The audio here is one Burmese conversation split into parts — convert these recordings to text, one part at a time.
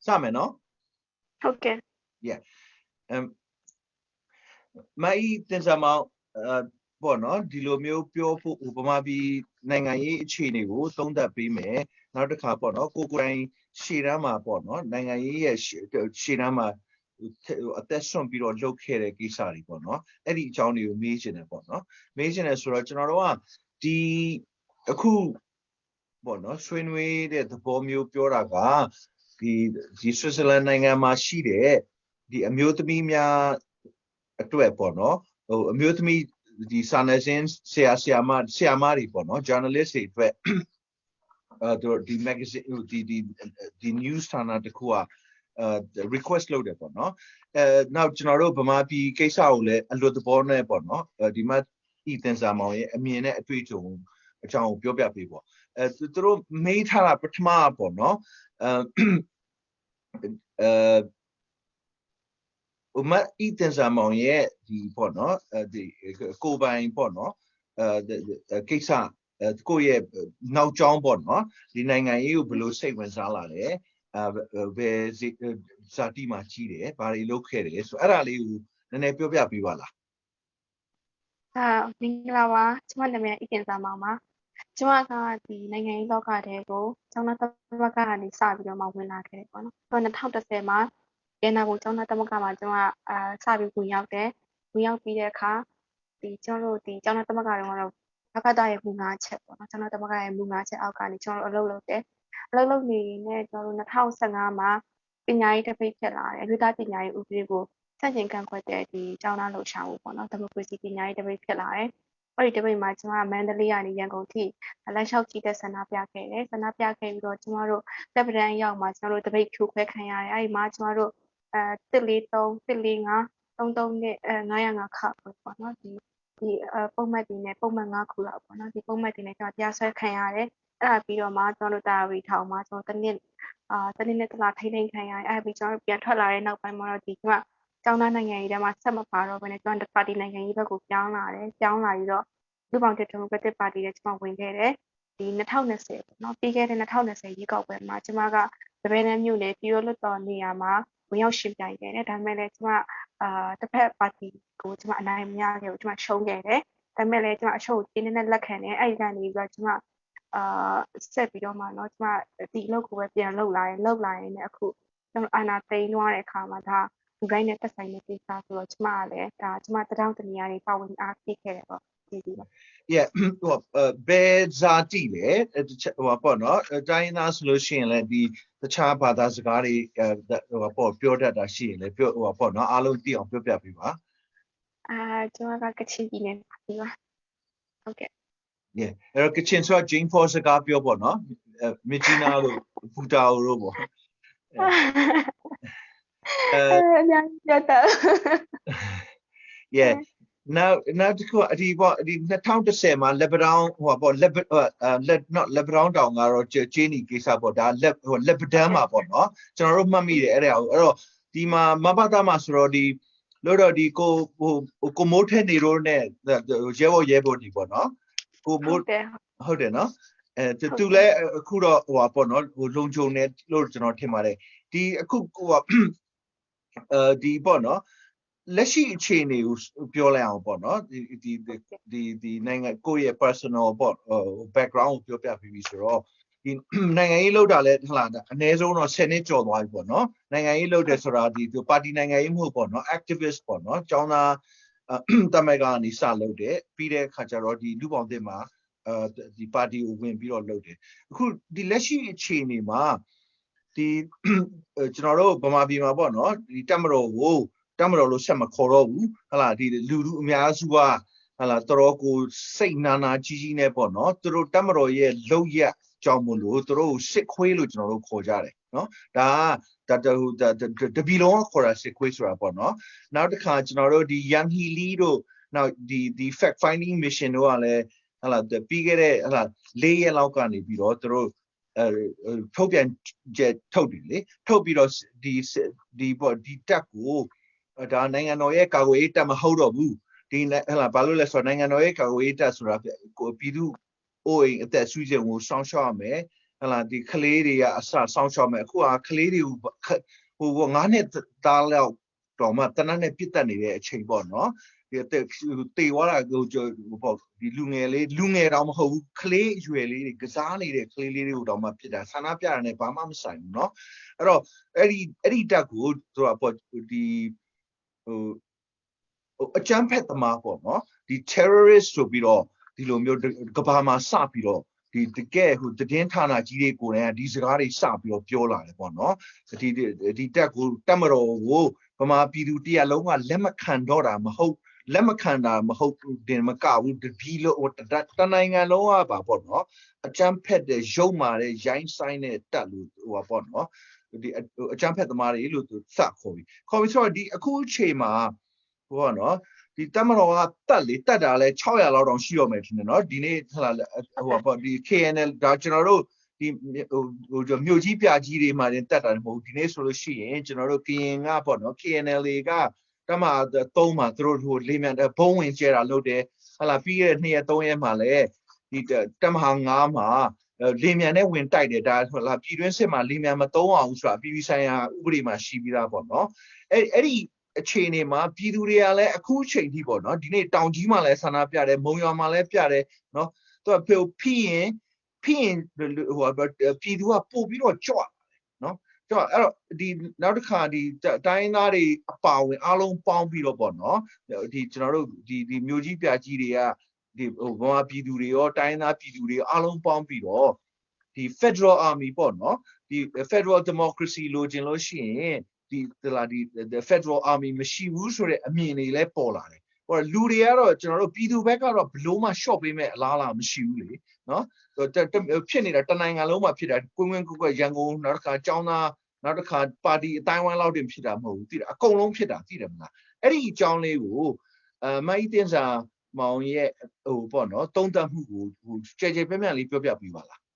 Same, no? Okay. Yeah. My things about no, Dilomio Pio Upamabi Nangai Chinigo, don't that be me, not the capono, Kukurai Shirama Bono, Nangai Shirama. Attention biro located Gisari Bono, Eddie Johnny Major Bono, Major as Rajanara, the Aku Bono, Swinway, the Bomio Pioraga, the Switzerland Mashide, the Amutamia to a Bono, Amutami, the Sanazins, Siamari Bono, journalist, the magazine, the news channel, the Kua. The request loaded no now general Bamapi Kesaule and Lot the Borne Bono, the mat Ethan Samoy, a mine a tweetum, a child Biobia people. The made her Patma Bono, Ethan Samoy, the Bono, the Cobain Bono, the Kesa, Koye, now John Bono, the Nanga below segments alare. Where Satima Chile, Pari Locare, so Arali, the Nepia Pivala. Minglawa, Chimandamia Ikenza Mama, Chimaka, the Nangai Loka Dego, Jonathan Makani Savio Mawina Kerekono, on the top of Sema, then I will Jonathan Makama, Savi Guyaute, Guyapi car, the Jonathan Makara, Akadai Bungache, Jonathan Makaya Bungache, Alkani, John Lolote, Lolo ne, John House and Ama, Pinai the Pichala, and without Pinai Ubrigo. စတင်ကန့်ကွက်တဲ့ဒီကျောင်းသားလှုပ်ရှားမှုပေါ့နော်ဒီမိုကရေစီပညာရေးတပိတ်ဖြစ်လာတယ်။အဲ့ဒီတပိတ်မှာကျွန်မမန္တလေးကနေရန်ကုန်ထိလက်လျှောက်ကြည့်တဲ့ဆန္ဒပြခဲ့တယ်။ဆန္ဒပြခဲ့ပြီးတော့ကျွန်တော်တို့တပ်ပဒံရောက်မှာကျွန်တော်တို့တပိတ်ဖြိုခွဲခံရတယ်။အဲ့ဒီမှာကျွန်တော်တို့143 145 33နဲ့905ခပေါ့နော်ဒီပုံမှတ်တွေနဲ့ပုံမှတ်5ခုလောက်ပေါ့နော်ဒီပုံမှတ်တွေနဲ့ကျွန်တော်တရားစွဲခံရတယ်။အဲ့ဒါပြီးတော့မှကျွန်တော်တို့တာရီထောင်မှာကျွန်တော်တနည်းနဲ့တလားထိန်းသိမ်းခံရတယ်။အဲ့ပြီးကျွန်တော်ပြန်ထွက်လာတဲ့နောက်ပိုင်းမှာတော့ဒီကကျောင်းသားနိုင်ငံရေးထဲမှာဆက်မပါတော့ဘဲနဲ့ကျွန်တော်ပါတီနိုင်ငံရေးဘက်ကိုပြောင်းလာတယ်။ပြောင်းလာပြီးတော့လူပေါင်းတဲ့ဒီမိုကရက်တစ်ပါတီနဲ့ကျွန်တော်ဝင်ခဲ့တယ်။ဒီ2020ပေါ့နော်ပြီးခဲ့တဲ့2020ရွေးကောက်ပွဲမှာကျွန်မကတပည့်နဲ့မြို့နယ်ပြည်တော်လွှတ်တော်နေရာမှာဝင်ရောက်ရှင်ပြိုင်ခဲ့တယ်။ဒါပေမဲ့လည်းကျွန်မတစ်ဖက်ပါတီကိုကျွန်မအနိုင်မရခဲ့ဘူးကျွန်မရှုံးခဲ့တယ်။ဒါပေမဲ့လည်းကျွန်မအရှုံးကိုတင်းနဲ့လက်ခံတယ်။အဲ့ဒီကနေပြီးတော့ကျွန်မဆက်ပြီးတော့မှเนาะကျွန်မဒီအလုပ်ကိုပဲပြန်လုပ်လာရင်လည်းအခုကျွန်တော်အာနာသိန်းသွားတဲ့အခါမှာဒါလူတိုင်းနဲ့သက်ဆိုင်တဲ့ကိစ္စဆိုတော့ကျွန်မကလည်းဒါကျွန်မတောင်းတနေရာတွေပါဝင်အားပေးခဲ့တယ်ပေါ့ဒီပါ Yeah ဟိုဘယ်ဇာတိလဲဟိုပေါ့နော်တိုင်းသားဆိုလို့ရှိရင်လည်းဒီတခြားဘာသာစကားတွေဟိုပေါ့ပြောတတ်တာရှိရင်လည်းပြောဟိုပေါ့နော်အားလုံးသိအောင်ပြောပြပေးပါကျွန်မကကချင်ပြည်နယ်ပါပြီပါဟုတ်ကဲ့ Yeah အဲ့တော့ကချင်ဆိုတော့ Jane Foster စကားပြောပေါ့နော်မီဂျီနာတို့ဘူတာတို့ပေါ့Yeah now ဒီကောဒီပေါ့ဒီ2010မှာလက်ပတောင်းဟိုပေါ့not လက်ပတောင်းတောင်ကတော့ကျင်းနီကိစ္စပေါ့ဒါလက်ပဒန်းမှာပေါ့နော်ကျွန်တော်တို့မှတ်မိတယ်အဲ့တော့ဒီမှာမဘာသာမှာဆိုတော့ဒီလို့တော့ဒီကိုမိုးထက်နေတော့ ਨੇ ရဲဘော်ဒီပေါ့နော်ကိုမိုးဟုတ်တယ်နော်သူလည်းအခုတော့ဟိုပေါ့နော်ဟိုလုံခြုံနေလို့ကျွန်တော်ထင်ပါတယ်ဒီအခုကိုဒီပေါ့နော်လက်ရှိအခြေအနေကိုပြောလိုက်အောင်ပေါ့နော်ဒီနိုင်ငံကိုယ့်ရဲ့ personal ပေါ့ background ကိုပြောပြပြီးပြီဆိုတော့ဒီနိုင်ငံရေးလောက်တာလဲဟလာအနည်းဆုံးတော့10နှစ်ကျော်သွားပြီပေါ့နော်နိုင်ငံရေးလောက်တယ်ဆိုတာဒီပါတီနိုင်ငံရေးမဟုတ်ပေါ့နော် activist ပေါ့နော်ကျောင်းသားတမန်ကနေစလုပ်တယ်ပြီးတဲ့အခါကျတော့ဒီလူပေါင်းတင်မှာဒီပါတီကိုဝင်ပြီးတော့လုပ်တယ်အခုဒီလက်ရှိအခြေအနေမှာဒီကျွန်တော်တို့ဗမာပြည်မှာပေါ့နော်ဒီတက်မတော်လို့ဆက်မခေါ်တော့ဘူးဟလာဒီလူအများစုကဟလာတော်ကိုစိတ်နာကြီးနဲ့ပေါ့နော်သူတို့တက်မတော်ရဲ့လောက်ရကြောင်းမလို့သူတို့စစ်ခွေးလို့ကျွန်တော်တို့ခေါ်ကြတယ်နော်ဒါတပီလုံးခေါ်တာစစ်ခွေးဆိုတာပေါ့နော်နောက်တစ်ခါကျွန်တော်တို့ဒီ Young Healy တို့နောက်ဒီ fact finding mission တို့ကလည်းဟလာပြီးခဲ့တဲ့ဟလာ4ရက်လောက်ကနေပြီးတော့သူတို့ထုတ်ပြန်ချက်ထုတ်တယ်လေထုတ်ပြီးတော့ဒီပေါ့ဒီတက်ကိုဒါနိုင်ငံတော်ရဲ့ကာကွယ်ရေးတပ်မဟုတ်တော့ဘူးဒီဟလာဘာလို့လဲဆိုတော့နိုင်ငံတော်ရဲ့ကာကွယ်ရေးတပ်ဆိုတာကိုပြည်သူအိုးအိမ်အသက်ဆွေးခြင်းကိုစောင့်ရှောက်ရမယ် là đi khơi đi à sao sao cho mẹ khu à khơi đi khu ngã này ta leo đó mà ta này biết ta này để chơi bọn nó thì tê quá là go cho bỏ đi lu nghe đâu mà hầu khơi duy lý cái giá này để khơi lý đó mà biết là sana biết là này ba mà sai nó rồi ấy ta cũng rồi bỏ đi a jump at the mark or no the terrorists to be all the lomio gabama sapiro the gay who the dentana gide ko ne di sagari sapiro pyo la le po no di tet ko tamaro wo bama pidu tia long ka lemma khan do da maဟုတ်လက်မခံတာမဟုတ်တင်မကဘူးတပီလို့တနိုင်ငံလုံးကပါပေါ့နော်အချမ်းဖက်တဲ့ရုပ်မာတဲ့ရိုင်းဆိုင်တဲ့တက်လို့ဟိုပါပေါ့နော်ဒီအချမ်းဖက်သမားတွေလို့သူစခေါ်ပြီးဆိုတော့ဒီအခုအချိန်မှာဟိုကနော်ဒီတမတော်ကတက်တာလဲ600လောက်တောင်ရှိရမယ်ထင်တယ်နော်ဒီနေ့ဟလာဟိုပေါ့ဒီ KNL ဒါကျွန်တော်တို့ဒီမြို့ကြီးပြကြီးတွေမှာတက်တာမဟုတ်ဒီနေ့ဆိုလို့ရှိရင်ကျွန်တော်တို့ကရင်ကပေါ့နော် KNL ကတမ3မှာသူတို့ဟိုလေးမြန်ဘုံဝင်ကျဲတာလုပ်တယ်ဟလာပြီးရဲ့2ရက်3ရက်မှာလဲဒီတမဟာ9မှာလေမြန်နဲ့ဝင်တိုက်တယ်ဒါဟလာပြည်တွင်းစစ်မှာလေမြန်မသုံးအောင်ဆိုတာပြည်ဆိုင်ရာဥပဒေမှာရှိပြီးသားပေါ့နော်အဲ့ဒီအခြေအနေမှာပြည်သူတွေကလည်းအခုအချိန်ထိပေါ့နော်ဒီနေ့တောင်ကြီးမှာလည်းဆန္ဒပြတယ်မုံရွာမှာလည်းပြတယ်နော်သူကဖိရင်ဟိုပြည်သူကပို့ပြီးတော့ကြွနော်ကြောက်အဲ့တော့ဒီနောက်တစ်ခါဒီတိုင်းသားတွေအပါဝင်အားလုံးပေါင်းပြီးတော့ပေါ့နော်ဒီကျွန်တော်တို့ဒီမျိုးကြီးပြကြီးတွေကဒီဟိုဘာပြည်သူတွေရောတိုင်းသားပြည်သူတွေအားလုံးပေါင်းပြီးတော့ဒီ Federal Army ပေါ့နော်ဒီ Federal Democracy လိုချင်လို့ရှိရင်ဒီthe Federal Army မရှိဘူးဆိုတဲ့အမြင်တွေလည်းပေါ်လာတယ်ဟိုလူတွေကတော့ကျွန်တော်တို့ပြည်သူဘက်ကတော့ဘလို့မှ short ပေးမဲ့အလားအလာမရှိဘူးလေနော်ဖြစ်နေတာတနိုင်ငံလုံးမှာဖြစ်တာကွင်းကွက်ရန်ကုန်နောက်တစ်ခါကျောင်းသားနောက်တစ်ခါပါတီအတိုင်းဝိုင်းလောက်တင်ဖြစ်တာမဟုတ်ဘူးသိတယ်အကုန်လုံးဖြစ်တာသိတယ်မလားအဲ့ဒီအကြောင်းလေးကိုမိုင်းတင်စာမောင်ရဲ့ဟိုပေါ့နော်သုံးသပ်မှုကိုဟိုကြဲကြဲပြန့်ပြန့်လေးပြောပြပေးပါလား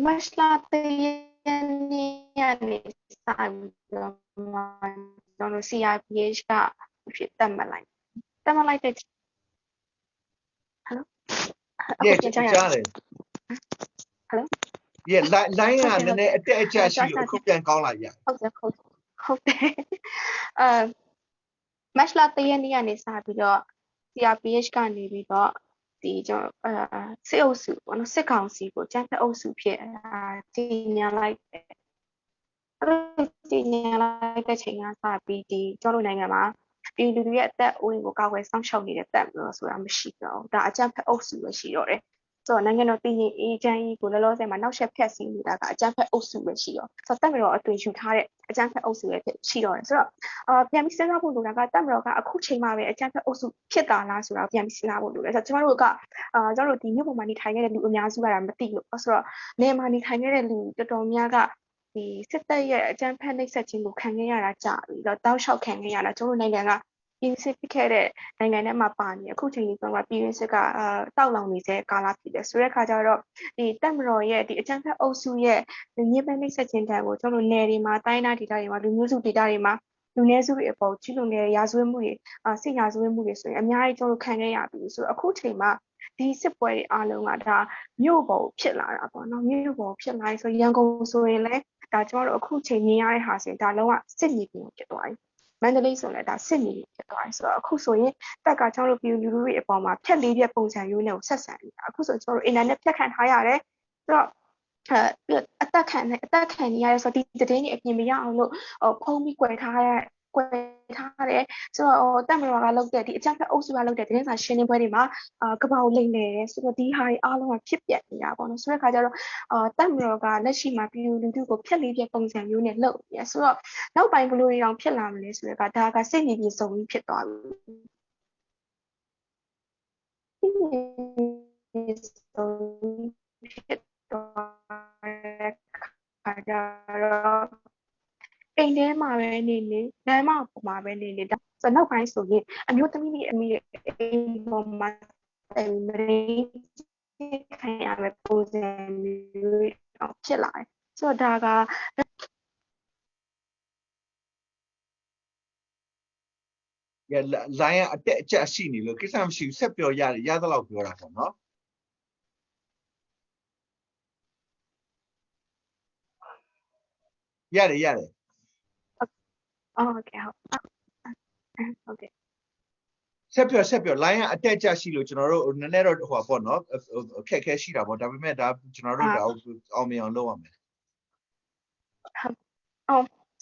မတ်လတရက်နေ့ကနေစပြီးတော့ကျွန်တော် CRPH ကဖြစ်တက်မလိုက်တဲ့ဟယ်လိုကြားတယ် Hello လိုင်းကနည်းနည်းအတက်အကျရှိလို့အခုပြန်ကောင်းလာရဟုတ်တယ်မတ်လတရက်နေ့ကနေစပြီးတော့ CRPH ကနေပြီးတော့ဒီကျွန်တော်စစ်အုပ်စုပေါ့နော်စစ်ကောင်စီကိုကျန်းဖက်အုပ်စုဖြစ်ကြီးညာလိုက်တယ်ကြီးညာလိုက်တဲ့ချိန်ကစပြီးဒီကျွန်တော်တို့နိုင်ငံမှာပြည်သူတွေရဲ့အသက်အိုးအိမ်ကိုကာကွယ်စောင့်ရှောက်နေတဲ့တပ်မျိုးဆိုတာမရှိတော့ဘူးဒါအကျန်းဖက်အုပ်စုပဲရှိတော့တယ်ဆိုတော့နိုင်ငံတော်တည်ငြိမ်အေးချမ်းရေးကိုလောလောဆယ်မှာနောက်ဆက်ဖြတ်စီးနေတာကအကြမ်းဖက်အုပ်စုပဲရှိတော့ဆိုတော့တပ်မတော်အသွင်ယူထားတဲ့အကြမ်းဖက်အုပ်စုပဲရှိတော့တယ်ဆိုတော့ပြန်ပြီးစဉ်းစားဖို့လိုတာကတပ်မတော်ကအခုချိန်မှပဲအကြမ်းဖက်အုပ်စုဖြစ်တာလားဆိုတာပြန်ပြီးစဉ်းစားဖို့လိုတယ်ဆိုတော့ကျမတို့ကကျွန်တော်တို့ဒီမြို့ပေါ်မှာနေထိုင်နေတဲ့လူအများစုကမသိလို့ဆိုတော့နေမှာနေထိုင်နေတဲ့လူတော်တော်များကဒီစစ်တပ်ရဲ့အကြမ်းဖက်နှိပ်စက်ခြင်းကိုခံခဲ့ရတာကြာပြီးတော့တောက်လျှောက်ခံခဲ့ရတာကျွန်တော်နိုင်ငံကပြည်စစ်ဖြစ်ခဲ့တဲ့နိုင်ငံထဲမှာပါနေအခုချိန်ကြီးဆိုတော့ပြည်စစ်ကတောက်လောင်နေတဲ့ကာလဖြစ်တယ်ဆိုတဲ့အခါကျတော့ဒီတပ်မတော်ရဲ့ဒီအကြမ်းဖက်အုပ်စုရဲ့ညစ်ပတ်နှိပ်စက်ခြင်းတန်ကိုကျွန်တော်နယ်တွေမှာတိုင်းဒေသတွေမှာလူမျိုးစုဒေသတွေမှာလူနည်းစုတွေအပေါ်ကျူးလွန်နေတဲ့ရာဇဝတ်မှုတွေစစ်ရာဇဝတ်မှုတွေဆိုရင်အများကြီးကျွန်တော်ခံခဲ့ရပြီဆိုတော့အခုချိန်မှာဒီစစ်ပွဲတွေအားလုံးကဒါမြို့ပေါ်ဖြစ်လာတာပေါ့နော်မြို့ပေါ်ဖြစ်လာဆိုရန်ကုန်ဆိုရင်လည်းဒါကျွန်တော်တို့အခုချိန်မြင်ရတဲ့ဟာဆိုရင်ဒါလုံးဝစစ်မြေပြင်ဖြစ်သွားပြီမန္တလေးဆိုလည်းဒါစစ်မြေပြင်ဖြစ်သွားပြီဆိုတော့အခုဆိုရင်တက်ကကျွန်တော်တို့ပြည်လူလူတွေအပေါ်မှာဖြတ်လေးပြပုံစံမျိုးနဲ့ကိုဆက်ဆံနေတာအခုဆိုကျွန်တော်တို့အင်တာနက်ဖြတ်ခံထားရတယ်ဆိုတော့အသက်ခံနေရတယ်ဆိုတော့ဒီသတင်းတွေအပြင်မရအောင်လို့ဖုံးပြီး꿰ထားတယ်ဆိုတော့တက်မတော်ကလုပ်တဲ့ဒီအကြမ်းဖက်အုပ်စုကလုပ်တဲ့သတင်းစာရှင်းလင်းပွဲတွေမှာကဘာကိုလိမ်နေတယ်ဆိုတော့ဒီဟာတွေအားလုံးကဖြစ်ပျက်နေတာပေါ့နော်ဆိုတဲ့အခါကျတော့တက်မတော်ကလက်ရှိမှာပြည်သူလူထုကိုဖျက်လေးပြပုံစံမျိုးနဲ့လုပ်နေဆိုတော့နောက်ပိုင်းဘလို့တွေအောင်ဖြစ်လာမလဲဆိုတော့ဒါကစိတ်ကြီးစုံပြီးဖြစ်သွားပြီဖြစ်သွားတဲ့ခါကျတော့အိမ်ထဲမှာပဲနေနေလမ်းမပေါ်မှာပဲနေနေဒါဆိုနောက်ပိုင်းဆိုရင်အမျိုးသမီးတွေအမိရဲ့အိမ်ပေါ်မှာမရင်းခံရမယ့်ပုံစံမျိုး ဖြစ်လာတယ်ဆိုတော့ဒါက လိုင်းကအတက်အကျရှိနေလို့ကိစ္စမရှိဘူးဆက်ပြောရတယ်ရသလောက်ပြောတာပေါ့နော်ရတယ် Okay ဟုတ်ကဲ့ဆက်ပြော line ကအတက်အကျရှိလို့ကျွန်တော်တို့နည်းနည်းတော့ဟိုပါပေါ့နော်အခက်ခဲရှိတာပေါ့ဒါပေမဲ့ဒါကျွန်တော်တို့ဒါအောင်မြင်အောင်လုပ်ရမယ်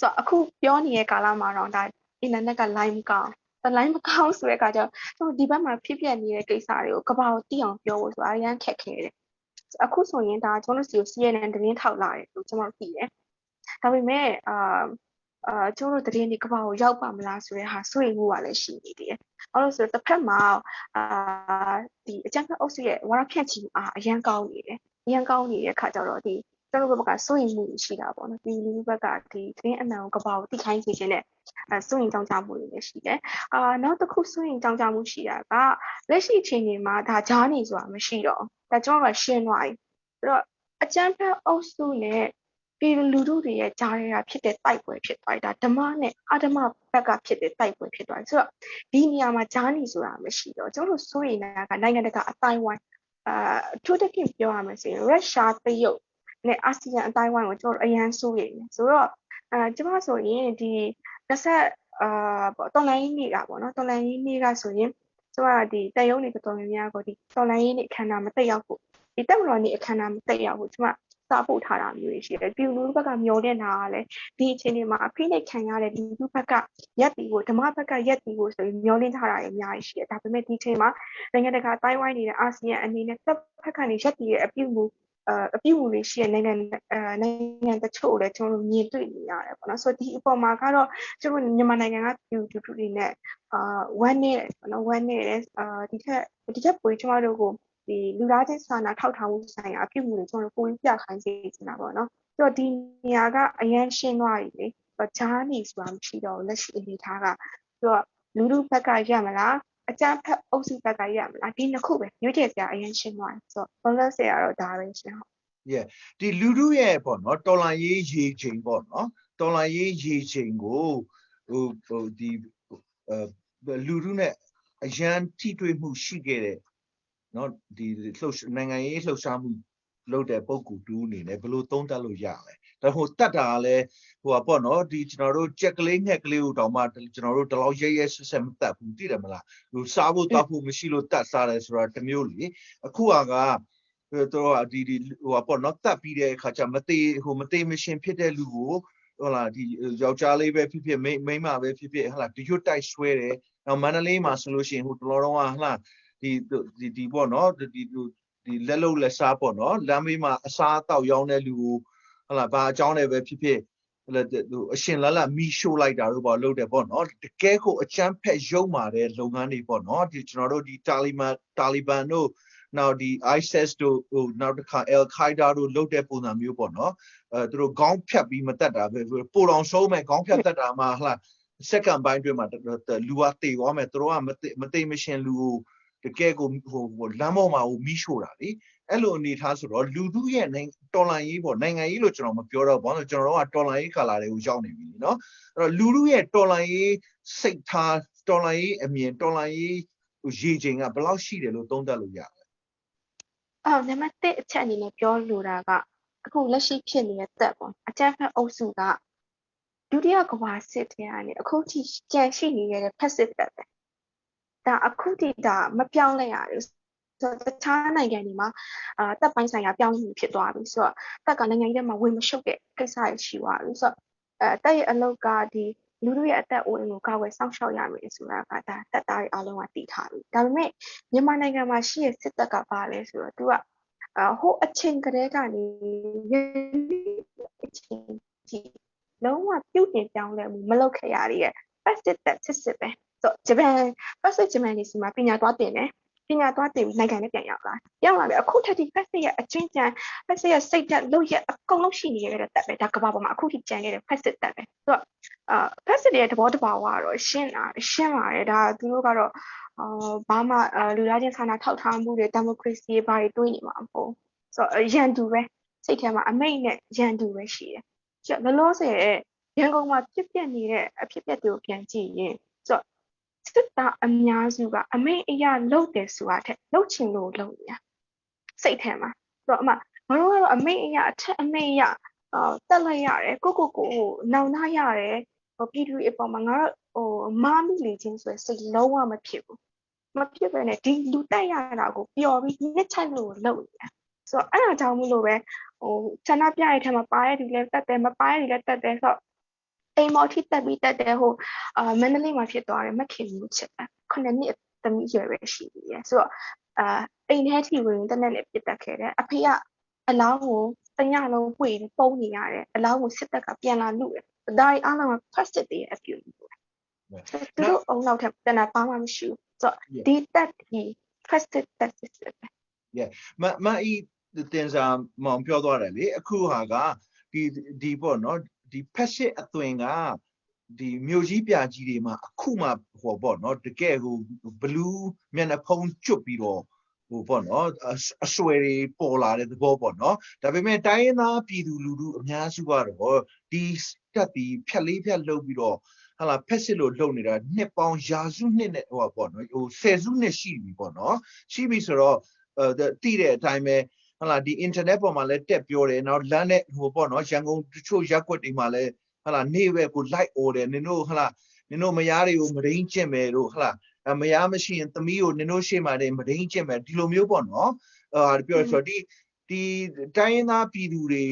ဆိုအခုပြောနေတဲ့ကာလမှာတော့ဒါ internet က line မကောင်း line မကောင်းဆိုတဲ့အခါကျတော့ဒီဘက်မှာဖြစ်ပျက်နေတဲ့ကိစ္စတွေကိုကဘာကိုသိအောင်ပြောဖို့ဆိုတာအရင်ခက်ခဲတယ်အခုဆိုရင်ဒါကျွန်တော်တို့စီကို CNN သတင်းထောက်လာတယ်လို့ကျွန်တော်သိတယ်ဒါပေမဲ့ကျွန်တော်တို့သတင်းတွေကဘာကိုရောက်ပါမလားဆိုတဲ့ဟာစိုးရိမ်မှုကလည်းရှိနေသေးတယ်အဲ့လိုဆိုတစ်ဖက်မှာဒီအကြမ်းဖက်အုပ်စုရဲ့ဝါရဖြန့်ချီမှုအရန်ကောင်းနေတယ်အရန်ကောင်းနေတဲ့အခါကျတော့ဒီကျွန်တော်တို့ဘက်ကစိုးရိမ်မှုရှိတာပေါ့နော်ဒီလူဘက်ကဒီသတင်းအမှန်ကိုကဘာကိုသိခိုင်းစေခြင်းနဲ့စိုးရိမ်ကြောင်းကြမှုတွေလည်းရှိတယ်နောက်တစ်ခုစိုးရိမ်ကြောင်းကြမှုရှိတာကလက်ရှိအချိန်တွေမှာဒါဂျားနေဆိုတာမရှိတော့ဒါကျွန်တော်ကရှင်းသွားပြီအဲ့တော့အကြမ်းဖက်အုပ်စုနဲ့ပြည်လူထုတွေရဲ့ကြားထဲကဖြစ်တဲ့တိုက်ပွဲဖြစ်သွားတာဓမ္မနဲ့အဓမ္မဘက်ကဖြစ်တဲ့တိုက်ပွဲဖြစ်သွားတယ်ဆိုတော့ဒီနေရာမှာဂျားနေဆိုတာမရှိတော့ကျွန်တော်တို့စိုးရိမ်တာကနိုင်ငံတကာအတိုင်းဝိုင်းအထူးသဖြင့်ပြောရမယ်ဆိုရင်ရုရှားတရုတ်နဲ့အာဆီယံအတိုင်းဝိုင်းကိုကျွန်တော်အရန်စိုးရိမ်တယ်ဆိုတော့ကျွန်မဆိုရင်ဒီတော်လိုင်းနေ့ကပေါ့နော်တော်လိုင်းနေ့ကဆိုရင်ကျွန်မဒီတရုတ်နေတော်တော်များများကိုဒီတော်လိုင်းနေ့အခမ်းအနားမတက်ရောက်ဘူးဒီတက်မတော်နေ့အခမ်းအနားမတက်ရောက်ဘူးကျွန်မစာပို့ထားတာမျိုးရှိတယ်ပြည်လူဘက်ကမျောလင့်တာကလည်းဒီအချိန်တွေမှာအဖိနှိပ်ခံရတဲ့ဒီလူဘက်ကရက်တီကိုဓမ္မဘက်ကရက်တီကိုဆိုရင်မျောလင့်ထားတာအများကြီးရှိတယ်ဒါပေမဲ့ဒီအချိန်မှာနိုင်ငံတကာအတိုင်းဝိုင်းနေတဲ့အာဆီယံအနေနဲ့တစ်ဖက်ကနေရက်တီရဲ့အပြုအမူတွေရှိတဲ့နိုင်ငံတချို့လည်းကျွန်တော်တို့မြင်တွေ့နေရတယ်ပေါ့နော်ဆိုတော့ဒီအပေါ်မှာကတော့ကျွန်တော်မြန်မာနိုင်ငံကပြည်သူတွေနဲ့ဝမ်းနေတယ်ပေါ့နော်ဝမ်းနေတယ်ဒီထက်ပိုကျွန်တော်တို့ကိုဒီလူသားချင်းစာနာထောက်ထားမှုဆိုင်ရာအပြုအမူတွေကျွန်တော်တို့ပုံပြခိုင်းစေချင်တာပေါ့နော်ဆိုတော့ဒီနေရာကအရန်ရှင်းသွားပြီလေဂျားနေဆိုတာမရှိတော့လက်ရှိအနေထားကဆိုတော့လူလူဘက်ကရမလားအကြမ်းဖက်အုပ်စုဘက်ကရမလားဒီနှစ်ခုပဲရွေးချယ်စရာအရင်ရှင်းသွားတယ်ဆိုတော့ဘလုံးဆရာတော့ဒါပဲရှင်းဟုတ် ဒီလူထုရဲ့ပေါ့နော်တော်လှန်ရေးရေချိန်ပေါ့နော်တော်လှန်ရေးရေချိန်ကိုဟိုဒီလူထုနဲ့အရန်ထိတွေ့မှုရှိခဲ့တဲ့နော်ဒီနိုင်ငံရေးလှုပ်ရှားမှုလုပ်တဲ့ပုံကူတူးအနေနဲ့ဘယ်လိုသုံးသပ်လို့ရလဲဒါဟိုတတ်တာကလည်းဟိုပေါ့နော်ဒီကျွန်တော်တို့ကြက်ကလေးငှက်ကလေးကိုတောင်မှကျွန်တော်တို့တလောက်ရဲဆက်မတတ်ဘူးသိတယ်မလားဟိုစားဖို့တောက်ဖို့မရှိလို့တတ်စားတယ်ဆိုတာတမျိုးလေအခုကတော့ဒီဟိုပေါ့နော်တတ်ပြီးတဲ့အခါကျမသေးမရှင်ဖြစ်တဲ့လူကိုဟုတ်လားဒီယောက်ျားလေးပဲဖြစ်ဖြစ်မိန်းမပဲဖြစ်ဖြစ်ဟုတ်လားဒီရွတ်တိုက်ဆွဲတယ်နောက်မန္တလေးမှာဆိုလို့ရှိရင်ဟိုတော်တော်ကဟုတ်လားဒီပေါ့နော်ဒီလက်လုံးလက်စားပေါ့နော်လမ်းမေးမှာအစားအသောက်ရောင်းတဲ့လူကိုဟုတ်လားဘာအကြောင်းနဲ့ပဲဖြစ်ဖြစ်အရှင်လမီရှို့လိုက်တာတို့ပေါ့လုပ်တယ်ပေါ့နော်တကယ်ကိုအချမ်းဖက်ရုံမာတဲ့လုပ်ငန်းတွေပေါ့နော်ဒီကျွန်တော်တို့ဒီတာလီဘန်တို့နောက်ဒီ ISIS တို့ဟိုနောက်တစ်ခါ Al Qaeda တို့လုပ်တဲ့ပုံစံမျိုးပေါ့နော်သူတို့ခေါင်းဖြတ်ပြီးမတက်တာပဲပို့တော်ဆုံးမဲ့ခေါင်းဖြတ်တက်တာမှဟလာစက္ကန့်ပိုင်းတွင်မှာလူကတေသွားမယ်သူတို့ကမတေမရှင်လူကိုတကယ်ကိုဟိုလမ်းပေါ်မှာဟိုမိရှို့တာလေအဲ့လိုအနေထားဆိုတော့လူထုရဲ့တော်လှန်ရေးပေါ့နိုင်ငံရေးလို့ကျွန်တော်မပြောတော့ဘာလို့ကျွန်တော်တို့ကတော်လှန်ရေးကာလာတွေကိုရောက်နေပြီเนาะအဲ့တော့လူထုရဲ့တော်လှန်ရေးစိတ်ထားတော်လှန်ရေးအမြင်တော်လှန်ရေးရေချိန်ကဘယ်လောက်ရှိတယ်လို့သုံးသပ်လို့ရလဲနံပါတ်1အချက်အနေနဲ့ပြောလိုတာကအခုလက်ရှိဖြစ်နေတဲ့တက်ပေါ့အကြမ်းဖက်အုပ်စုကဒုတိယကမ္ဘာစစ်ထဲကနေအခုထိကြန့်ရှိနေတဲ့ဖက်စစ်တပ်ပဲဒါအခုထိဒါမပြောင်းလဲရဘူးဆိုတော့တခြားနိုင်ငံတွေမှာတပ်ပိုင်းဆိုင်ရာပြောင်းလဲဖြစ်သွားပြီဆိုတော့တပ်ကနိုင်ငံရေးထဲမှာဝင်မရှုပ်တဲ့ကိစ္စတွေရှိသွားပြီဆိုတော့တပ်ရဲ့အလုပ်ကဒီလူလူရဲ့အသက်အိုးအိမ်ကိုကာဝယ်စောင့်ရှောက်ရမယ်ဆိုတာကဒါတပ်သားတွေအားလုံးကသိထားပြီဒါပေမဲ့မြန်မာနိုင်ငံမှာရှိတဲ့စစ်တပ်ကပါလဲဆိုတော့သူကဟိုအချိန်ကတည်းကနေအချိန်ဒီလုံးဝပြုတ်တင်ပြောင်းလဲမှုမလုပ်ခဲ့ရတဲ့ဖက်စစ်တပ်စစ်ပဲဆိုဂျပန်ဖက်စစ်ဂျပန်နေစီမှာပညာသွားတင်တယ်ပညာသွားတင်နိုင်ငံနဲ့ပြန်ရောက်လာပြီအခုထက်ထိဖက်စစ်ရဲ့အချင်းချန်ဖက်စစ်ရဲ့စိတ်ဓာတ်လုပ်ရအကုန်လုံးရှိနေရတဲ့တပ်ပဲဒါကမ္ဘာပေါ်မှာအခုထိကြံခဲ့တဲ့ဖက်စစ်တပ်ပဲဆိုတော့ဖက်စစ်ရဲ့သဘောတဘာဝကတော့ရှင်းပါတယ်ဒါသူတို့ကတော့ဘာမှလူသားချင်းစာနာထောက်ထားမှုတွေဒီမိုကရေစီဘာတွေတွေးနေမှာမဟုတ်ဆိုတော့ရန်သူပဲ စိတ်ထဲမှာအမိတ်နဲ့ရန်သူပဲရှိတယ်ဆိုတော့လောလောဆယ်ရန်ကုန်မှာဖြစ်ပျက်နေတဲ့အဖြစ်အပျက်တွေကိုပြန်ကြည့်ရင်ဆိုတော့စစ်သားအများစုကအမိတ်အရာလုပ်တယ်ဆိုတာထက်လုပ်ချင်လို့လုပ်နေတာစိတ်ထဲမှာဆိုတော့ငါတို့ကတော့အမိတ်အရာအထက်အမိတ်အရာတက်လိုက်ရတယ်ကိုနောင်နာရတယ်ပြည်သူတွေအပေါ်မှာငါတို့မားမိလေချင်းဆိုရယ်စိတ်လုံးဝမဖြစ်ဘူးမဖြစ်ပဲနဲ့ဒီလူတက်ရတာကိုပျော်ပြီးနှစ်ချိုက်လို့လုပ်နေတာဆိုတော့အဲ့ဒါကြောင့်မို့လို့ပဲဆန္ဒပြတဲ့ထဲမှာပါတဲ့သူလည်းတက်တယ်မပါတဲ့သူလည်းတက်တယ်ဆိုတော့အိမ်မော်ထိတက်ပြီးတက်တယ်မန္တလေးမှာဖြစ်သွားတယ်မခင်ဘူးချက်9နှစ်သမီးရွယ်ပဲရှိသေးတယ်ဆိုတော့အိမ်ထဲထိဝင်တက်နဲ့လည်းပြစ်တက်ခဲ့တယ်အဖေကအလောင်းကိုတညလုံးဝှေ့ပြီးပုံနေရတယ်အလောင်းကိုစစ်တပ်ကပြန်လာလို့တယ်ဒါရီအားလုံးက first တည်းအပြူသူတို့အုံနောက်ထပ်တနဘာမှမရှိဘူးဆိုတော့ဒီတက်ဒီ first တက်စစ်ပဲ မအီတင်စာမောင်ပြောသွားတယ်လေအခုဟာကဒီပေါ့နော်ဒီဖက်စစ်အသွင်ကဒီမြို့ကြီးပြကြီးတွေမှာအခုမှပေါ့နော်တကယ်ဘလူးမျက်နှာဖုံးကျွတ်ပြီးတော့ပေါ့နော်အဆွဲတွေပေါ်လာတဲ့သဘောပေါ့နော်ဒါပေမဲ့တိုင်းရင်းသားပြည်သူလူထုအများစုကတော့ဒီတက်ပြီးဖြတ်လေးဖြတ်လုပ်ပြီးတော့ဟာလာဖက်စစ်လို့လုပ်နေတာနှစ်ပေါင်းရာစုနှစ်နဲ့ပေါ့နော်ဆယ်စုနှစ်ရှိပြီပေါ့နော်ရှိပြီဆိုတော့တိတဲ့အတိုင်းပဲဟာလာဒီ internet ပေါ်မှာလည်းတက်ပြောတယ်နောက်လမ်းနဲ့ပေါ့နော်ရန်ကုန်တချို့ရက်ွက်တွေမှာလည်းဟာလာနေပဲကို like order နင်တို့ဟာလာနင်တို့မယားတွေကိုမရင်းကျင့်မယ်တို့ဟာလာမယားမရှိရင်သမီးကိုနင်တို့ရှေ့မှာနေမရင်းကျင့်မယ်ဒီလိုမျိုးပေါ့နော်ပြောဆိုဒီတိုင်းရင်းသားပြည်သူတွေ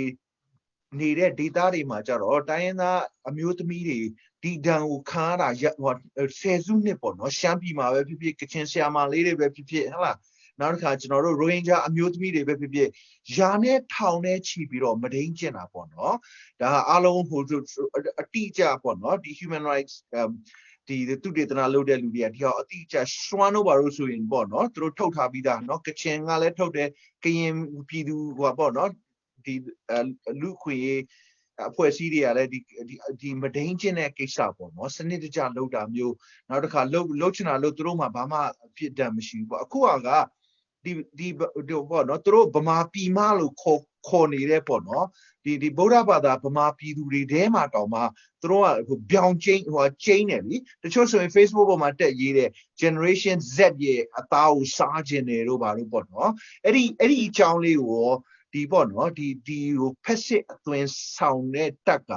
နေတဲ့ဒေသတွေမှာကြတော့တိုင်းရင်းသားအမျိုးသမီးတွေဒီဒဏ်ကိုခံရတာဆယ်စုနှစ်ပေါ့နော်ရှမ်းပြည်မှာပဲဖြစ်ဖြစ်ကချင်ဆရာမလေးတွေပဲဖြစ်ဖြစ်ဟုတ်လားနောက်တစ်ခါကျွန်တော်တို့ရိုဟင်ဂျာအမျိုးသမီးတွေပဲဖြစ်ဖြစ်ယာနဲ့ထောင်နဲ့ချီပြီးတော့မဒိန်ကျင်တာပေါ့နော်ဒါအားလုံးအတိအကျပေါ့နော်ဒီ human rights ဒီသူတေသနာလုပ်တဲ့လူတွေကဒီတော့အတိအကျစွမ်းလို့ပါလို့ဆိုရင်ပေါ့နော်သူတို့ထုတ်ထားပြီးသားเนาะကချင်ကလည်းထုတ်တယ်ကရင်ပြည်သူပေါ့နော်ဒီလူခွေအဖွဲ့အစည်းတွေကလည်းဒီမဒိန်ကျင်တဲ့ကိစ္စပေါ့နော်စနစ်တကျလုပ်တာမျိုးနောက်တစ်ခါလှုပ်ချင်တာလို့သူတို့မှဘာမှဖြစ်တတ်မရှိဘူးပေါ့အခုကဒီပေါ့နော်သူတို့ဗမာပြည်မလို့ခေါ်နေတဲ့ပေါ့နော်ဒီဗုဒ္ဓဘာသာဗမာပြည်သူတွေထဲမှာတောင်မှသူတို့ကပြောင်းကျင်းကျင်းတယ်လीတချို့ဆိုရင် Facebook ပေါ်မှာတက်ရေးတဲ့ generation Z ရဲ့အသားကိုစားခြင်းတယ်တို့ဘာလို့ပေါ့နော်အဲ့ဒီအကြောင်းလေးကိုဒီပေါ့နော်ဒီဖက်စစ်အသွင်ဆောင်တဲ့တက်က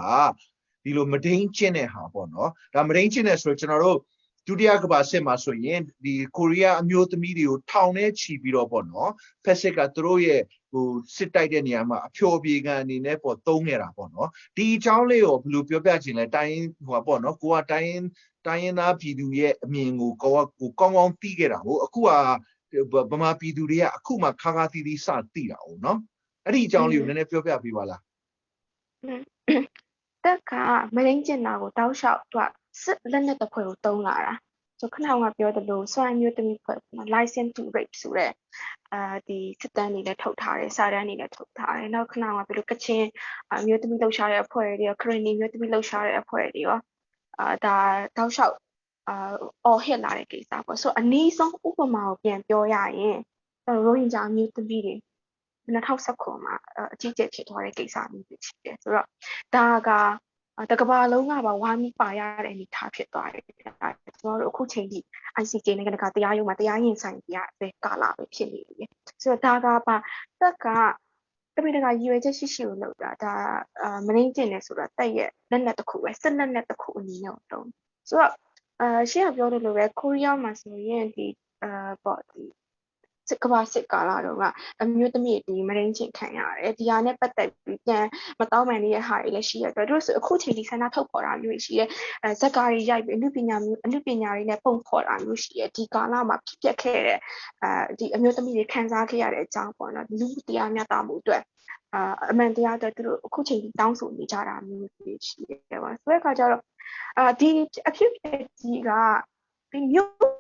ဒီလိုမဒိန်ကျင့်တဲ့ဟာပေါ့နော်ဒါမဒိန်ကျင့်တဲ့ဆိုကျွန်တော်တို့ဒုတိယကမ္ဘာစစ်မှာဆိုရင်ဒီကိုရီးယားအမျိုးသမီးတွေကိုထောင်ထဲချီပြီးတော့ပေါ့နော်ဖက်စစ်ကသူတို့ရဲ့စစ်တိုက်တဲ့နေရာမှာအဖျော်ဖြေခံအနေနဲ့ပေါ့သုံးနေတာပေါ့နော်ဒီအကြောင်းလေးကိုဘယ်လိုပြောပြချင်လဲတိုင်းပေါ့နော်ကိုကတိုင်းရင်းသားပြည်သူရဲ့အမြင်ကိုကောင်းကောင်းသိခဲ့တာဟုတ်အခုကဗမာပြည်သူတွေကအခုမှခါခါသီးသီးစသိတာဟုတ်နော်အဲ့ဒီအကြောင်းလေးကိုနည်းနည်းပြောပြပေးပါလားတက်ကမရင်းကျင်တာကိုတောက်လျှောက်သူကစစ်လက်နက်တစ်ဖွဲ့ကိုတုံးလာတာဆိုခဏကပြောသလိုစွမ်းမျိုးသမီးဖွဲ့ license to rape ဆိုတဲ့ဒီစစ်တမ်းတွေလည်းထုတ်ထားတယ်စာတမ်းတွေလည်းထုတ်ထားတယ်နောက်ခဏကပြောလို့ကချင်မျိုးသမီးလှုပ်ရှားတဲ့အဖွဲ့တွေရောခရစ်နီမျိုးသမီးလှုပ်ရှားတဲ့အဖွဲ့တွေရောဒါတောက်လျှောက်အော်ဟစ်လာတဲ့ကိစ္စပေါ့ဆိုအနည်းဆုံးဥပမာကိုပြန်ပြောရရင်ရိုဟင်ဂျာမျိုးသမီးတွေ2019မှာအကြီးကျယ်ဖြစ်သွားတဲ့ကိစ္စမျိုးဖြစ်တယ်ဆိုတော့ဒါကတကဘာလုံးကပါဝါမီပါရတဲ့အနေထားဖြစ်သွားတယ်ကျွန်တော်တို့အခုချိန်ထိ ICJ နိုင်ငံတကာတရားရုံးမှာတရားရင်ဆိုင်ပြရတဲ့ကာလပဲဖြစ်နေပြီဆိုတော့ဒါကပါတက်ကတပိတကရည်ရွယ်ချက်ရှိကိုလုပ်တာဒါမနှင်းကျင်နေဆိုတာတက်ရဲ့လက်နက်တစ်ခုပဲစစ်လက်နက်တစ်ခုအနေနဲ့တော့ဆိုတော့ရှင်းကပြောလို့လိုပဲကိုရီးယားမှာဆိုရင်ဒီပေါ့ဒီစစ်ကမ္ဘာစစ်ကာလတော့ကအမျိုးသမီးဒီမရင်းချင်ခံရတယ်ဒီဟာနဲ့ပတ်သက်ပြီးပြန်မတောင်းပန်နေတဲ့ဟာတွေလည်းရှိရတော့တို့ဆိုအခုချိန်ဒီဆန္ဒထုတ်ဖော်တာမျိုးရှိရဲဇက်ကားတွေရိုက်ပြီးအမှုပညာတွေနဲ့ပုံဖော်တာမျိုးရှိရဲဒီကာလမှာဖြစ်ပျက်ခဲ့တဲ့ဒီအမျိုးသမီးတွေခံစားခဲ့ရတဲ့အကြောင်းပေါ့နော်လူတရားမျှတမှုအတွက်အမှန်တရားအတွက်သူတို့အခုချိန်ဒီတောင်းဆိုနေကြတာမျိုးရှိရဲပါဆိုတဲ့အခါကျတော့ဒီအဖြစ်ကြီးကဒီမျိုး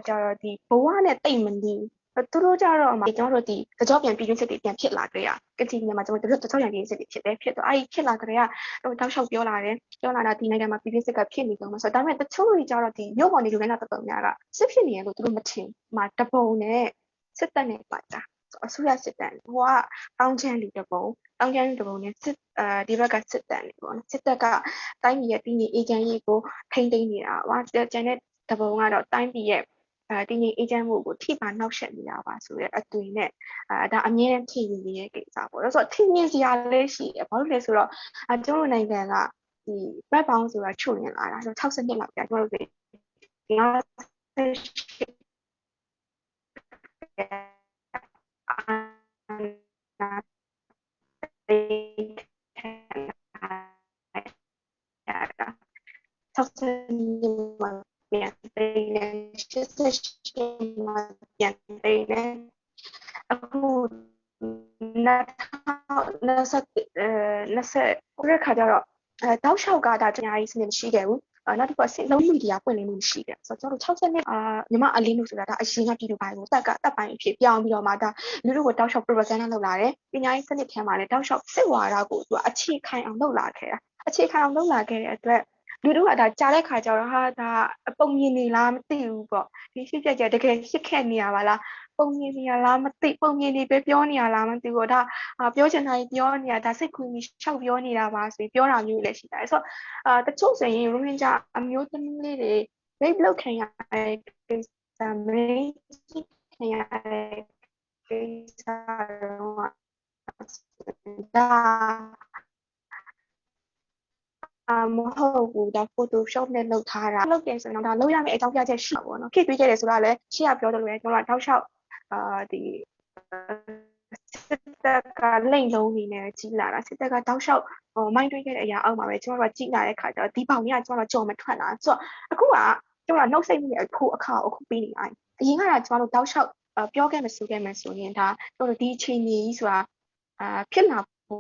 ကြတော့ဒီဘဝနဲ့တိတ်မနီး သူတို့ကြတော့မှကျွန်တော်တို့ဒီကြောပြန်ပြည်တွင်းစစ်တွေပြန်ဖြစ်လာကြရကတိမြန်မာကျွန်တော်တို့ကြောပြန်ပြည်တွင်းစစ်တွေဖြစ်တယ်ဖြစ်တော့အဲ့ဖြစ်လာကြရဟိုတောက်လျှောက်ပြောလာတယ်ပြောလာတာဒီနိုင်ငံမှာပြည်တွင်းစစ်ကဖြစ်နေကြမှာဆိုတော့ဒါပေမဲ့တချို့တွေကြတော့ဒီမြို့ပေါ်နေလူတိုင်းကတော်တော်များကစစ်ဖြစ်နေရလို့သူတို့မထင်မှာတပုံနဲ့စစ်တပ်နဲ့ပါတာအစိုးရစစ်တပ်ဟိုကတောင်းချမ်းလူတပုံတောင်းချမ်းလူတပုံနဲ့စစ်ဒီဘက်ကစစ်တပ်နေပေါ့နော်စစ်တပ်ကတိုင်းပြည်ရဲ့တည်ငြိမ်အေဂျင့်ရေးကိုထိန်းသိမ်းနေတာပါကျန်တဲ့တပုံကတော့တိုင်းပြည်ရဲ့တည်ငြိမ်အေဂျင့်မှုကိုထိပါနှောက်ယှက်နေတာပါဆိုတဲ့အသွင်နဲ့ဒါအမြဲတမ်းထိမြင်နေတဲ့ကိစ္စပေါ့ဆိုတော့ထိမြင်စရာလေးရှိတယ်ဘာလို့လဲဆိုတော့ကျွန်တော်နိုင်ငံကဒီဘက်ပေါင်းဆိုတာချုပ်နေလာတာဆို60နှစ်လောက်ကြာကျွန်တော်တို့ဒီပြန်သိနေ88မှာပြန်သိနေအခု20ခါကျတော့တောက်လျှောက်ကဒါကျွန်တော်ကြီးစနစ်မရှိခဲ့ဘူးနောက်တစ်ခုကစစ်လုံးမီဒီယာပွင့်လင်းမှုရှိတယ်ဆိုတော့ကျွန်တော်60နှစ်ညီမအလင်းလို့ဆိုတာဒါအရင်ကပြည်သူပိုင်းကိုတပ်ပိုင်းအဖြစ်ပြောင်းပြီးတော့မှဒါလူတို့ကိုတောက်လျှောက် propaganda လုပ်လာတယ်ပညာရေးစနစ်ထဲမှာလည်းတောက်လျှောက်စစ်ဝါဒကိုသူအခြေခံအောင်လုပ်လာခဲ့တာအခြေခံအောင်လုပ်လာခဲ့တဲ့အတွက်လူတို့ကဒါကြားတဲ့ခါကျတော့ဟာဒါအပုံမြင်နေလားမသိဘူးပေါ့ဒီရှိချက်တကယ်ရှစ်ခဲ့နေရပါလားပုံမြင်နေရလားမသိပုံမြင်နေပဲပြောနေရလားမသိဘူးဒါပြောချင်တာပြောနေတာဒါစိတ်ခွင်ပြီးရှောက်ပြောနေတာပါဆိုပြီးပြောတာမျိုးလည်းရှိတယ်ဆိုတော့တချို့ဆိုရင်ရိုဟင်ဂျာအမျိုးသမီးလေးတွေ rape လုပ်ခံရတဲ့ကိစ္စမိန်းခံရတဲ့ကိစ္စတော့မဟုတ်ဘူးဒါ Photoshop နဲ့လုပ်ထားတာလုပ်တယ်ဆိုရင်တော့ဒါလုပ်ရမယ့်အကြောင်းပြချက်ရှိပါဘောနော်ခေတ်တွေးခဲ့တယ်ဆိုတာလည်းရှေ့ကပြောတယ်လို့လည်းကျွန်တော်တောက်လျှောက်ဒီစစ်တပ်ကလိမ့်လုံးနေနဲ့ကြီးလာတာစစ်တပ်ကတောက်လျှောက်မိုင်းတွေးခဲ့တဲ့အရာအောက်မှာပဲကျွန်တော်ကကြီးလာတဲ့ခါကျတော့ဒီပေါင်ကြီးကကျွန်တော်ကြော်မထွက်လာဆိုတော့အခုကကျွန်တော်နှုတ်ဆက်မှုရဲ့အခုအခါအခုပြီးနေလိုက်အရင်ကကျွန်တော်တို့တောက်လျှောက်ပြောခဲ့မှဆိုခဲ့မှဆိုရင်ဒါကျွန်တော်ဒီအချိန်ကြီးဆိုတာဖြစ်လာဖို့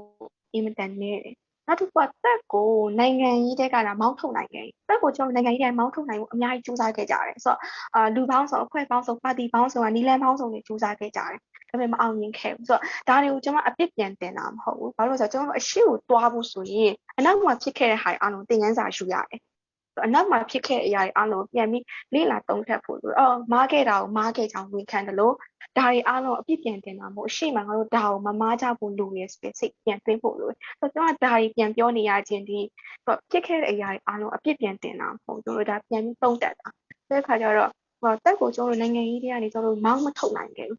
အင်မတန်နေတယ်နောက်တစ်ခုကတက်ကိုနိုင်ငံရေးတဲ့ကလာမောင်းထုတ်နိုင်တယ်တက်ကိုကျွန်တော်နိုင်ငံရေးတဲ့မောင်းထုတ်နိုင်မှုအများကြီးစူးစမ်းခဲ့ကြတယ်ဆိုတော့လူပေါင်းစုံအဖွဲ့ပေါင်းစုံပါတီပေါင်းစုံကနီလန်းပေါင်းစုံတွေစူးစမ်းခဲ့ကြတယ်ဒါပေမဲ့မအောင်မြင်ခဲ့ဘူးဆိုတော့ဒါတွေကိုကျွန်တော်အပြစ်ပြန်တင်တာမဟုတ်ဘူးဘာလို့လဲဆိုတော့ကျွန်တော်အရှိကိုတွားဖို့ဆိုရင်အနောက်မှာဖြစ်ခဲ့တဲ့ဟာအားလုံးသင်ခန်းစာယူရတယ်အနောက်မှာဖြစ်ခဲ့တဲ့အရာတွေအားလုံးပြန်ပြီးလေ့လာသုံးသပ်ဖို့ဆိုတော့မားခဲ့တာကိုမားခဲ့ကြောင်းဝန်ခံတယ်လို့ဒါတွေအားလုံးအပြစ်ပြန်တင်တာမဟုတ်အရှိမှငါတို့ဒါကိုမမားကြဖို့လိုရယ်ဆိုတဲ့စိတ်ပြန်သွင်းဖို့လိုဆိုတော့ကျွန်တော်ဒါတွေပြန်ပြောနေရခြင်းဒီဖြစ်ခဲ့တဲ့အရာတွေအားလုံးအပြစ်ပြန်တင်တာမဟုတ်ကျွန်တော်ဒါပြန်ပြီးသုံးသပ်တာတဲ့အခါကျတော့တက်ကိုကျွန်တော်နိုင်ငံရေးတွေကနေကျွန်တော်မောင်းမထုတ်နိုင်ခဲ့ဘူ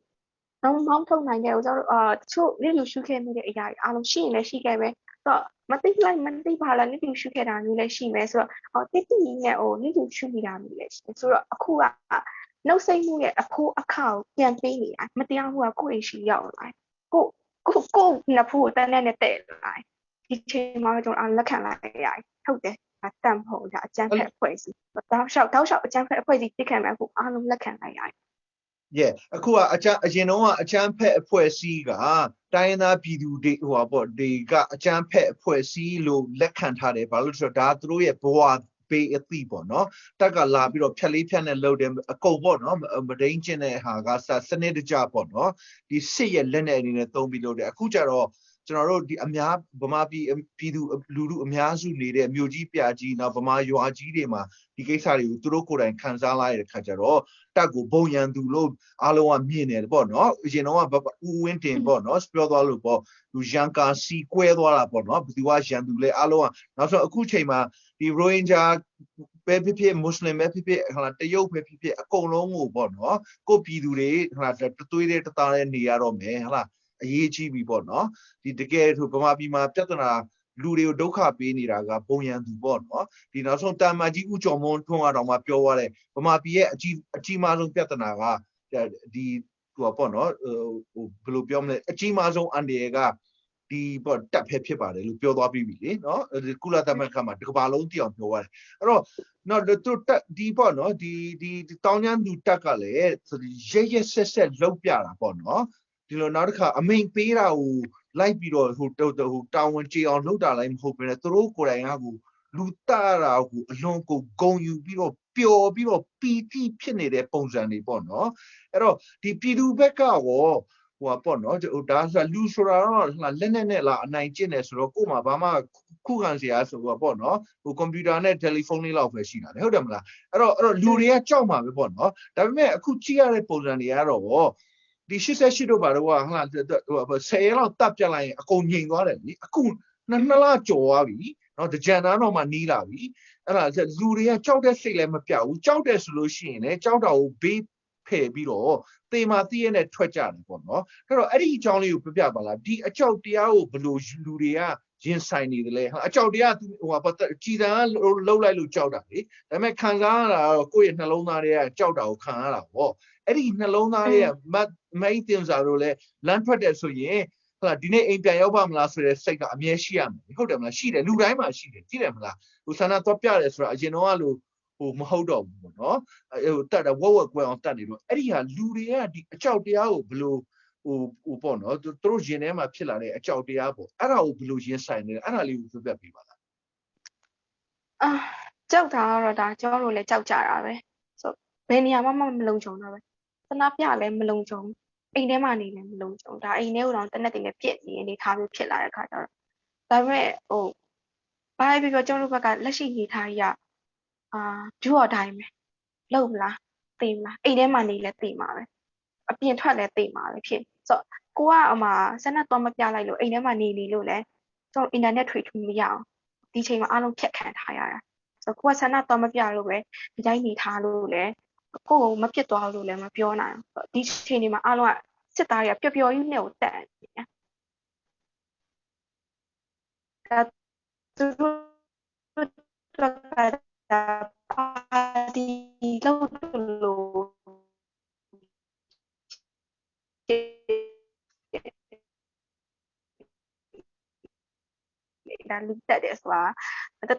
းမောင်းထုတ်နိုင်ခဲ့ဘူးကျွန်တော်တချို့လစ်လူရှုခဲ့မိတဲ့အရာတွေအားလုံးရှိရင်လည်းရှိခဲ့ပဲတော့မသိလိုက်မသိပါလားလစ်လူရှုခဲ့တာမျိုးလည်းရှိမယ်ဆိုတော့တိတိနဲ့လစ်လူရှုနေတာမျိုးလည်းရှိဆိုတော့အခုကနှုတ်ဆက်မှုရဲ့အဖိုးအခါကိုပြန်ပေးနေရတယ်မတရားမှုကကိုယ့်ရှိရောက်လာကိုနှစ်ဖူးကိုတန်းနဲ့တဲ့လာဒီချိန်မှာကျွန်တော်လက်ခံလိုက်ရတယ်ဟုတ်တယ်တန်ဖို့ဒါအကျန်းဖက်အဖွဲ့အစည်းတောက်လျှောက်အကျန်းဖက်အဖွဲ့အစည်းပြစ်ခံမဲ့အခုအားလုံးလက်ခံလိုက်ရတယ်Yeah အခုကအရင်တော့အချမ်းဖက်အဖွဲ့အစည်းကတိုင်းရင်းသားပြည်သူတွေပေါ့ဒီကအချမ်းဖက်အဖွဲ့အစည်းလို့လက်ခံထားတယ်ဘာလို့ဆိုတော့ဒါသူတို့ရဲ့ဘဝပေးအသိပေါ့နော်တက်ကလာပြီးတော့ဖြက်လေးဖြက်နဲ့လှုပ်တယ်အကုန်ပေါ့နော်မဒိန်ကျင်တဲ့ဟာကစနစ်တကျပေါ့နော်ဒီစစ်ရဲ့လက်နဲ့အနေနဲ့သုံးပြီးလုပ်တယ်အခုကျတော့ကျွန်တော်တို့ဒီအများဗမာပြည်သူလူထုအများစုနေတဲ့မြို့ကြီးပြကြီးနောက်ဗမာရွာကြီးတွေမှာဒီကိစ္စတွေကိုသူတို့ကိုယ်တိုင်ခံစားလာရတဲ့ခါကျတော့တက်ကိုဘုံရန်သူလို့အားလုံးကမြင်တယ်ပေါ့နော်အရင်တော့ကဦးဝင်းတင်ပေါ့နော်ပြောသွားလို့ပေါ့သူရန်ကာစီကွဲသွားတာပေါ့နော်ဘယ်သူကရန်သူလဲအားလုံးကနောက်ဆိုအခုချိန်မှာဒီရိုဟင်ဂျာပဲဖြစ်ဖြစ်မွတ်စလင်ပဲဖြစ်ဖြစ်ဟာတရုတ်ပဲဖြစ်ဖြစ်အကုန်လုံးကိုပေါ့နော်ကိုပြည်သူတွေဟာသွေးတဲ့တသားနဲ့နေရတော့မယ်ဟာအရေးကြီးပြီပေါ့နော်ဒီတကယ်ဆိုဗမာပြည်မှာပြဿနာလူတွေကိုဒုက္ခပေးနေတာကဘုံရန်သူပေါ့နော်ဒီနောက်ဆုံးတာမန်ကြီးဦးကျော်မွန်းထွန်းကတော့မှပြောသွားတယ်ဗမာပြည်ရဲ့အကြီးမားဆုံးပြဿနာကဒီပေါ့နော်ဘယ်လိုပြောမလဲအကြီးမားဆုံးအန်ဒီရကဒီပေါ့တက်ဖက်ဖြစ်ပါတယ်လို့ပြောသွားပြီးပြီလေနော်ကုလသမဂ္ဂမှာဒီကမ္ဘာလုံးသိအောင်ပြောသွားတယ်အဲ့တော့နော်သူတက်ဒီပေါ့နော်ဒီတောင်းကျမ်းသူတက်ကလည်းရဲဆက်လောက်ပြတာပေါ့နော်ဒီလိုနောက်တစ်ခါအမိန်ပေးတာကိုလိုက်ပြီးတော့ဟိုတာဝန်ကြေအောင်လုပ်တာလည်းမဟုတ်ဘဲနဲ့သူတို့ကိုယ်တိုင်ကလူတာတာကိုအလွန်ကိုဂုံယူပြီးတော့ ပျော်ပြီးတော့ပီတိဖြစ်နေတဲ့ပုံစံတွေပေါ့နော်အဲ့တော့ဒီပြည်သူဘက်ကရောဟိုပေါ့နော်ဒါဆိုလူဆိုတာတော့လက်နဲ့လာအနိုင်ကျင့်တယ်ဆိုတော့ကို့မှာဘာမှခုခံစရာဆိုတော့ပေါ့နော်ဟိုကွန်ပျူတာနဲ့တယ်လီဖုန်းလေးလောက်ပဲရှိတာလေဟုတ်တယ်မလားအဲ့တော့လူတွေကကြောက်မှာပဲပေါ့နော်ဒါပေမဲ့အခုကြည့်ရတဲ့ပုံစံတွေကတော့ဒီ88တို့ဘာလို့ဟာ10လောက်တပ်ပြလိုက်ရင်အကုန်ငြိမ်သွားတယ်လीအခုနှစ်လကျော်သွားပြီနော်တကြံသားတော့မှနီးလာပြီအဲ့ဒါလူတွေကကြောက်တဲ့စိတ်လည်းမပြောက်ဘူးကြောက်တယ်ဆိုလို့ရှိရင်လည်းကြောက်တာကိုဘေးဖယ်ပြီးတော့သေမာတည့်ရနဲ့ထွက်ကြတယ်ပေါ့နော်အဲ့တော့အဲ့ဒီအကြောင်းလေးကိုပြပြပါလားဒီအကြောက်တရားကိုဘယ်လိုလူတွေကရင်ဆိုင်နေတယ်လဲအကြောက်တရားဟိုဟာကြည်တန်းလှုပ်လိုက်လို့ကြောက်တာလေဒါပေမဲ့ခံစားရတာတော့ကိုယ့်ရဲ့နှလုံးသားတွေကကြောက်တာကိုခံရတာပေါ့အဲ့ဒီနှလုံးသားရဲ့မိုင်းတင်စားတို့လဲလမ်းထွက်တယ်ဆိုရင်ဟုတ်လားဒီနေ့အိမ်ပြန်ရောက်ပါမလားဆိုတဲ့စိတ်ကအမြဲရှိရမယ်ဟုတ်တယ်မလားရှိတယ်လူတိုင်းမှာရှိတယ်ကြည့်တယ်မလားဟိုဆန္ဒတော့ပြတယ်ဆိုတာအရင်တော့လို့ဟိုမဟုတ်တော့ဘူးပေါ့နော်ဟိုတတ်တယ်ဝက်ကွယ်အောင်တတ်နေတော့အဲ့ဒီဟာလူတွေကဒီအကြောက်တရားကိုဘယ်လိုဟိုပေါ့နော်သူတို့ရင်ထဲမှာဖြစ်လာတဲ့အကြောက်တရားပေါ့အဲ့ဒါကိုဘယ်လိုရင်ဆိုင်နေလဲအဲ့ဒါလေးကိုပြပြပေးပါလားကြောက်တာကတော့ဒါကျွန်တော်တို့လည်းကြောက်ကြတာပဲဆိုဘယ်နေရာမှမလုံခြုံတော့ပဲသနာပြလည်းမလုံခြုံအိမ်ထဲမှာနေလည်းမလုံခြုံဒါအိမ်ထဲကိုတော့တနက်တင်လည်းပြစ်နေအနေထားမျိုးဖြစ်လာတဲ့ခါကျတော့ဒါပေမဲ့ဟိုဘာပဲပြောကျွန်တော်တို့ဘက်ကလက်ရှိနေထားရဒူအော်တိုင်းပဲလုံမလားသိမလားအိမ်ထဲမှာနေလည်းသိမှာပဲအပြင်ထွက်လည်းသိမှာပဲဖြစ်ဆိုကိုကအမှဆက်နဲ့တော့မပြလိုက်လို့အိမ်ထဲမှာနေလို့လည်းကျွန်တော်အင်တာနက်ထွေထူမရအောင်ဒီချိန်မှာအားလုံးဖြတ်ခံထားရတာဆိုကိုကဆန္ဒတော့မပြလို့ပဲဒီတိုင်းနေထားလို့လည်းကိုမပြစ်သွားလို့လည်းမပြောနိုင်ဘူးဒီချိန်ဒီမှာအားလုံးကစစ်သားတွေကပျော်ကြီးနဲ့ကိုတက်နေတယ်ဒါသူတို့ကပါတီလို့ဒါလူတက်တယ်ဆိုတာ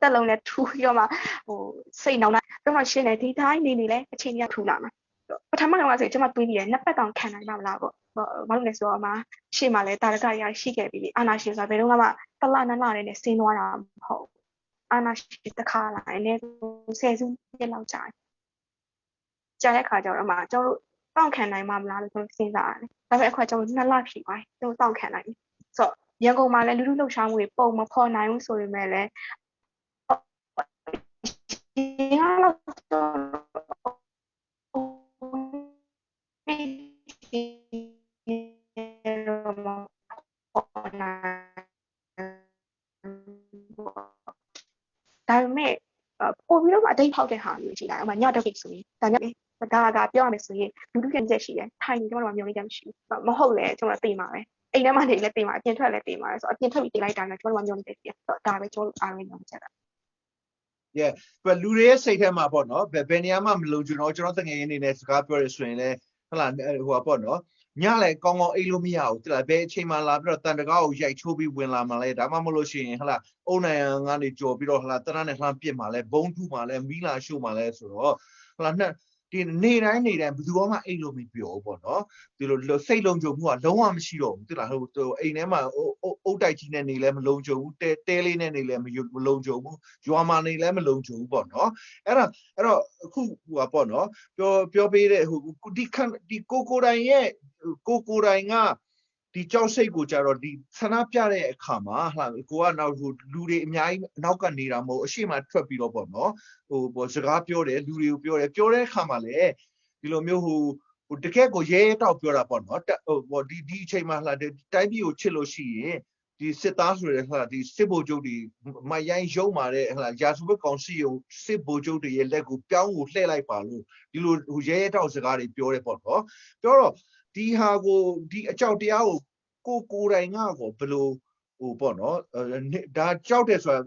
တက်လုံးနဲ့ထူပြီးတော့မှဟိုစိတ်နောင်တာတော့မှရှင်းတယ်ဒီတိုင်းနေလဲအချိန်ကြီးထူလာမှာပထမတော့ဆိုကျွန်မတွေးပြီးတယ်နှစ်ပတ်တောင်ခံနိုင်ပါမလားပေါ့ဘာလို့လဲဆိုတော့မှရှေ့မှာလဲတာရကရရှိခဲ့ပြီအာနာရှင်ဆိုတာဘယ်တော့မှတလနလနဲ့ဆင်းသွားတာမဟုတ်အာနာရှင်တစ်ခါလာအနေနဲ့ဆယ်စုနှစ်လောက်ကြာကြာတဲ့ခါကျတော့မှကျွန်တော်တို့တောင့်ခံနိုင်မှာမလားလို့ကျွန်တော်စဉ်းစားရတယ်ဒါပေမဲ့အခုကျွန်တော်2လဖြည့်သွားကျွန်တော်တောင့်ခံနိုင်ပြီဆိုတော့ရန်ကုန်မှာလည်းလူလူလှုပ်ရှားမှုတွေပုံမဖော်နိုင်ဘူးဆိုပေမဲ့လည်းဒီလောက်ဒါပေမဲ့ပို့ပြီးတော့အတိတ်ဖောက်တဲ့ဟာမျိုးရှိတာ။ဥပမာညတော့ကိဆိုရင်ဒါညဒါပြောရမယ်ဆိုရင်လူလူပြန်ချက်ရှိတယ်။ထိုင်ကျွန်တော်တို့ကမျိုးလေးတက်မရှိဘူး။မဟုတ်လေကျွန်တော်သိမှာပဲ။အိမ်ထဲမှာနေလည်းသိမှာအပြင်ထွက်လည်းသိမှာဆိုအပြင်ထွက်ပြီးတင်လိုက်တာနဲ့ကျွန်တော်တို့ကမျိုးလေးတက်စီ။ဒါပဲကျွန်တော်တို့အားရင်းအောင်ချက်က။ Yeah လူတွေရဲ့စိတ်ထဲမှာပေါ့နော်ဘယ်နေရာမှမလုံခြုံတော့ကျွန်တော်တငယ်ရင်းနေနဲ့စကားပြောရဆိုရင်လည်းဟုတ်လားဟိုပါပေါ့နော်ညလည်းကောင်းကောင်းအိပ်လို့မရဘူးတိလားဘယ်အချိန်မှလာပြီးတော့တန်တကားကိုရိုက်ချိုးပြီးဝင်လာမှလဲဒါမှမလို့ရှိရင်ဟုတ်လားအုံနိုင်ကနေကြော်ပြီးတော့ဟုတ်လားတရနဲ့လှမ်းပစ်မှလဲဘုံထုမှလဲမီးလာရှို့မှလဲဆိုတော့ဟုတ်လားဒီနေတိုင်းဘယ်သူမှအိပ်လို့မပြောဘူးပေါ့နော်ဒီလိုစိတ်လုံခြုံမှုကလုံးဝမရှိတော့ဘူးတိလားဟိုအိမ်ထဲမှာအုတ်တိုက်ကြီးနဲ့နေလဲမလုံခြုံဘူးတဲလေးနဲ့နေလဲမလုံခြုံဘူးရွာမှာနေလဲမလုံခြုံဘူးပေါ့နော်အဲ့တော့အခုဟိုပါပေါ့နော်ပြောပေးတဲ့ဟိုဒီကိုတိုင်ရဲ့ကိုတိုင်ကဒီကြောက်စိတ်ကိုကြတော့ဒီဆန္ဒပြတဲ့အခါမှာဟာကိုကနောက်ဟိုလူတွေအများကြီးနောက်ကနေနေတာမဟုတ်အရှိမထွက်ပြီးတော့ပေါ့နော်ဟိုစကားပြောတယ်လူတွေကိုပြောတဲ့အခါမှာလည်းဒီလိုမျိုးဟိုတကယ်ကိုရဲတောက်ပြောတာပေါ့နော်ဟိုဒီအချိန်မှာဟာတိုင်းပြည်ကိုချစ်လို့ရှိရင်ဒီစစ်သားဆိုတဲ့ဟာဒီစစ်ဗိုလ်ချုပ်တွေမိုက်ရိုင်းရုံမာတဲ့ဟာရာစုဘက်ကောင်စီကိုစစ်ဗိုလ်ချုပ်တွေရဲ့လက်ကိုပြောင်းကိုလှည့်လိုက်ပါလို့ဒီလိုဟိုရဲတောက်စကားတွေပြောတယ်ပေါ့နော်ပြောတော့ဒီဟာကိုဒီအကြောက်တရားကိုကိုတိုင်ကကိုဘယ်လိုဟိုပေါ့နော်ဒါကြောက်တယ်ဆိုတာ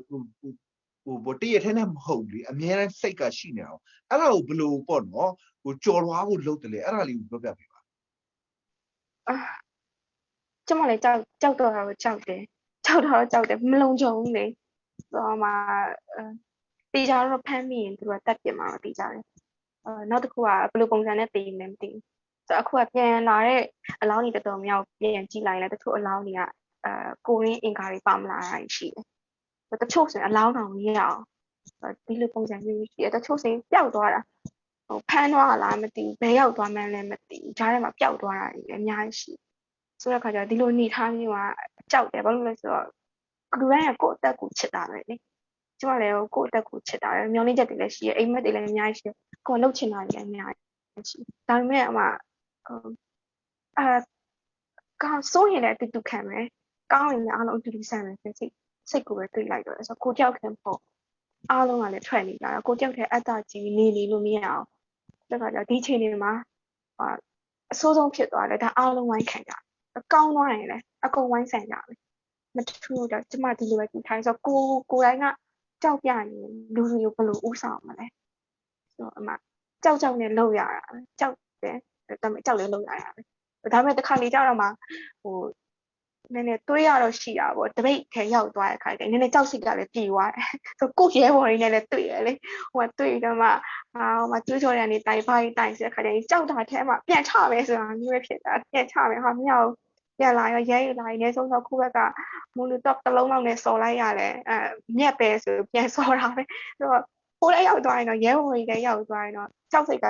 ဟိုတည့်ရထဲနဲ့မဟုတ်လေအများအားစိတ်ကရှိနေအောင်အဲ့ဒါကိုဘယ်လိုပေါ့နော်ဟိုကြော်လွားဖို့လုပ်တယ်လေအဲ့ဒါလေးကိုပြောပြပေးပါကျမလည်းကြောက်တော့တာကိုကြောက်တယ်မလုံခြုံဘူးလေဆိုတော့မှတေချာတော့ဖမ်းမိရင်သူကတက်ပြစ်မှာတော့တေချာတယ်နောက်တစ်ခုကဘယ်လိုပုံစံနဲ့တေးနေမသိဘူးဆိုတော့အခုကပြန်လာတဲ့အလောင်းတွေတော်တော်များပြန်ကြည့်လိုက်လဲတချို့အလောင်းတွေကကိုရင်းအင်္ဂါတွေပါမလာတာရှိတယ်တချို့ဆိုရင်အလောင်းတော်မရအောင် ဒီလိုပုံစံမျိုးရှိတယ်တချို့စိပျောက်သွားတာဖမ်းသွားလားမသိဘူးဘယ်ရောက်သွားမှန်းလည်းမသိဘူးဂျားထဲမှာပျောက်သွားတာကြီးအများကြီးရှိဆိုတဲ့ခါကျဒီလိုနေထားမျိုးကကြောက်တယ်ဘာလို့လဲဆိုတော့လူတိုင်းကကိုယ့်အသက်ကိုချစ်တာပဲလေကျမလည်းကိုယ့်အသက်ကိုချစ်တာပဲမျောလင်းချက်တွေလည်းရှိရအိမ်မက်တွေလည်းအများကြီးရှိတယ်ကိုယ်လှုပ်ချင်တာတွေလည်းအများကြီးရှိဒါပေမဲ့ကောင်းစိုးရင်လည်းတူတူခံမယ်ကောင်းရင်လည်းအားလုံးအတူတူဆန်မယ်စိတ်ကိုပဲတွေးလိုက်တော့ဆိုတော့ကိုကြောက်ခင်ပေါ့အားလုံးကလည်းထွက်နေကြတာကိုကြောက်တဲ့အတ္တကြီးနေလို့မရအောင်ဒါကကြဒီချိန်တွေမှာအဆိုးဆုံးဖြစ်သွားတယ်ဒါအားလုံးဝိုင်းခံကြကောင်းသွားရင်လည်းအကုန်ဝိုင်းဆန်ကြတယ်မထူးတော့ကျမဒီလိုပဲဒီထိုင်ဆိုကိုယ်တိုင်းကကြောက်ပြရင်လူတွေကိုဘယ်လိုဥဆောင်မလဲဆိုတော့အမကြောက်နဲ့လှုပ်ရတာကြောက်တယ်ဒါပေမဲ့ကြောက်လည်းလှုပ်ရတာပဲဒါပေမဲ့တစ်ခါလေကြောက်တော့မှနည်းနည်းတွေးရတော့ရှိတာပေါ့တပိတ်ထဲရောက်သွားတဲ့ခါကျနည်းနည်းကြောက်စိတ်ကလည်းပြေသွားတယ်ဆိုကိုရဲဘော်ရင်းနဲ့လည်းတွေ့ရလေတွေ့တော့မှတွေးချော်ရနေတိုင်ဆိုတဲ့ခါကျရင်ကြောက်တာထဲမှာပြန်ချမယ်ဆိုတာမျိုးပဲဖြစ်တာပြန်ချမယ်ဟာမြောက်ပြန်လာရောရဲရလာရင်လည်းဆုံးတော့ခုဘက်ကမူလူတော့တစ်လုံးလောက်နဲ့စော်လိုက်ရတယ်မြက်ပဲဆိုပြန်စော်တာပဲဆိုတော့ကိုယ်လည်းရောက်သွားရင်တော့ရဲဘော်ကြီးလည်းရောက်သွားရင်တော့ကြောက်စိတ်က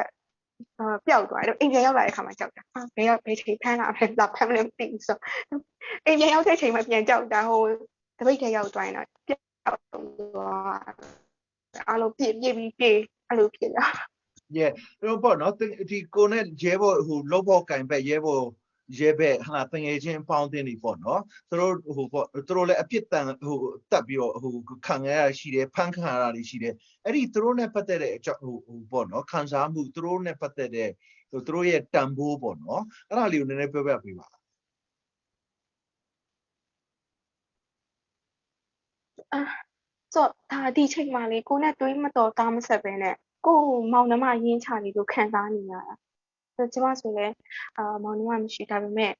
ပျောက်သွားတယ်အိမ်ပြန်ရောက်လာတဲ့ခါမှာကြောက်တာဘယ်ချိန်ဖမ်းလာလဲလာဖမ်းမလဲမသိဘူးဆိုအိမ်ပြန်ရောက်တဲ့ချိန်မှာပြန်ကြောက်တာတပိတ်ထဲရောက်သွားရင်တော့ပျောက်သွားအားလုံးပြေးအဲ့လိုဖြစ်တာ yeah တော့ပေါ့နော်ဒီကိုနဲ့ရဲဘော်လောဘောကင်ဘက်ရဲဘော်ရဲဘက်ဟာတငယ်ချင်းပေါင်းတင်နေပေါ့နော်သူတို့ပေါ့သူတို့လည်းအပြစ်တန်တက်ပြီးတော့ခံရတာရှိတယ်ဖန်ခံရတာရှိတယ်အဲ့ဒီသူတို့နဲ့ပတ်သက်တဲ့အကြောင်းပေါ့နော်ခံစားမှုသူတို့နဲ့ပတ်သက်တဲ့သူတို့ရဲ့တန်ဖိုးပေါ့နော်အဲ့ဒါလေးကိုနည်းနည်းပြောပြပေးပါဆိုတော့ဒါဒီချိန်မှာလေကိုနဲ့တွေးမတော်သားမဆက်ပဲနဲ့ကိုမောင်နှမရင်းချနေလို့ခံစားနေရတာဆိုတော့ကျမဆိုလဲမောင်နှမမရှိဒါပေမဲ့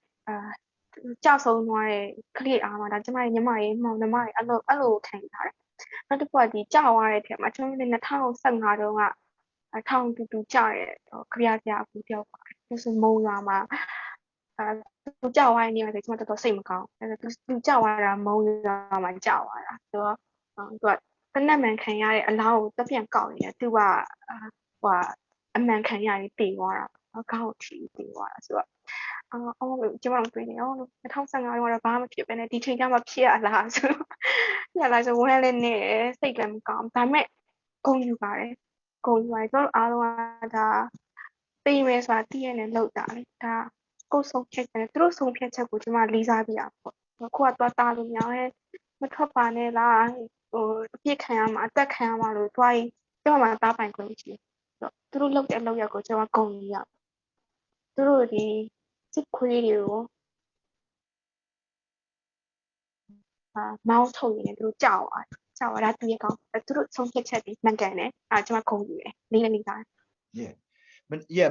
ကြောက်ဆုံးသွားတဲ့ကလေးအားမှာဒါကျမရဲ့ညီမရဲ့မောင်နှမရဲ့အဲ့လိုခံထားတယ်နောက်တစ်ခုကဒီကြောက်သွားတဲ့ထဲမှာကျွန်တော်2015တုန်းကထောင်တူကြောက်ရဲ့ခရပြအကူတယောက်ပါတယ်သူစမုံရွာမှာသူကြောက်သွားတဲ့နေရာဆိုကျွန်မတော်တော်စိတ်မကောင်းသူကြောက်သွားတာမုံရွာမှာကြောက်သွားတာဆိုတော့သူကတနက်မှန်ခံရတဲ့အလောင်းကိုတပြန်ကောက်နေတယ်သူကအမှန်ခံရရင်တည်သွားတာခေါင်းထီတည်သွားတာဆိုတော့ကျွန်မတွေးနေ2015တော့ဘာမှမဖြစ်ပဲနဲ့ဒီချိန်ကျမှဖြစ်ရလားဆိုဝမ်းလည်းနေစိတ်လည်းမကောင်းဒါပေမဲ့ဂုဏ်ယူပါတယ်ကျွန်တော်အားလုံးကဒါသိမယ်ဆိုတာသိရနေလောက်တာလေဒါကိုယ်ဆုံးဖြတ်တယ်သူတို့ဆုံးဖြတ်ချက်ကိုကျွန်မလေးစားပြရပေါ့ခုကတော့တားလို့များရဲမထွက်ပါနဲ့လားအပြစ်ခံရမှာအသက်ခံရမှာလို့တွားရင်ကျွန်မတားပိုင်ခွင့်ရှိတယ်သူတို့လုပ်တဲ့အလုပ်ရက်ကိုကျွန်မဂုဏ်ယူရသူတို့ဒီစစ်ခွေးတွေကိုမောင်းထုတ်နေတယ်သူတို့ကြောက်တာသူရဲ့ကောင်းသူတို့ဆုံးဖြတ်ချက်တွေမှန်ကန်တယ်ကျွန်မဂုဏ်ယူတယ်လေးလေးသား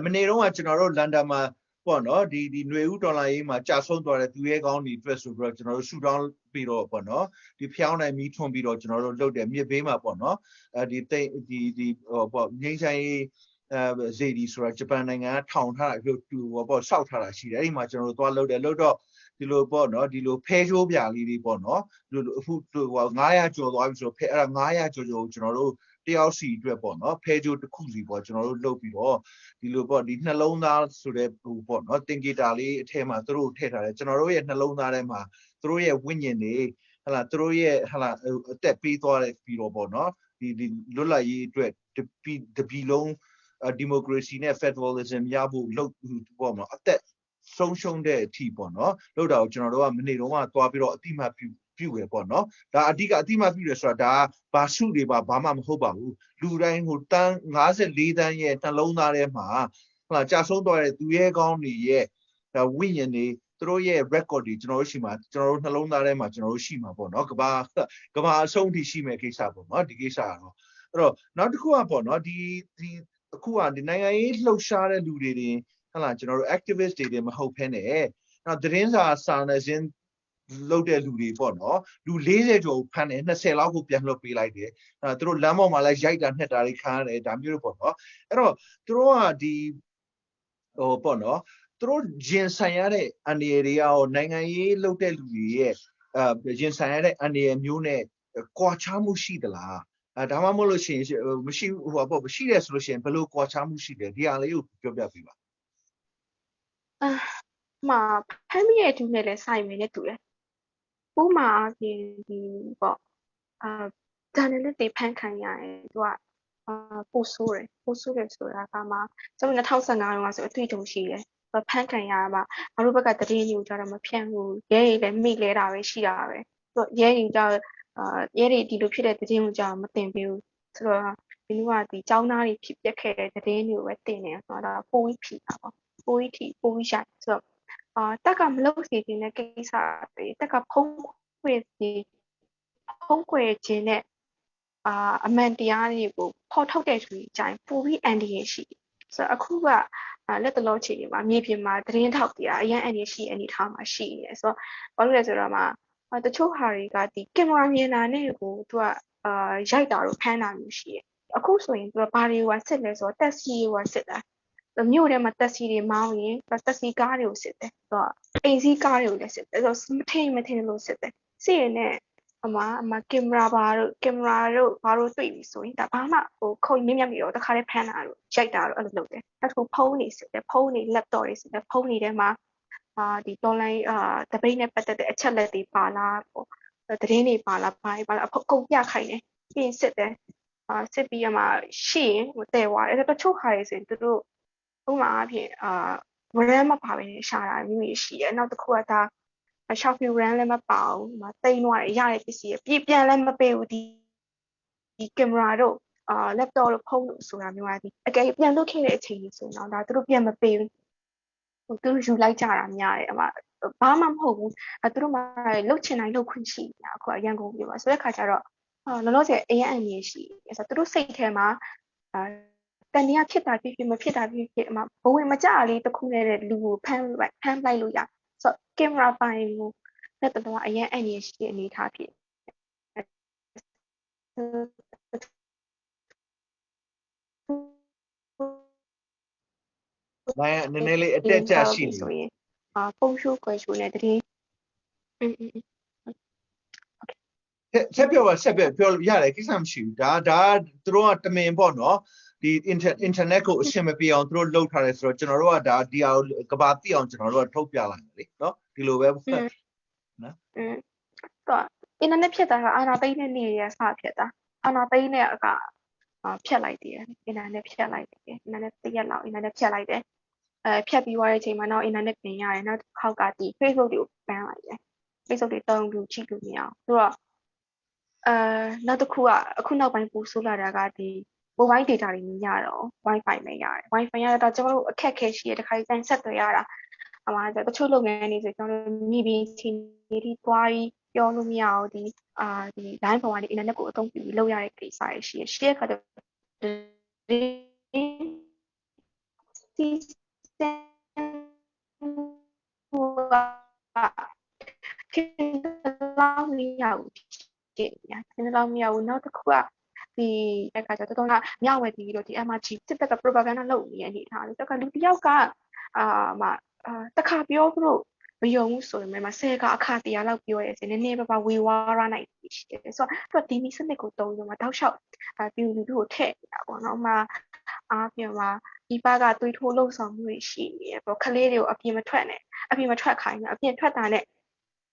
မနေ့တော့ကကျွန်တော်တို့လန်ဒန်မှာပေါ့နော်ဒီຫນွေဦးဒေါ်လာရေးမှာကြာဆုံးသွားတဲ့သူရဲကောင်းတွေအတွက်ဆိုပြီးတော့ကျွန်တော်တို့ဆူတောင်းပြီးတော့ပေါ့နော်ဒီဖျောင်းနိုင်မီးထွန်းပြီးတော့ကျွန်တော်တို့လုပ်တယ်မြစ်ဘေးမှာပေါ့နော်ဒီပေါ့ငိမ့်ဆိုင်ဇေဒီဆိုတာဂျပန်နိုင်ငံကထောင်ထားတာပေါ့စောက်ထားတာရှိတယ်အဲ့ဒီမှာကျွန်တော်တို့သွားလုပ်တယ်လုပ်တော့ဒီလိုပေါ့နော်ဒီလိုဖဲချိုးပြလေးတွေပေါ့နော်အခု900ကျော်သွားပြီဆိုတော့ဖဲအဲ့ဒါ900ကျော်ကိုကျွန်တော်တို့တယောက်စီအတွက်ပေါ့နော်ဖဲချိုးတစ်ခုစီပေါ့ကျွန်တော်တို့လုပ်ပြီးတော့ဒီလိုပေါ့ဒီနှလုံးသားဆိုတဲ့ပေါ့နော်တင်ဂီတာလေးအထဲမှာသူတို့ထည့်ထားတယ်ကျွန်တော်တို့ရဲ့နှလုံးသားထဲမှာသူတို့ရဲ့ဝိညာဉ်တွေဟလာသူတို့ရဲ့ဟလာအသက်ပေးသွားတဲ့ပြီးတော့ပေါ့နော်ဒီလွတ်လပ်ရေးအတွက်တပြည်လုံးဒီမိုကရေစီနဲ့ Federalism ရဖို့လုပ်ပေါ့မှာအသက်ဆုံးရှုံးတဲ့အထိပေါ့နော်လို့တာကိုကျွန်တော်တို့ကမနေ့တုန်းကသွားပြီးတော့အတိမပြုရပေါ့နော်ဒါအဓိကအတိမပြုရဆိုတာဒါဘာစုတွေဘာမှမဟုတ်ပါဘူးလူတိုင်းတန်း54တန်းရဲ့နှလုံးသားထဲမှာဟလာကြာဆုံးသွားတဲ့သူရဲကောင်းတွေရဲ့ဝိညာဉ်တွေသူတို့ရဲ့ record တွေကျွန်တော်တို့ရှိမှာကျွန်တော်တို့နှလုံးသားထဲမှာကျွန်တော်တို့ရှိမှာပေါ့နော်ကဘာအဆုံးထိရှိမဲ့ကိစ္စပေါ့နော်ဒီကိစ္စကတော့အဲ့တော့နောက်တစ်ခုကပေါ့နော်ဒီအခုကဒီနိုင်ငံရေးလှုပ်ရှားတဲ့လူတွေတင်ဟုတ်လားကျွန်တော်တို့ activist တွေမဟုတ်ဘဲနဲ့နောက်သတင်းစာနယ်ဇင်းလုပ်တဲ့လူတွေပေါ့နော်လူ40ကျော်ဖမ်းတယ်20လောက်ကိုပြန်လွှတ်ပေးလိုက်တယ်သူတို့လမ်းပေါ်မှာလည်းရိုက်တာနှက်တာတွေခံရတယ်ဒါမျိုးပေါ့နော်အဲ့တော့သူတို့ကဒီပေါ့နော်သူတို့ရင်ဆိုင်ရတဲ့အန္တရာယ်တွေရောနိုင်ငံရေးလုပ်တဲ့လူတွေရဲ့ရင်ဆိုင်ရတဲ့အန္တရာယ်မျိုးနဲ့ကွာခြားမှုရှိသလား ဒါမှမဟုတ်လို့ရှိရင်မရှိဟိုပေါ့ရှိတယ်ဆိုလို့ရှိရင်ဘယ်လိုကွာခြားမှုရှိတယ်ဒီဟာလေးကိုပြောပြပေးပါ မှာဖမ်းမိရဲ့အတူနဲ့လည်းဆိုင်မယ်နဲ့တူတယ်ဥပမာအပြင်ဒီပေါ့ဒါနဲ့လက်တွေဖမ်းခံရတယ်သူကပို့ဆိုးတယ်ဆိုတာကမှကျွန်တော်2015တုန်းကဆိုအတွေ့အကြုံရှိတယ်ဖမ်းခံရမှာငါတို့ဘက်ကတည်င်းတွေကိုကြတော့မဖြန့်ဘူးရဲတွေလည်းမိလဲတာပဲရှိတာပဲသူရဲတွေကြရဲတွေဒီလိုဖြစ်တဲ့တည်င်းကိုကြမတင်ပေးဘူးဆိုတော့ဒီလိုကဒီចောင်းသားတွေဖြစ်ပျက်ခဲ့တဲ့တည်င်းတွေကိုပဲတင်နေဆိုတော့ပိုးပြီးဖြီတာပေါ့ပိုးပြီးရှာဆိုတော့တက်ကမလုပ်စီခြင်းတဲ့ကိစ္စတွေတက်ကဖုံးခွေခြင်းနဲ့အမှန်တရားတွေကိုဖော်ထုတ်တဲ့သူအတိုင်းပိုပြီးအန်ဒီရရှိဆိုတော့အခုကလက်တလုံးချီနေမှာမြေပြင်မှာသတင်းထောက်တွေအရင်အန်ဒီရှိအနေထားမှာရှိနေဆိုတော့ဘာလို့လဲဆိုတော့တချို့ဟာတွေကဒီကင်မရာမြင်တာနဲ့ကိုသူကရိုက်တာတို့ဖမ်းတာမျိုးရှိတယ်အခုဆိုရင်သူကဘာတွေကစစ်လဲဆိုတော့တက်စီတွေကစစ်တာမြို့ထဲမှာတက်စီတွေမောင်းရင်တက်စီကားတွေကိုစစ်တယ်ဆိုတော့အိမ်စီးကားတွေကိုလည်းစစ်တယ်ဆိုတော့မထင်လို့စစ်တယ်စစ်ရင်လည်းအမကင်မရာတို့ဘာလို့တွေ့ပြီဆိုရင်ဒါဘာမှခုံမြင့်မြတ်ပြီးတော့တခါလေးဖမ်းတာတို့ရိုက်တာတို့အဲ့လိုလုပ်တယ်နောက်တစ်ခုဖုန်းတွေစစ်တယ်ဖုန်းတွေ laptop တွေစစ်တယ်ဖုန်းတွေထဲမှာဒီ online တပိတ်နဲ့ပတ်သက်တဲ့အချက်လက်တွေပါလားပေါ့သတင်းတွေပါလားဘာလားအကုန်ပြခိုင်းတယ်ပြီးရင်စစ်တယ်စစ်ပြီးမှရှိရင်တဲသွားတယ်တချို့ခါတွေဆိုရင်သူတို့ဥပမာအဖြစ်ဝရမ်းမပါဘဲနဲ့ရှာတာမျိုးရှိတယ်နောက်တစ်ခုကဒါရှောက်ဖြူရမ်းလည်းမပါဘူးတိန်းသွားရတဲ့ပစ္စည်းပြန်လည်းမပေးဘူးဒီကင်မရာတို့laptop တို့ဖုန်းတို့ဆိုတာမျိုးကဒီအကယ်ပြန်လွတ်ခဲ့တဲ့အချိန်ကြီးဆိုတော့ဒါသူတို့ပြန်မပေးဘူးသူတို့ယူလိုက်ကြတာများတယ်ဘာမှမဟုတ်ဘူးသူတို့မှလုတ်ချင်တိုင်းလုတ်ခွင့်ရှိနေတာအခုအရန်ကုန်ပြပါဆိုတဲ့ခါကျတော့လောလောဆယ်အရန်အန်ကြီးရှိတယ်ဆိုတော့သူတို့စိတ်ထဲမှာတန်တရားဖြစ်တာဖြစ်မဖြစ်တာဖြစ်ဘဝင်မကြလေးတစ်ခုနဲ့လူကိုဖမ်းလိုက်လို့ရဆိုတော့ကင်မရာပိုင်ကိုလက်တော့အရန်အန်ကြီးရှိတဲ့အနေထားဖြစ်နည်းနည်းလေးအတက်ကြရှိနေဆိုရင်ပုံရှိုးကွယ်ရှိုးနဲ့တည်းဆက်ပြောရတယ်ကိစ္စမရှိဘူးဒါသူတို့ကတမင်ပေါ့နော်ဒီ internet ကိုအဆင်မပြေအောင်သူတို့လုပ်ထားတယ်ဆိုတော့ကျွန်တော်တို့ကဒါဒီဟာကဘာသိအောင်ကျွန်တော်တို့ကထုတ်ပြလိုက်တယ်လေနော်ဒီလိုပဲနော်တော့အင်တာနက်ဖြတ်တာကအာနာသိန်းနဲ့နေရစဖြတ်တာအာနာသိန်းနဲ့ဖြတ်လိုက်တယ်အင်တာနက်ဖြတ်လိုက်တယ်အင်တာနက်တစ်ရက်လောက်အင်တာနက်ဖြတ်လိုက်တယ်ဖြတ်ပြီးသွားတဲ့အချိန်မှာနောက်အင်တာနက်ပြင်ရတယ်နောက်တစ်ခေါက်ကဒီ Facebook တွေကိုပန်းလိုက်တယ် Facebook တွေတုံးလို့ကြည့်လို့မရအောင်ဆိုတော့နောက်တစ်ခုကအခုနောက်ပိုင်းပို့ဆိုးလာတာကဒီ mobile data တွေမရတော့ Wi-Fi မရတယ် Wi-Fi ရတော့ကျွန်တော်တို့အခက်ခဲရှိရတခါတိုင်းဆက်သွယ်ရတာတချို့လုပ်ငန်းတွေဆိုကျွန်တော်တို့မိပြီးချင်းဒီသွားပြီးပြောလို့မရအောင်ဒီ line ပေါ်ကနေ internet ကိုအသုံးပြုပြီးလုပ်ရတဲ့ကိစ္စတွေရှိရရှေ့ခါတော့ဒီစံခင်လောင်းမရဘူးခင်လောင်းမရဘူးနောက်တစ်ခုကဒီအခါကျတော့တော်တော်မျှဝေပြီးတော့ဒီ MRG စစ်တပ်က propaganda လုပ်နေတဲ့အနေအထားလေးတခါလူတစ်ယောက်ကတခါပြောလို့မယုံဘူးဆိုရင်မှ10ကအခါတရားလောက်ပြောရဲစနည်းနည်းပါဝေဝါးရနိုင်ရှိတယ်ဆိုတော့ဒီမီစနစ်ကိုတုံးလို့မှတောက်လျှောက်ပြည်လူထုကိုထည့်နေတာပေါ့နော်အားပြမှာဒီဘကသွေးထိုးလှုပ်ဆောင်မှုတွေရှိနေတယ်ပေါ့ခလေးတွေကိုအပြင်မထွက်နဲ့အပြင်မထွက်ခိုင်းတယ်အပြင်ထွက်တာနဲ့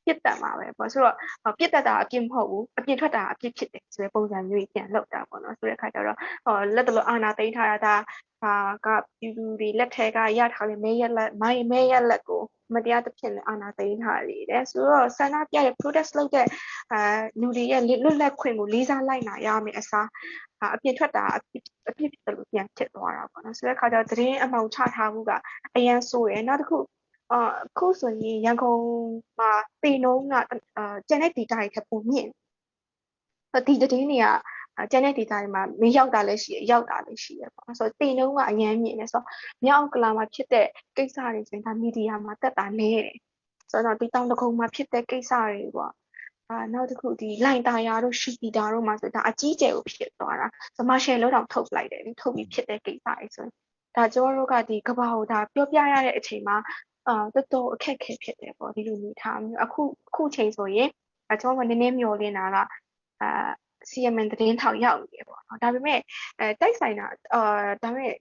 ပြစ်တက်မှာပဲပေါ့ဆိုတော့ပြစ်တက်တာအပြစ်မဟုတ်ဘူးအပြင်ထွက်တာအပြစ်ဖြစ်တယ်ဆိုတဲ့ပုံစံမျိုးကြီးပြန်လောက်တာပေါ့နော်ဆိုတဲ့အခါကျတော့လက်တလို့အာနာသိမ်းထားတာကပြည်သူတွေလက်ထဲကရထားတဲ့မဲရက်လက်ကိုမတရားသဖြင့်အာနာသိမ်းထားရတဲ့ဆိုတော့ဆန္ဒပြတဲ့ protest လုပ်တဲ့လူတွေရဲ့လွတ်လပ်ခွင့်ကိုလေးစားလိုက်နာရမယ်အစားအပြင်ထွက်တာအပြစ်ဖြစ်လို့ပြန်ဖြစ်သွားတာပေါ့နော်ဆိုတဲ့အခါကျတော့သတင်းအမှောင်ချထားမှုကအရန်ဆိုးရယ်နောက်တစ်ခုအခုဆိုရင်ရန်ကုန်မှာတေနှုံးကကျန်တဲ့ဒေသတွေထက်ပိုမြင့်ဒီသတင်းတွေကကျန်တဲ့ဒေသတွေမှာမရောက်တာလည်းရှိရရောက်တာလည်းရှိရပေါ့ဆိုတော့တေနှုံးကအရန်မြင့်နေဆိုတော့မြောက်ကလာမှာဖြစ်တဲ့ကိစ္စတွေဆိုရင်ဒါမီဒီယာမှာတက်တာနေတယ်ဆိုတော့ဒီတောင်တကုံမှာဖြစ်တဲ့ကိစ္စတွေပေါ့နောက်တစ်ခုဒီလိုင်တာယာတို့ရှီပီတာတို့မှာဆိုဒါအကြီးကျယ်ကိုဖြစ်သွားတာစမရှယ်လို့တော့ထုတ်လိုက်တယ်ထုတ်ပြီးဖြစ်တဲ့ကိစ္စတွေဆိုရင်ဒါကျွန်တော်တို့ကဒီကဘာကိုဒါပြောပြရတဲ့အချိန်မှာတော်တော်အခက်ခဲဖြစ်တယ်ပေါ့ဒီလိုနေထားမျိုးအခုချိန်ဆိုရင်ကျွန်တော်ကနည်းနည်းမျောလင်းတာက စီယမန်သတင်းထောက်ရောက်နေတယ်ပေါ့နော်ဒါပေမဲ့တိုက်ဆိုင်တာဒါပေမဲ့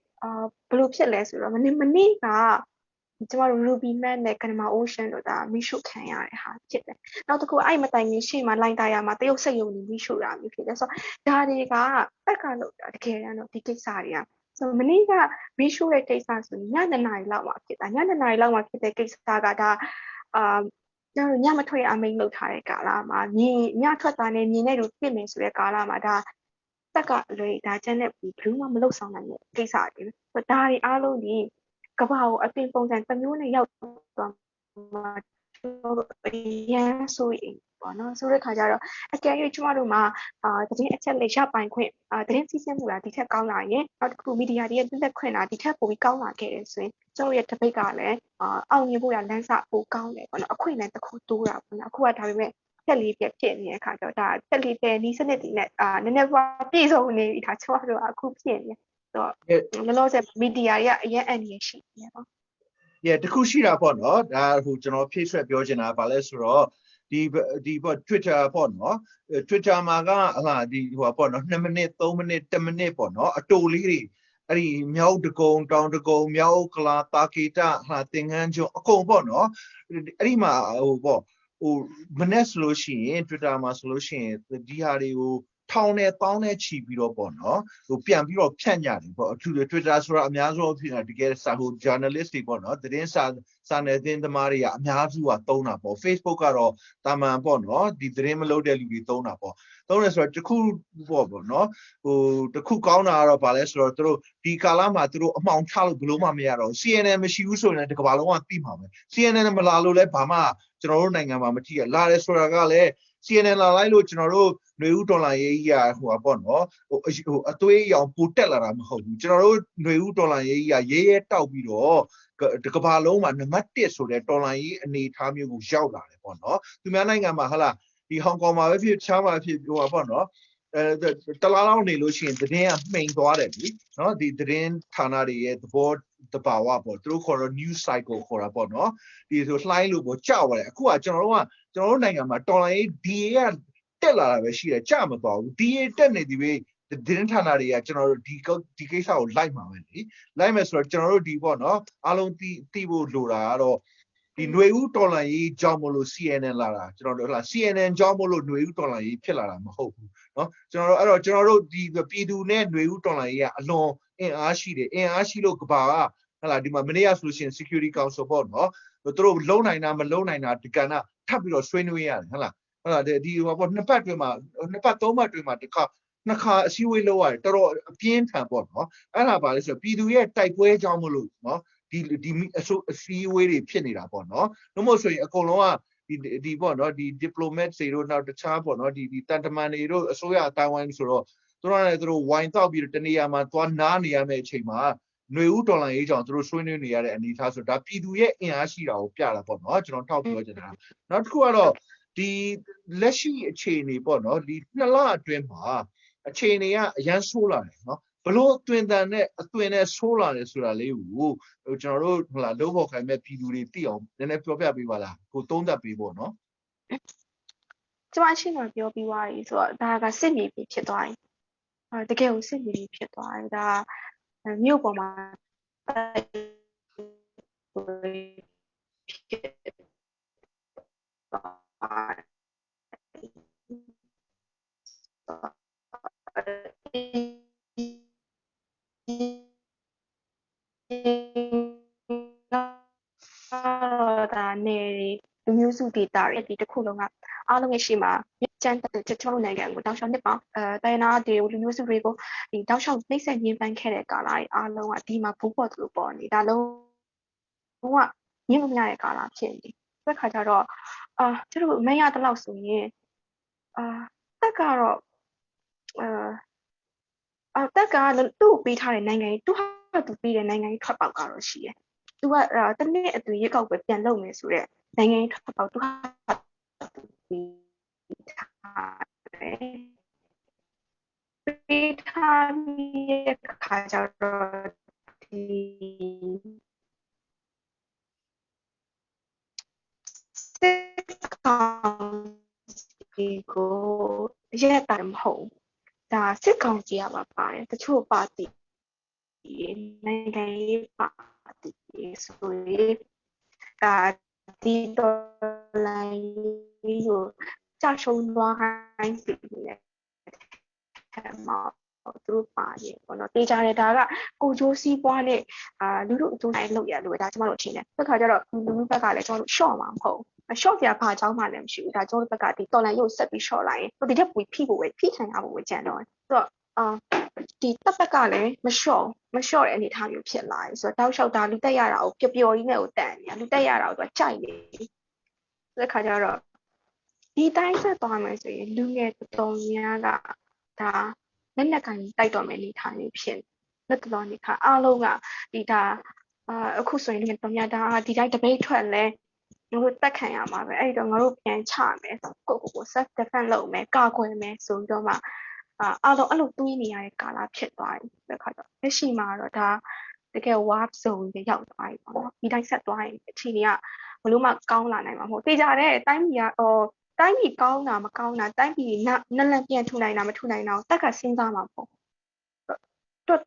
ဘယ်လိုဖြစ်လဲဆိုတော့မနေ့ကကျမတို့ Ruby Man နဲ့ Kanama Ocean တို့ဒါမိရှုခံရတဲ့ဟာဖြစ်တယ်နောက်တစ်ခုအဲ့မတိုင်ခင်ရှေ့မှာလိုင်းတာယာမှာတရုတ်စိတ်ယုံနေမိရှုတာမျိုးဖြစ်တယ်ဆိုတော့ဒါတွေကတက်ကလို့တကယ်တမ်းတော့ဒီကိစ္စတွေကဆိုမနေ့ကမီးရှို့တဲ့ကိစ္စဆိုရင်ညနေနာရီလောက်မှာဖြစ်တာညနေနာရီလောက်မှာဖြစ်တဲ့ကိစ္စကဒါကျွန်တော်ညမထွက်ရအမိန့်လုပ်ထားတဲ့ကာလမှာညထွက်တာနဲ့မြင်တဲ့လူပြစ်မယ်ဆိုတဲ့ကာလမှာဒါတက်ကလေဒါကျန်တဲ့ဘယ်မှမလုပ်ဆောင်နိုင်တဲ့ကိစ္စတွေဆိုဒါတွေအားလုံးဒီကဘာကိုအပြင်ပုံစံတစ်မျိုးနဲ့ရောက်သွားမှာအရင်ဆိုရင်ပေါ့နော်ဆိုတဲ့ခါကျတော့အကယ်၍ကျမတို့မှာသတင်းအချက်လက်ရပိုင်ခွင့်သတင်းစီးဆင်းမှုတာဒီထက်ကောင်းလာရင်နောက်တစ်ခုမီဒီယာတွေရဲ့တက်ခွင့်တာဒီထက်ပိုပြီးကောင်းလာခဲ့တယ်ဆိုရင်ကျမတို့ရဲ့တပိတ်ကလည်းအောင်မြင်ဖို့ရလမ်းစာပိုကောင်းတယ်ပေါ့နော်အခွင့်အလမ်းတစ်ခုတိုးတာပေါ့နော်အခုကဒါပေမဲ့တက်လေးပြဖြစ်နေတဲ့ခါကျတော့ဒါတက်လေးပြနီးစနစ်တွေနဲ့နည်းနည်းပြည့်စုံနေပြီဒါကျမတို့အခုဖြစ်နေတော့လောလောဆယ်မီဒီယာတွေကအရင်အန်ရရှိနေပေါ့တခုရှိတာပေါ့နော်ဒါဟိုကျွန်တော်ဖြည့်ဆွက်ပြောချင်တာဗာလဲဆိုတော့ဒီပေါ့ Twitter ပေါ့နော် Twitter မှာကဟာဒီဟိုပေါ့နော်2မိနစ်3မိနစ်1မိနစ်ပေါ့နော်အတိုလေးတွေအဲ့ဒီမြောက်တကုံတောင်တကုံမြောက်ကလာတာကေတဟာသင်္ကန်းကျွန်းအကုန်ပေါ့နော်အဲ့ဒီမှာဟိုပေါ့ဟိုမနေ့ဆိုလို့ရှိရင် Twitter မှာဆိုလို့ရှိရင်ဒီဟာတွေကိုထောင်းနဲ့တောင်းနဲ့ချီပြီးတော့ပေါ့နော်ဟိုပြန်ပြီးတော့ဖြန့်ကြတယ်ပေါ့အထူး Twitter ဆိုတာအများဆုံးဖြစ်နေတာတကယ်စာဟို journalist တွေပေါ့နော်သတင်းစာနယ်သတင်းသမားတွေကအများစုကသုံးတာပေါ့ Facebook ကတော့တာမန်ပေါ့နော်ဒီသတင်းမလုပ်တဲ့လူတွေသုံးတာပေါ့သုံးတယ်ဆိုတော့တခုပေါ့နော်ဟိုတခုကောင်းတာကတော့ဗာလဲဆိုတော့တို့ဒီကာလမှာတို့အမှောင်ချလို့ဘလို့မှမရတော့ CNN မရှိဘူးဆိုရင်တကဘာလုံးကသိမှာပဲ CNN မလာလို့လဲဘာမှကျွန်တော်တို့နိုင်ငံမှာမထီရလာတယ်ဆိုတာကလည်း CNN လာလိုက်လို့ကျွန်တော်တို့ຫນွေဦးဒေါ်လာရေးကြီးဟိုပေါ့နော်ဟိုအသွေးရောင်ပိုတက်လာတာမဟုတ်ဘူးကျွန်တော်တို့ຫນွေဦးဒေါ်လာရေးကြီးရဲတောက်ပြီးတော့ကဘာလုံးမှာနံပါတ်1ဆိုတဲ့ဒေါ်လာရေးအနေထားမျိုးကိုရောက်လာတယ်ပေါ့နော်သူများနိုင်ငံမှာဟာလားဒီဟောင်ကောင်မှာပဲဖြစ်ချားမှာဖြစ်ဟိုပေါ့နော်တလားလောက်နေလို့ရှိရင်သတင်းကမှိန်သွားတယ်ပြီเนาะဒီသတင်းဌာနတွေရဲ့သဘောတဘာဝပေါ့သူတို့ခေါ်တော့ news cycle ခေါ်တာပေါ့เนาะဒီဆိုလှိုင်းလို့ပေါ့ကြောက်ရတယ်အခုကကျွန်တော်တို့နိုင်ငံမှာတော်လိုင်း DA ကတက်လာတာပဲရှိတယ်ကြမသွားဘူး DA တက်နေဒီပဲသတင်းဌာနတွေကကျွန်တော်တို့ဒီကိစ္စကိုလိုက်မှာပဲလေလိုက်မယ်ဆိုတော့ကျွန်တော်တို့ဒီပေါ့เนาะအားလုံးသိဖို့လိုတာကတော့ဒီຫນွေဦးတော်လှန်ရေးကြောင့်မလို့ CNN လာတာကျွန်တော်တို့ဟလာ CNN ကြောင့်မလို့ຫນွေဦးတော်လှန်ရေးဖြစ်လာတာမဟုတ်ဘူးเนาะကျွန်တော်တို့အဲ့တော့ကျွန်တော်တို့ဒီပြည်သူနဲ့ຫນွေဦးတော်လှန်ရေးကအလွန်အင်အားရှိတယ်အင်အားရှိလို့ကဘာကဟလာဒီမှာမနေ့ကဆိုလို့ရှိရင် Security Council ပေါ့เนาะသူတို့လုံနိုင်တာမလုံနိုင်တာဒီကဏ္ဍထပ်ပြီးတော့ဆွေးနွေးရတယ်ဟလာဒီဟိုပေါ့နှစ်ပတ်တွင်မှာနှစ်ပတ်သုံးပတ်တွင်မှာတစ်ခါနှစ်ခါအစည်းအဝေးလုပ်ရတယ်တော်တော်အပြင်းထန်ပေါ့เนาะအဲ့ဒါပါလဲဆိုတော့ပြည်သူရဲ့တိုက်ပွဲကြောင့်မလို့เนาะဒီအစည်းအဝေးတွေဖြစ်နေတာပေါ့เนาะလို့မဟုတ်ဆိုရင်အကုန်လုံးကဒီပေါ့เนาะဒီ diplomat တွေတို့နောက်တခြားပေါ့เนาะဒီတန်တမန်တွေတို့အစိုးရအတိုင်းဝိုင်းဆိုတော့သူတို့လည်းသူတို့ဝိုင်းတောက်ပြီးတနေရာမှာသွားနားနေရမယ့်အချိန်မှာຫນွေဦးဒေါ်လာရေးကြောင့်သူတို့ဆွေးနွေးနေရတဲ့အနေအထားဆိုဒါပြည်သူရဲ့အင်အားရှိတာကိုပြတာပေါ့เนาะကျွန်တော်ထောက်ပြောချင်တာနောက်တစ်ခုကတော့ဒီလက်ရှိအခြေအနေပေါ့เนาะဒီ2လအတွင်းမှာအခြေအနေကအရန်ဆိုးလာတယ်เนาะဘလို့အသွင်နဲ့ဆိုးလာတယ်ဆိုတာလေးကိုကျွန်တော်တို့ဟလာလုံးပေါ်ခိုင်မဲ့ပြည်သူတွေသိအောင်နည်းနည်းပြောပြပေးပါလားကိုသုံးသပ်ပေးပေါ့เนาะကျမရှင်းမှာပြောပြီးသွားပြီဆိုတော့ဒါကစစ်မြေပြင်ဖြစ်သွားပြီတကယ်ကိုစစ်မြေပြင်ဖြစ်သွားပြီဒါမြို့ပေါ်မှာဖြစ်ဒါနေလူမျိုးစုဒေတာတွေဒီတစ်ခုလုံးကအားလုံးရဲ့ရှိမှာကျန်းတဲ့ကျွန်တော်နိုင်ငံကိုတောက်လျှောက်နှစ်ပေါင်းတိုင်းနာတွေလူမျိုးစုတွေကိုဒီတောက်လျှောက်နှိမ့်ဆက်ညှဉ်းပန်းခဲ့တဲ့ကာလတွေအားလုံးကဒီမှာဘူးပေါ်သူပေါ်နေဒါလုံးကညှဉ်းမရတဲ့ကာလဖြစ်နေတဲ့ခါကျတော့ကျွန်တော်မရတဲ့လောက်ဆိုရင်တက်ကတော့တက်ကသူ့ကိုပေးထားတဲ့နိုင်ငံကြီးသူ့ဟာသူပေးတဲ့နိုင်ငံကြီးထွက်ပေါက်ကတော့ရှိတယ်။သူကတနေ့အတွင်းရွေးကောက်ပွဲပြန်လုပ်မယ်ဆိုတော့နိုင်ငံကြီးထွက်ပေါက်သူဟာသူပေးထားတယ်။ပေးထားတဲ့ခါကျတော့ဒီစစ်ကောင်စီကိုရ ရက်တာမဟုတ်ဒါစစ်ကောင်ကြီးကပါပါတယ်တချို့ပါတီနိုင်ငံရေးပါတီဆိုရင်ဒါဒီတော်လိုင်းကိုကြာရှုံးသွားခိုင်းစီတယ်မှာသူတို့ပါတယ်ပေါ့နော်တေးကြတယ်ဒါကကိုကျိုးစီးပွားနဲ့လူတို့အကျိုးဆိုင်လုပ်ရလို့ဒါကျမတို့အထင်တယ်တစ်ခါကျတော့လူဘက်ကလည်းကျွန်တော်တို့ short မှာမဟုတ်short ပြဘာအကြောင်းမှလည်းမရှိဘူးဒါကျွန်တော်တို့ဘက်ကဒီတော်လိုင်းရုပ်ဆက်ပြီး short လိုက်ရင်ဒီတက်ပူဖိဖို့ပဲဖိခံရဖို့ပဲကြံတော့ဆိုတော့ဒီတပ်ဘက်ကလည်းမ short တဲ့အနေထားမျိုးဖြစ်လာပြီဆိုတော့တောက်လျှောက်ဒါလူတက်ရတာကိုပျော်ကြီးနဲ့ကိုတန်နေလူတက်ရတာကိုသူကကြိုက်နေတဲ့ခါကျတော့ဒီတိုင်းဆက်သွားမယ်ဆိုရင်လူငယ်တော်တော်များကဒါလက်နက်ကင်တိုက်တော်မယ်အနေထားမျိုးဖြစ်လက်တော်အနေထားအားလုံးကဒီဒါအခုဆိုရင်လူငယ်တော်များဒါဒီတိုင်းတပိတ်ထွက်လဲငါတို့တက်ခံရမှာပဲအဲ့တော့ငါတို့ပြန်ချမယ်ကို self defense လုပ်မယ်ကာကွယ်မယ်ဆိုပြီးတော့မှအားလုံးအဲ့လိုတွေးနေရတဲ့ကာလဖြစ်သွားပြီတဲ့ခါတော့လက်ရှိမှာတော့ဒါတကယ် warp zone တွေရောက်သွားပြီပေါ့နော်ဒီတိုင်းဆက်သွားရင်အချိန်ကဘလို့မှကောင်းလာနိုင်မှာမဟုတ်တေးကြတဲ့တိုင်းပြည်ကတိုင်းပြည်ကောင်းတာမကောင်းတာတိုင်းပြည်နလန်ပြန်ထူနိုင်တာမထူနိုင်တာတက်ကစဉ်းစားမှာပေါ့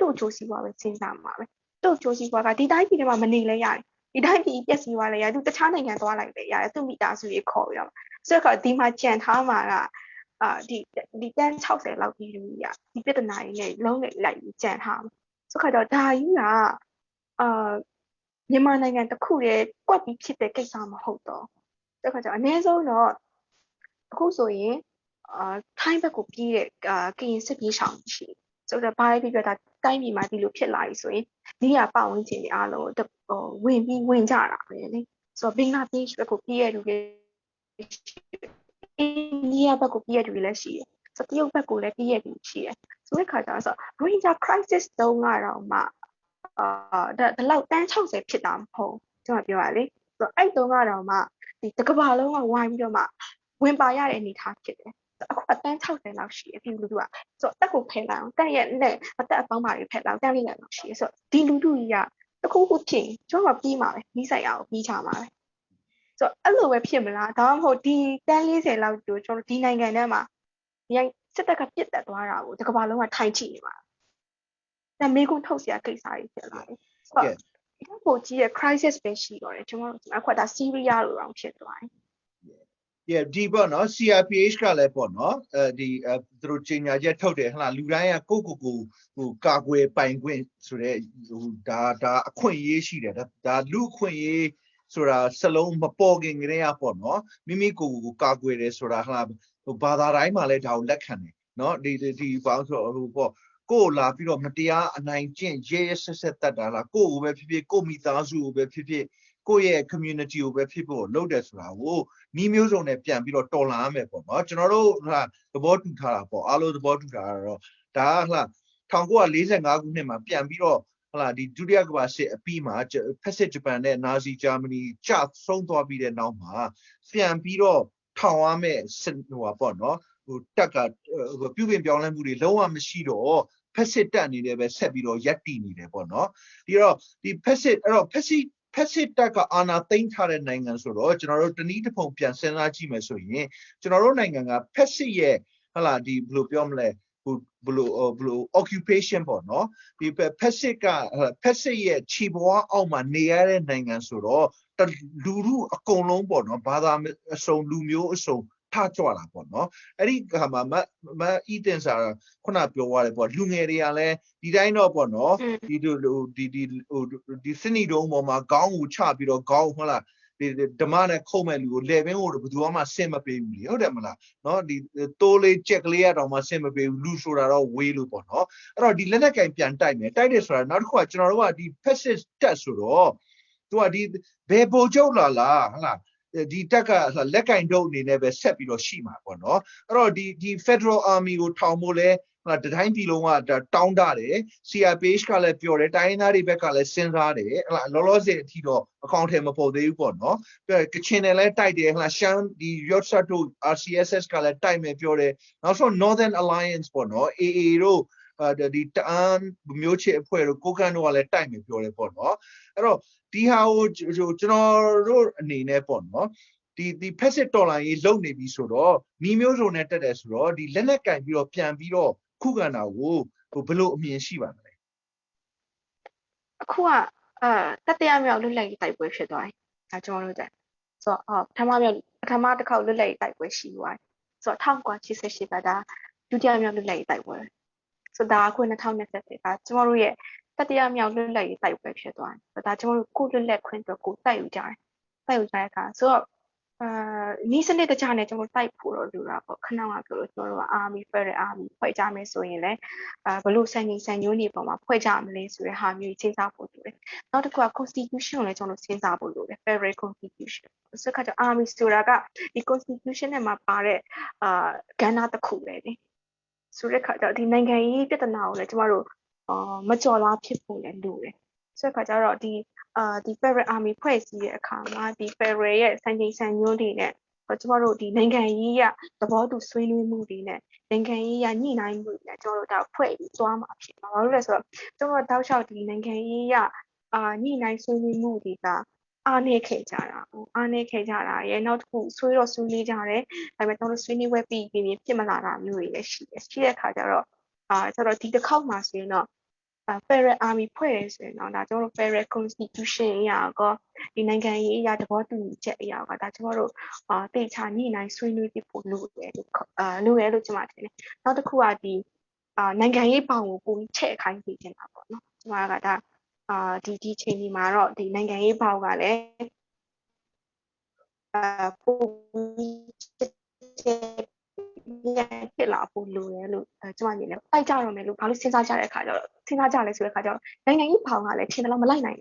တို့ကြိုးစီးပွားပဲစဉ်းစားမှာပဲတို့ကြိုးစီးပွားကဒီတိုင်းပြည်ထဲမှာမနေလဲရတယ်ဒီတိုင်းပြည်ပြက်စီးသွားလဲရတယ်သူတခြားနိုင်ငံသွားလိုက်လဲရတယ်သူမိသားစုတွေခေါ်ပြီးတော့ဆိုတော့ဒီမှာကြံထားမှာကဒီတန်း60လောက်ပြီးလူကြီးဒီပြဿနာတွေနဲ့လုံးလိုက်ပြီးကြံထားမှာဆိုတော့ဒါကြီးကမြန်မာနိုင်ငံတစ်ခုတည်းကွက်ပြီးဖြစ်တဲ့ကိစ္စမဟုတ်တော့ဆိုတော့အနည်းဆုံးတော့အခုဆိုရင်ထိုင်းဘက်ကိုပြေးတဲ့ကရင်စစ်ပြေးရှောင်ရှိဆိုတော့ဘာပဲပြောတာတိုင်းပြည်မှာဒီလိုဖြစ်လာပြီဆိုရင်ဒီကပတ်ဝန်းကျင်တွေအားလုံးဝင်ကြတာပဲလေဆိုတော့ဘင်္ဂလားဒေ့ရှ်ဘက်ကိုပြေးရလူတွေအိန္ဒိယဘက်ကိုပြေးရလူတွေလည်းရှိတယ်ဆိုတော့တရုတ်ဘက်ကိုလည်းပြေးရလူရှိတယ်ဆိုတဲ့ခါကျတော့ Rohingya crisis တုန်းကတော့မှဒါလောက်တန်း60ဖြစ်တာမဟုတ်ကျွန်တော်ပြောရလေဆိုတော့အဲ့တုန်းကတော့မှဒီတစ်ကမ္ဘာလုံးကဝိုင်းပြီးတော့မှဝင်ပါရတဲ့အနေအထားဖြစ်တယ်အခုအတန်း60လောက်ရှိတယ်ပြည်လူထုကဆိုတော့တက်ကိုဖယ်လိုက်အောင်တက်ရဲ့နဲ့အသက်အပေါင်းပါတွေဖယ်လိုက်တန်းလေးလောက်ရှိတယ်ဆိုတော့ဒီလူထုကြီးကတခုခုဖြစ်ကျွန်တော်ပြီးမှာပဲပြီးဆိုင်အောင်ပြီးချမှာပဲဆိုတော့အဲ့လိုပဲဖြစ်မလားဒါမှမဟုတ်ဒီတန်း40လောက်ကိုကျွန်တော်ဒီနိုင်ငံထဲမှာဒီစစ်တပ်ကပြစ်တက်သွားတာကိုတစ်ကမ္ဘာလုံးကထိုင်ကြည့်နေပါဒါမေကွန်းထုတ်เสียကိစ္စကြီးဖြစ်လာတယ်ဆိုတော့ပိုကြီးရဲ့ crisis ပဲရှိတော့တယ်ကျွန်တော်တို့အခုဒါစီးရီးယားလိုတောင်ဖြစ်သွားတယ်ဒီပေါ့နော် CRPH ကလည်းပေါ့နော်ဒီသူတို့ချိန်ညာချက်ထုတ်တယ်ဟလားလူတိုင်းကကိုကာကွယ်ပိုင်ခွင့်ဆိုတဲ့ဒါအခွင့်အရေးရှိတယ်ဒါလူအခွင့်အရေးဆိုတာစလုံးမပေါ်ခင်ကတည်းကပေါ့နော်မိမိကိုကာကွယ်တယ်ဆိုတာဟလားဘာသာတိုင်းမှာလည်းဒါကိုလက်ခံတယ်နော်ဒီဘာလို့ဆိုတော့ပေါ့ကိုလာပြီးတော့မတရားအနိုင်ကျင့်ရဲဆက်တတ်တာလားကိုပဲဖြစ်ဖြစ်ကိုမိသားစုကိုပဲဖြစ်ဖြစ်ကိုရဲ့ community ကိုပဲဖြစ်ဖို့လုပ်တယ်ဆိုတာကိုနီးမျိုးစုံနဲ့ပြန်ပြီးတော့တော်လှန်ရမယ်ပေါ့နော်ကျွန်တော်တို့ဟာသဘောတူထားတာပေါ့အားလုံးသဘောတူတာတော့ဒါကဟာ1945ခုနှစ်မှာပြန်ပြီးတော့ဟလာဒီဒုတိယကမ္ဘာစစ်အပြီးမှာဖက်စစ်ဂျပန်နဲ့နာဇီဂျာမနီကျဆုံးသွားပြီးတဲ့နောက်မှာပြန်ပြီးတော့ထောင်ရမယ်ဟိုပေါ့နော်တက်ကပြုပြင်ပြောင်းလဲမှုတွေလုံးဝမရှိတော့ဖက်စစ်တက်နေတယ်ပဲဆက်ပြီးတော့ရက်တည်နေတယ်ပေါ့နော်ဒီတော့ဒီဖက်စစ်တက်ကအာဏာသိမ်းထားတဲ့နိုင်ငံဆိုတော့ကျွန်တော်တို့တနည်းတစ်ပုံပြန်စဉ်းစားကြည့်မယ်ဆိုရင်ကျွန်တော်တို့နိုင်ငံကဖက်စစ်ရဲ့ဟလာဒီဘယ်လိုပြောမလဲဘလို့ occupation ပေါ့နော်ဒီဖက်စစ်ရဲ့ခြေပွားအောက်မှာနေရတဲ့နိုင်ငံဆိုတော့လူထုအကုန်လုံးပေါ့နော်ဘာသာအစုံလူမျိုးအစုံထားကြွတာပေါ့နော်အဲ့ဒီခါမှာမအီတင်စာခုနပြောသွားတယ်ပေါ့လူငယ်တွေကလည်းဒီတိုင်းတော့ပေါ့နော်ဒီစနီတုံးပေါ်မှာခေါင်းကိုချပြီးတော့ခေါင်းဟုတ်လားဒီဓမ္မနဲ့ခုံမဲ့လူကိုလေပင်ကိုဘယ်သူမှဆင်မပေးဘူးလေဟုတ်တယ်မလားနော်ဒီတိုးလေးချက်ကလေးရတော့မှဆင်မပေးဘူးလူဆိုတာတော့ဝေးလို့ပေါ့နော်အဲ့တော့ဒီလက်နက်ကင်ပြန်တိုက်မယ်တိုက်တယ်ဆိုတာနောက်တစ်ခုကကျွန်တော်တို့ကဒီ passive တက်ဆိုတော့သူကဒီဘယ်ပိုကျုပ်လာလားဟုတ်လားဒီတက်ကလက်ကင်တုပ်အနေနဲ့ပဲဆက်ပြီးတော့ရှိမှာပေါ့နော်အဲ့တော့ဒီ Federal Army ကိုထောင်ဖို့လဲတတိုင်းပြည်လုံးကတောင်းတတယ် CRPH ကလည်းပြောတယ်တိုင်းသားတွေဘက်ကလည်းစဉ်းစားတယ်ဟလာလောလောဆယ်အထိတော့အကောင့်ထဲမပေါ်သေးဘူးပေါ့နော်ကချင်တယ်လည်းတိုက်တယ်ဟလာရှမ်းဒီ Yotsat တို့ RCSS ကလည်းတိုက်မယ်ပြောတယ်နောက်ဆုံး Northern Alliance ပေါ့နော် AA တို့ဒီတအန်းမျိုးချစ်အဖွဲ့တို့ကိုကန်တို့ကလည်းတိုက်မယ်ပြောတယ်ပေါ့နော်အဲ့တော့ဒီဟာကိုကျွန်တော်တို့အနေနဲ့ပေါ့နော် ဒီ passive တော်လိုင်းကြီးလုံနေပြီဆိုတော့နီးမျိုးစုံနဲ့တက်တယ်ဆိုတော့ဒီလက်နက်ကင်ပြီးတော့ပြန်ပြီးတော့ခုခံတာကိုဘယ်လိုအမြင်ရှိပါလဲအခုကတတိယမြောက်လွတ်လပ်ရေးတိုက်ပွဲဖြစ်သွားတယ်။ဒါကျွန်တော်တို့တဲ့ဆိုတော့ပထမတစ်ခေါက်လွတ်လပ်ရေးတိုက်ပွဲရှိသွားတယ်။ဆိုတော့1988ကဒါဒုတိယမြောက်လွတ်လပ်ရေးတိုက်ပွဲဆိုတော့ဒါအခု2020ကကျွန်တော်တို့ရဲ့တတိယမြောက်လွတ်လပ်ရေးတိုက်ပွဲဖြစ်သွားတယ်။ဆိုတော့ဒါကျွန်တော်တို့ကိုလွတ်လပ်ခွင့်အတွက်ကိုတိုက်ယူကြတယ်။တိုက်ယူကြတဲ့အခါဆိုတော့နီးစနစ်တကျနဲ့ကျွန်တော်တိုက်ဖို့တော့လိုတာပေါ့ခဏကပြောလို့ကျွန်တော်တို့က Army Federal Army ဖွဲ့ကြမယ်ဆိုရင်လည်းဘလို့စံညိုးနေပုံမှာဖွဲ့ကြမလဲဆိုတဲ့ဟာမျိုးစဉ်းစားဖို့လိုတယ်နောက်တစ်ခုက Constitution ကိုလည်းကျွန်တော်စဉ်းစားဖို့လိုတယ် Federal Constitution ဆိုတော့ Army ဆိုတာကဒီ Constitution နဲ့မှာပါတဲ့ကဏ္ဍတစ်ခုပဲလေဆိုတဲ့ခါကျတော့ဒီနိုင်ငံရေးပြဿနာကိုလည်းကျွန်တော်တို့မကြော်လားဖြစ်ဖို့လည်းလိုတယ်ဆိုတဲ့ခါကျတော့ဒီ Federal Army ဖွဲ့စည်းတဲ့အခါမှာဒီ Federal ရဲ့စံချိန်စံညွှန်းတွေနဲ့ကျွန်တော်တို့ဒီနိုင်ငံရေးရသဘောတူဆွေးနွေးမှုတွေနဲ့နိုင်ငံရေးရညှိနှိုင်းမှုတွေနဲ့ကျွန်တော်တို့ဒါဖွဲ့ပြီးသွားမှာဖြစ်မှာဘာလို့လဲဆိုတော့ကျွန်တော်တောက်လျှောက်ဒီနိုင်ငံရေးရညှိနှိုင်းဆွေးနွေးမှုတွေကအားနည်းခဲ့ကြတာရဲ့နောက်တစ်ခုဆွေးနွေးကြတယ်ဒါပေမဲ့ကျွန်တော်တို့ဆွေးနွေးပွဲပြီးဖြစ်မလာတာမျိုးတွေလည်းရှိတယ်ရှိတဲ့အခါကျတော့ကျွန်တော်ဒီတစ်ခေါက်မှာဆိုရင်တော့Federal Army ဖွဲ့ရဆိုရင်တော့ဒါကျွန်တော်တို့ Federal Constitution အရာကဒီနိုင်ငံရေးအရာသဘောတူညီချက်အရာကဒါကျွန်တော်တို့တေချာညှိနှိုင်းဆွေးနွေးဖို့လိုတယ်လို့ကျွန်မထင်တယ်နောက်တစ်ခုကဒီနိုင်ငံရေးဘောင်ကိုပုံချဲ့ခိုင်းစေချင်တာပေါ့နော်ကျွန်မကဒါဒီချိန်ဒီမှာတော့ဒီနိုင်ငံရေးဘောင်ကလည်းပုံဖြစ်လာဖို့လိုတယ်လို့ကျွန်မမြင်တယ်တိုက်ကြတော့မယ်လို့ဘာလို့စဉ်းစားကြတဲ့အခါကျတော့စဉ်းစားကြလဲဆိုတဲ့အခါကျတော့နိုင်ငံရေးဘောင်ကလည်းထင်တယ်လို့မလိုက်လာ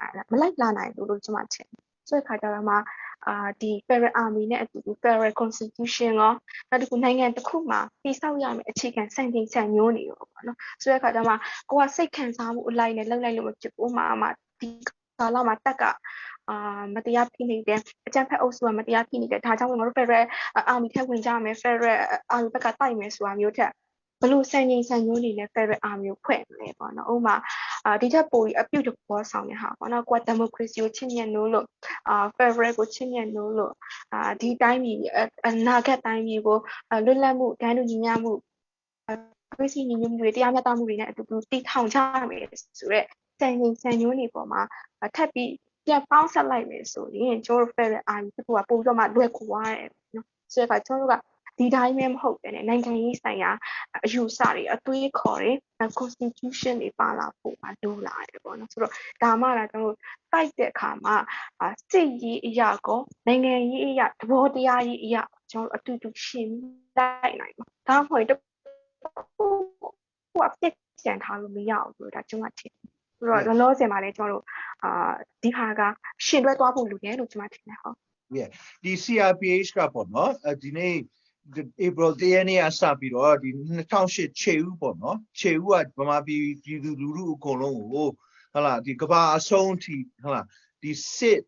နိုင်ဘူးလို့ကျွန်မထင်ဆိုတဲ့အခါကျတော့မှဒီ Federal Army နဲ့အတူတူ Federal Constitution ရောနောက်တစ်ခုနိုင်ငံတစ်ခုမှာတည်ဆောက်ရမယ့်အခြေခံစံချိန်စံညွှန်းတွေရောပေါ့နော်ဆိုတဲ့အခါကျမှကိုကစိတ်ခံစားမှုအလိုက်နဲ့လှုပ်လိုက်လို့မဖြစ်ဘူးမှဒီကာလမှာတက်ကမတရားဖိနှိပ်တယ်အကြမ်းဖက်အုပ်စုကမတရားဖိနှိပ်တယ်ဒါကြောင့်ငါတို့ Federal Army ထက်ဝင်ကြမယ် Federal Army ဘက်ကတိုက်မယ်ဆိုတာမျိုးထက်ဘလို့စံချိန်စံညွှန်းတွေနဲ့ Federal Army ကိုဖွဲ့မယ်ပေါ့နော်ဥပမာဒီထက်ပိုပြီးအပြုတ်တဘောဆောင်တဲ့ဟာပေါ့နော်ကိုက democracy ကိုချစ်မြတ်လို့Federal ကိုချစ်မြတ်လို့ဒီတိုင်းပြည်အနာဂတ်တိုင်းပြည်ကိုလွတ်လပ်မှုတန်းတူညီမျှမှုခွင့်ရှိညီညွတ်မှုတွေတရားမျှတမှုတွေနဲ့အတူတူတည်ထောင်ကြမယ်ဆိုတော့စံချိန်စံညွှန်းတွေပေါ်မှာထပ်ပြီးပြန်ပေါင်းဆက်လိုက်မယ်ဆိုရင်ကျွန်တော်တို့ Federal Army ကပို့ပြီးတော့မှလွယ်ကူသွားတယ်နော်ဆိုတော့ကျွန်တော်တို့ကဒီတိုင်းပဲမဟုတ်ပဲねနိုင်ငံရေးဆိုင်ရာအယူဆတွေအတွေးခေါ်တွေ constitution တွေပါလာဖို့လိုလာတယ်ပေါ့နော်ဆိုတော့ဒါမှလည်းကျွန်တော်တို့တိုက်တဲ့အခါမှာစစ်ရေးအရာကောနိုင်ငံရေးအရာသဘောတရားရေးအရာကျွန်တော်တို့အတူတူရှင်းလိုက်နိုင်မှာဒါမှမဟုတ်တော့ကိုအပြစ်ကြံထားလို့မရဘူးလို့ဒါကျွန်မထင်ဆိုတော့လောလောဆယ်မှာလည်းကျွန်တော်တို့ဒီဟာကရှင်တွဲသွားဖို့လိုတယ်လို့ကျွန်မထင်တယ်ဟုတ်ဒီ CRPH ကပေါ့နော်ဒီနေ့ April 1 ရက်နေ့ကစပြီးတော့ဒီ2008ခြေဦးပေါ့နော်ခြေဦးကဗမာပြည်သူလူထုအကုန်လုံးကိုဟုတ်လားဒီကဘာအဆုံးအထိဟုတ်လားဒီစစ်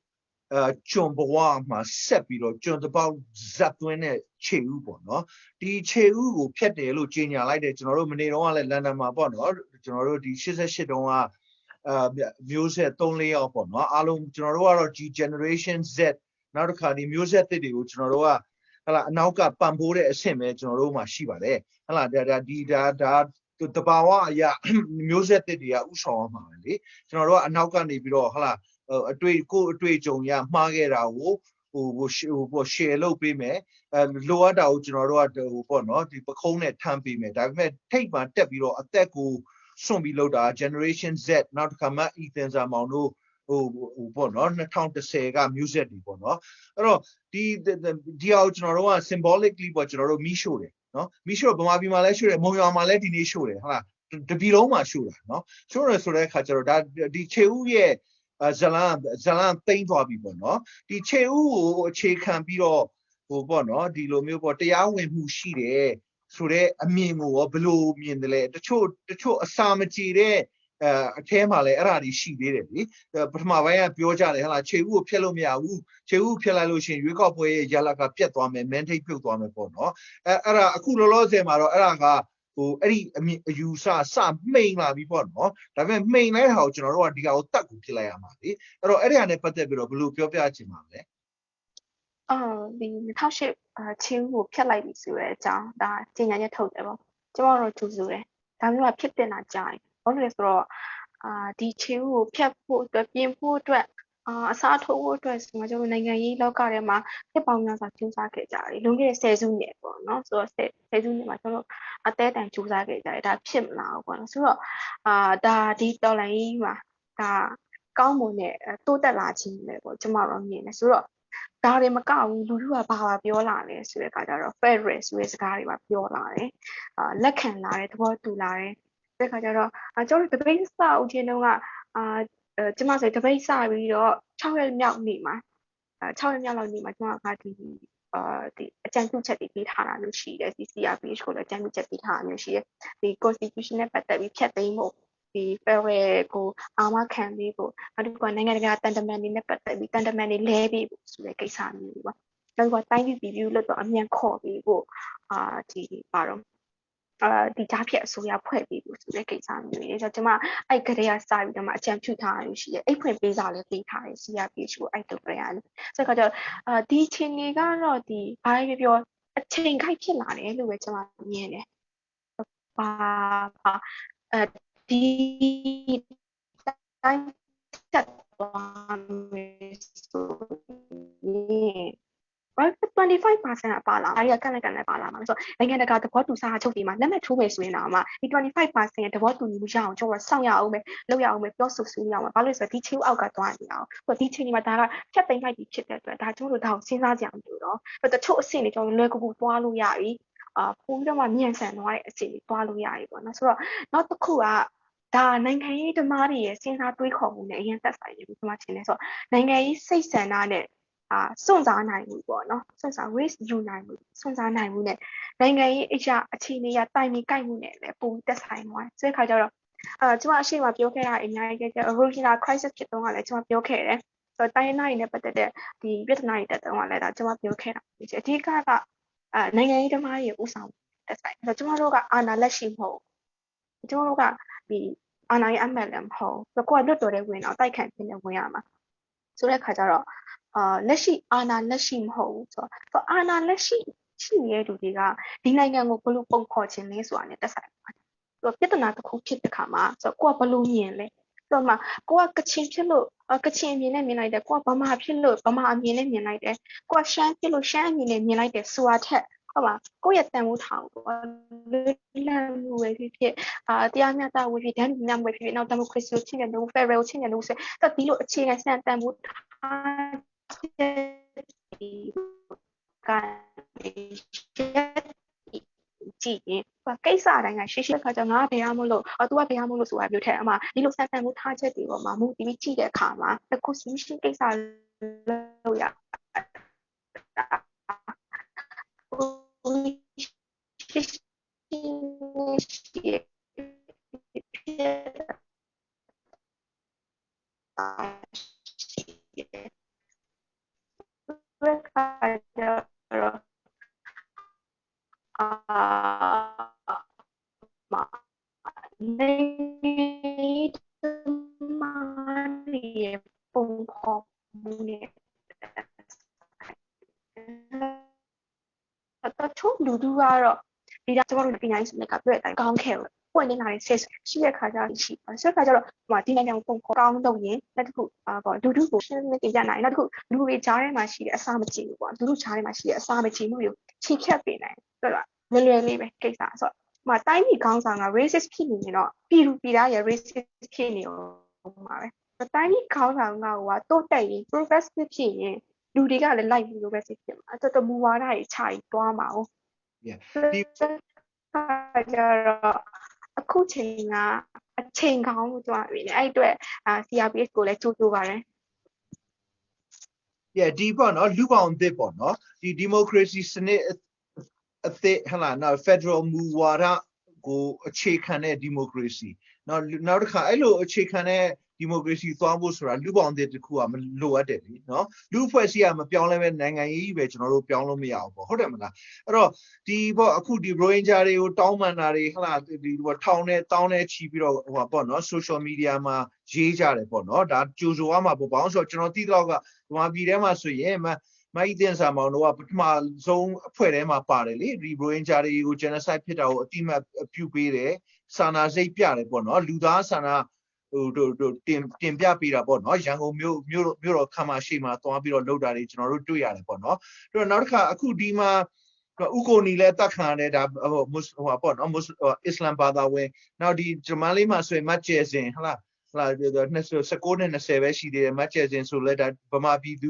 ကျွန်ဘဝမှာဆက်ပြီးတော့ကျွန်တပေါက်ဇက်သွင်းတဲ့ခြေဦးပေါ့နော်ဒီခြေဦးကိုဖျက်တယ်လို့ကြေညာလိုက်တယ်ကျွန်တော်တို့မနေ့တော့ကလည်းလန်ဒန်မှာပေါ့နော်ကျွန်တော်တို့ဒီ88တုန်းကမျိုးဆက်3-4ယောက်ပေါ့နော်အားလုံးကျွန်တော်တို့ကတော့ G generation Z နောက်တစ်ခါဒီမျိုးဆက်သစ်တွေကိုကျွန်တော်တို့ကဟလာအနောက်ကပံ့ပိုးတဲ့အဆင့်ပဲကျွန်တော်တို့မှာရှိပါတယ်ဟလာဒါတဘာဝအရာမျိုးဆက်သစ်တွေကဥဆောင်အောင်မှာပဲလေကျွန်တော်တို့ကအနောက်ကနေပြီးတော့ဟလာအတွေ့အကြုံရမှားခဲ့တာကိုဟို share လုပ်ပေးမယ်လိုအပ်တာကိုကျွန်တော်တို့ကဟိုပေါ့နော်ဒီပခုံးနဲ့ထမ်းပေးမယ်ဒါပေမဲ့ထိတ်မှတက်ပြီးတော့အသက်ကိုစွန့်ပြီးလောက်တာ generation Z နောက်တစ်ခါမှ Ethan စာမောင်တို့ဟိုပေါ့နော်2010က music တွေပေါ့နော်အဲ့တော့ဒီအောင်ကျွန်တော်တို့က symbolically ပေါ့ကျွန်တော်တို့မီးရှို့တယ်နော်မီးရှို့ဗမာပြည်မှာလည်းရှို့တယ်မုံရွာမှာလည်းဒီနေ့ရှို့တယ်ဟုတ်လားတပြည်လုံးမှာရှို့တာနော်ရှို့ရဆိုတဲ့အခါကျတော့ဒါဒီခြေဦးရဲ့ဇလန်သိမ်းသွားပြီပေါ့နော်ဒီခြေဦးကိုအခြေခံပြီးတော့ဟိုပေါ့နော်ဒီလိုမျိုးပေါ့တရားဝင်မှုရှိတယ်ဆိုတဲ့အမြင်ကိုဘယ်လိုမြင်တယ်လဲတချို့အစာမကြေတဲ့အထဲမှာလည်းအဲ့ဒါတွေရှိသေးတယ်လေပထမပိုင်းကပြောကြတယ်ဟလားခြေဦးကိုဖျက်လို့မရဘူးခြေဦးဖျက်လိုက်လို့ရှိရင်ရွေးကောက်ပွဲရဲ့ရလကပြတ်သွားမယ် mandate ပြုတ်သွားမယ်ပေါ့နော်အဲ့ဒါအခုလောလောဆယ်မှာတော့အဲ့ဒါကဟိုအဲ့ဒီအယူဆမှိန်လာပြီပေါ့နော်ဒါပေမဲ့မှိန်လိုက်တာကိုကျွန်တော်တို့ကဒီဟာကိုတတ်ကိုဖြစ်လိုက်ရမှာလေအဲ့တော့အဲ့ဒီဟာနဲ့ပတ်သက်ပြီးတော့ဘယ်လိုပြောပြချင်ပါလဲ ဒီ2008ချင်းကိုဖြတ်လိုက်ပြီဆိုတဲ့အကြောင်းဒါကြေညာချက်ထုတ်တယ်ပေါ့ကျွန်တော်တို့ကြိုးစိုးတယ်ဒါမျိုးကဖြစ်တင်တာကြာတယ်ဘာလို့လဲဆိုတော့ဒီချင်းကိုဖြတ်ဖို့အတွက်ပြင်ဖို့အတွက်အစားထိုးဖို့အတွက်ဆိုတော့ကျွန်တော်နိုင်ငံရေးလောကထဲမှာဖြစ်ပေါင်းများစွာကြိုးစားခဲ့ကြတယ်လွန်ခဲ့တဲ့10စုနှစ်ပေါ့နော်ဆိုတော့10စုနှစ်မှာကျွန်တော်အသေးအတန်ကြိုးစားခဲ့ကြတယ်ဒါဖြစ်မလာဘူးပေါ့နော်ဆိုတော့ဒါဒီတော်လိုင်းကြီးမှာဒါကောင်းမွန်တဲ့တိုးတက်လာခြင်းပဲပေါ့ကျွန်တော်တို့မြင်တယ်ဆိုတော့ဒါတွေမကဘူးလူထုကဘာပြောလာလဲဆိုတဲ့အခါကျတော့ Federal ဆိုတဲ့စကားတွေပါပြောလာတယ်လက်ခံလာတယ်သဘောတူလာတယ်တဲ့အခါကျတော့ကျွန်တော်တို့ debate စအုပ်ချင်းတုန်းကကျမဆိုdebate စပြီးတော့6ရက်မြောက်နေ့မှာ6ရက်မြောက်လောက်နေ့မှာကျွန်တော်ကဒီအကြံပြုချက်တွေပေးထားတာမျိုးရှိတယ် CCRPH ကိုလည်းအကြံပြုချက်ပေးထားတာမျိုးရှိတယ်ဒီ constitution နဲ့ပတ်သက်ပြီးဖြတ်သိမ်းဖို့ဒီ Federal ကိုအာမခံပေးဖို့နောက်တစ်ခုကနိုင်ငံတကာတန်တမန်တွေနဲ့ပတ်သက်ပြီးတန်တမန်တွေလဲပေးဖို့ဆိုတဲ့ကိစ္စမျိုးတွေပါနောက်တစ်ခုကတိုင်းပြည်ပြည်ပြုလို့တော့အမြန်ခေါ်ပေးဖို့ဒီပါတော့ဒီကြားဖြတ်အစိုးရဖွဲ့ပေးဖို့ဆိုတဲ့ကိစ္စမျိုးတွေကျွန်မအဲ့ကလေးကစပြီးတော့မှအကြံပြုထားလို့ရှိတယ်အိတ်ဖွင့်ပေးစာလည်းပေးထားတယ် CRPH ကိုအဲ့တော့ပြရတယ်ဆိုတော့ဒီချင်းတွေကတော့ဒီဘာပဲပြောအချိန်ခိုက်ဖြစ်လာတယ်လို့ပဲကျွန်မမြင်တယ်ဒီတိုင်းချက်သွားမယ်ဆိုရင်25% ပါလာဒါတွေကကန့်ပါလာမှာဆိုတော့နိုင်ငံတကာသဘောတူစာချုပ်တွေမှာလက်မှတ်ထိုးမယ်ဆိုရင်တော့မှဒီ25%ရဲ့သဘောတူညီမှုရအောင်ကျွန်တော်စောင့်ရအောင်ပဲလုပ်ရအောင်ပဲပြောဆိုဆွေးနွေးရအောင်ဘာလို့လဲဆိုတော့ဒီချင်းအောက်ကသွားနေအောင်ဆိုတော့ဒီချင်းဒီမှာဒါကဖြတ်သိမ်းလိုက်ပြီးဖြစ်တဲ့အတွက်ဒါကျွန်တော်တို့ဒါကိုစဉ်းစားကြအောင်လို့တော့တချို့အဆင့်တွေကျွန်တော်လွယ်ကူကူသွားလို့ရပြီပိုပြီးတော့မှမြန်ဆန်သွားတဲ့အဆင့်တွေသွားလို့ရပြီပေါ့နော်ဆိုတော့နောက်တစ်ခုကဒါနိုင်ငံရေးဓမ္မတွေရဲ့စဉ်းစားတွေးခေါ်မှုနဲ့အရင်သက်ဆိုင်နေပြီကျွန်မထင်တယ်ဆိုတော့နိုင်ငံရေးစိတ်ဆန္ဒနဲ့စွန့်စားနိုင်မှုပေါ့နော်စွန့်စား risk ယူနိုင်မှုစွန့်စားနိုင်မှုနဲ့နိုင်ငံရေးအရာအခြေအနေရတိုင်မီကိုက်မှုနဲ့လည်းပုံသက်ဆိုင်သွားဆိုတဲ့အခါကျတော့ကျွန်မအရှိမပြောခဲ့တာအများကြီးကျ original crisis ဖြစ်တော့ကလည်းကျွန်မပြောခဲ့တယ်ဆိုတော့တိုင်းရင်းသားတွေနဲ့ပတ်သက်တဲ့ဒီပြဿနာတွေတက်တော့ကလည်းဒါကျွန်မပြောခဲ့တာအဓိကနိုင်ငံရေးဓမ္မတွေဥဆောင်သက်ဆိုင်ဆိုတော့ကျွန်တော်တို့ကအာဏာလက်ရှိမဟုတ်ကျွန်တော်တို့ကဒီအာဏာရဲ့အမှတ်လည်းမဟုတ်ဆိုတော့ကိုကလွတ်တော်တဲ့ဝင်အောင်တိုက်ခိုက်ဖြစ်နေဝင်ရမှာဆိုတဲ့အခါကျတော့လက်ရှိအာဏာလက်ရှိမဟုတ်ဘူးဆိုတော့အာဏာလက်ရှိနေတဲ့လူတွေကဒီနိုင်ငံကိုဘယ်လိုပုံဖော်ခြင်းလဲဆိုတာနဲ့သက်ဆိုင်ပါတယ်ဆိုတော့ပြဿနာတစ်ခုဖြစ်တဲ့ခါမှာဆိုတော့ကိုကဘယ်လိုမြင်လဲဆိုတော့မှကိုကကချင်ဖြစ်လို့ကချင်အမြင်နဲ့မြင်လိုက်တယ်ကိုကဗမာဖြစ်လို့ဗမာအမြင်နဲ့မြင်လိုက်တယ်ကိုကရှမ်းဖြစ်လို့ရှမ်းအမြင်နဲ့မြင်လိုက်တယ်ဆိုတာထက်ဟုတ်ပါကိုယ့်ရဲ့တန်ဖိုးထားကိုလမ်းမှုပဲဖြစ်ဖြစ်တရားမျှတဝေဖြစ်ဒန်းညံဝေဖြစ်နောက်ဒီမိုကရေစီကိုချင်းတယ်လို့ Federal ချင်းတယ်လို့ဆိုတော့ဒီလိုအခြေခံစံတန်ဖိုးထားကြည့်ရင်ကိစ္စတိုင်းကရှိခါကျငါဘယ်ရမလို့သူကဘယ်ရမလို့ဆိုတာပြောထက်အမှဒီလိုစံတန်ဖိုးထားချက်တွေပေါ်မှာမူတည်ကြည့်တဲ့အခါမှာတစ်ခုရှိကိစ္စလို့ရပုံဖော်မှုနဲ့တချို့လူထုကတော့ဒီကကျွန်တော်တို့ပညာရေးစနစ်ကပြည့်တဲ့အတိုင်းကောင်းခဲ့ဘူးပွင့်နေတာတွေဆက်ရှိတဲ့ခါကျတော့ရှိဆက်ခါကျတော့ဒီနိုင်ငံကိုပုံဖော်ကောင်းလုပ်ရင်နောက်တစ်ခုပေါ့လူထုကိုရှင်းလင်းတင်ပြနိုင်နောက်တစ်ခုလူတွေကြားထဲမှာရှိတဲ့အစားမကြည့်ဘူးပေါ့လူထုကြားထဲမှာရှိတဲ့အစားမကြည့်မှုတွေကိုချီဖြတ်ပေးနိုင်ဟုတ်လားလွယ်လွယ်လေးပဲကိစ္စဆိုတော့တိုင်းပြည်ခေါင်းဆောင်က racist ဖြစ်နေရင်တော့ပြည်သားရဲ့ racist ဖြစ်နေအောင်ပါပဲတိုင်းပြည်ခေါင်းဆောင်ကတိုးတက်ရင် progress ဖြစ်ရင်လူတွေကလည်းလိုက်ပြီးလို့ပဲဖြစ်မှာတော်တော်မူဝါဒတွေခြာပြီးသွားမှာဟုတ်ဒီကျတော့အခုချိန်ကအချိန်ကောင်းလို့ပြောရပြီလေအဲ့အတွက်CRPH ကိုလည်းကြိုးစားပါတယ်ဒီပေါ့နော်လူပေါင်းသစ်ပေါ့နော်ဒီ democracy စနစ်အသစ်ဟလာနော် federal မူဝါဒကိုအခြေခံတဲ့ democracy နောက်တစ်ခါအဲ့လိုအခြေခံတဲ့ democracy သွားဖို့ဆိုတာလူပေါင်းသစ်တစ်ခုကမလိုအပ်တယ်လीနော်လူဖွဲ့စည်းရမပြောင်းလဲပဲနိုင်ငံရေးပဲကျွန်တော်တို့ပြောင်းလို့မရဘူးပေါ့ဟုတ်တယ်မလားအဲ့တော့ဒီပေါ့အခုဒီ Rohingya တွေကိုတောင်းပန်တာတွေဟလာဒီထောင်နဲ့တောင်းနဲ့ချီပြီးတော့ပေါ့နော် social media မှာရေးကြတယ်ပေါ့နော်ဒါကြိုဆိုရမှာပေါ့ဘာလို့ဆိုတော့ကျွန်တော်သိတော့ကဗမာပြည်ထဲမှာဆိုရင် မိုင်းတင်စာမောင်တို့ကပထမဆုံးအဖွဲ့ထဲမှာပါတယ်လေဒီဘရိုင်ဂျာတွေကို genocide ဖြစ်တာကိုအတိမတ်ပြုပေးတယ်စာနာစိတ်ပြတယ်ပေါ့နော်လူသားစာနာတင်ပြပေးတာပေါ့နော်ရန်ကုန်မြို့တော်ခမ်းမရှိမှာသွားပြီးတော့လုပ်တာတွေကျွန်တော်တို့တွေ့ရတယ်ပေါ့နော်အဲ့တော့နောက်တစ်ခါအခုဒီမှာဥကိုနီလည်းတက်ခံရတယ်ဒါဟိုပေါ့နော်အစ္စလမ်ဘာသာဝင်နောက်ဒီဂျမန်လေးမှာဆိုရင်မတ်ကျဲစင်ဟုတ်လား19နဲ့20ပဲရှိသေးတယ်မတ်ကျဲစင်ဆိုလဲဒါဗမာပြည်သူ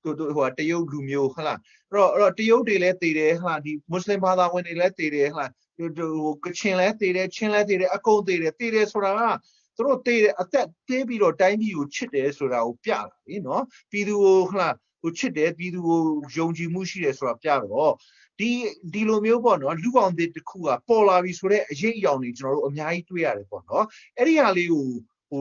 ဟိုတရုတ်လူမျိုးဟုတ်လားအဲ့တော့တရုတ်တွေလည်းတည်တယ်ဟုတ်လားဒီမွတ်စလင်ဘာသာဝင်တွေလည်းတည်တယ်ဟုတ်လားဟိုကချင်လည်းတည်တယ်ချင်းလည်းတည်တယ်အကုန်တည်တယ်ဆိုတာကသူတို့တည်တယ်အသက်သေးပြီးတော့တိုင်းပြည်ကိုချစ်တယ်ဆိုတာကိုပြတာလေနော်ပြည်သူကိုဟုတ်လားဟိုချစ်တယ်ပြည်သူကိုယုံကြည်မှုရှိတယ်ဆိုတာပြတော့ဒီလိုမျိုးပေါ့နော်လူပေါင်းတစ်ခုကပေါ်လာပြီဆိုတော့အရေးအယောင်တွေကျွန်တော်တို့အများကြီးတွေ့ရတယ်ပေါ့နော်အဲ့ဒီဟာလေးကိုဟိ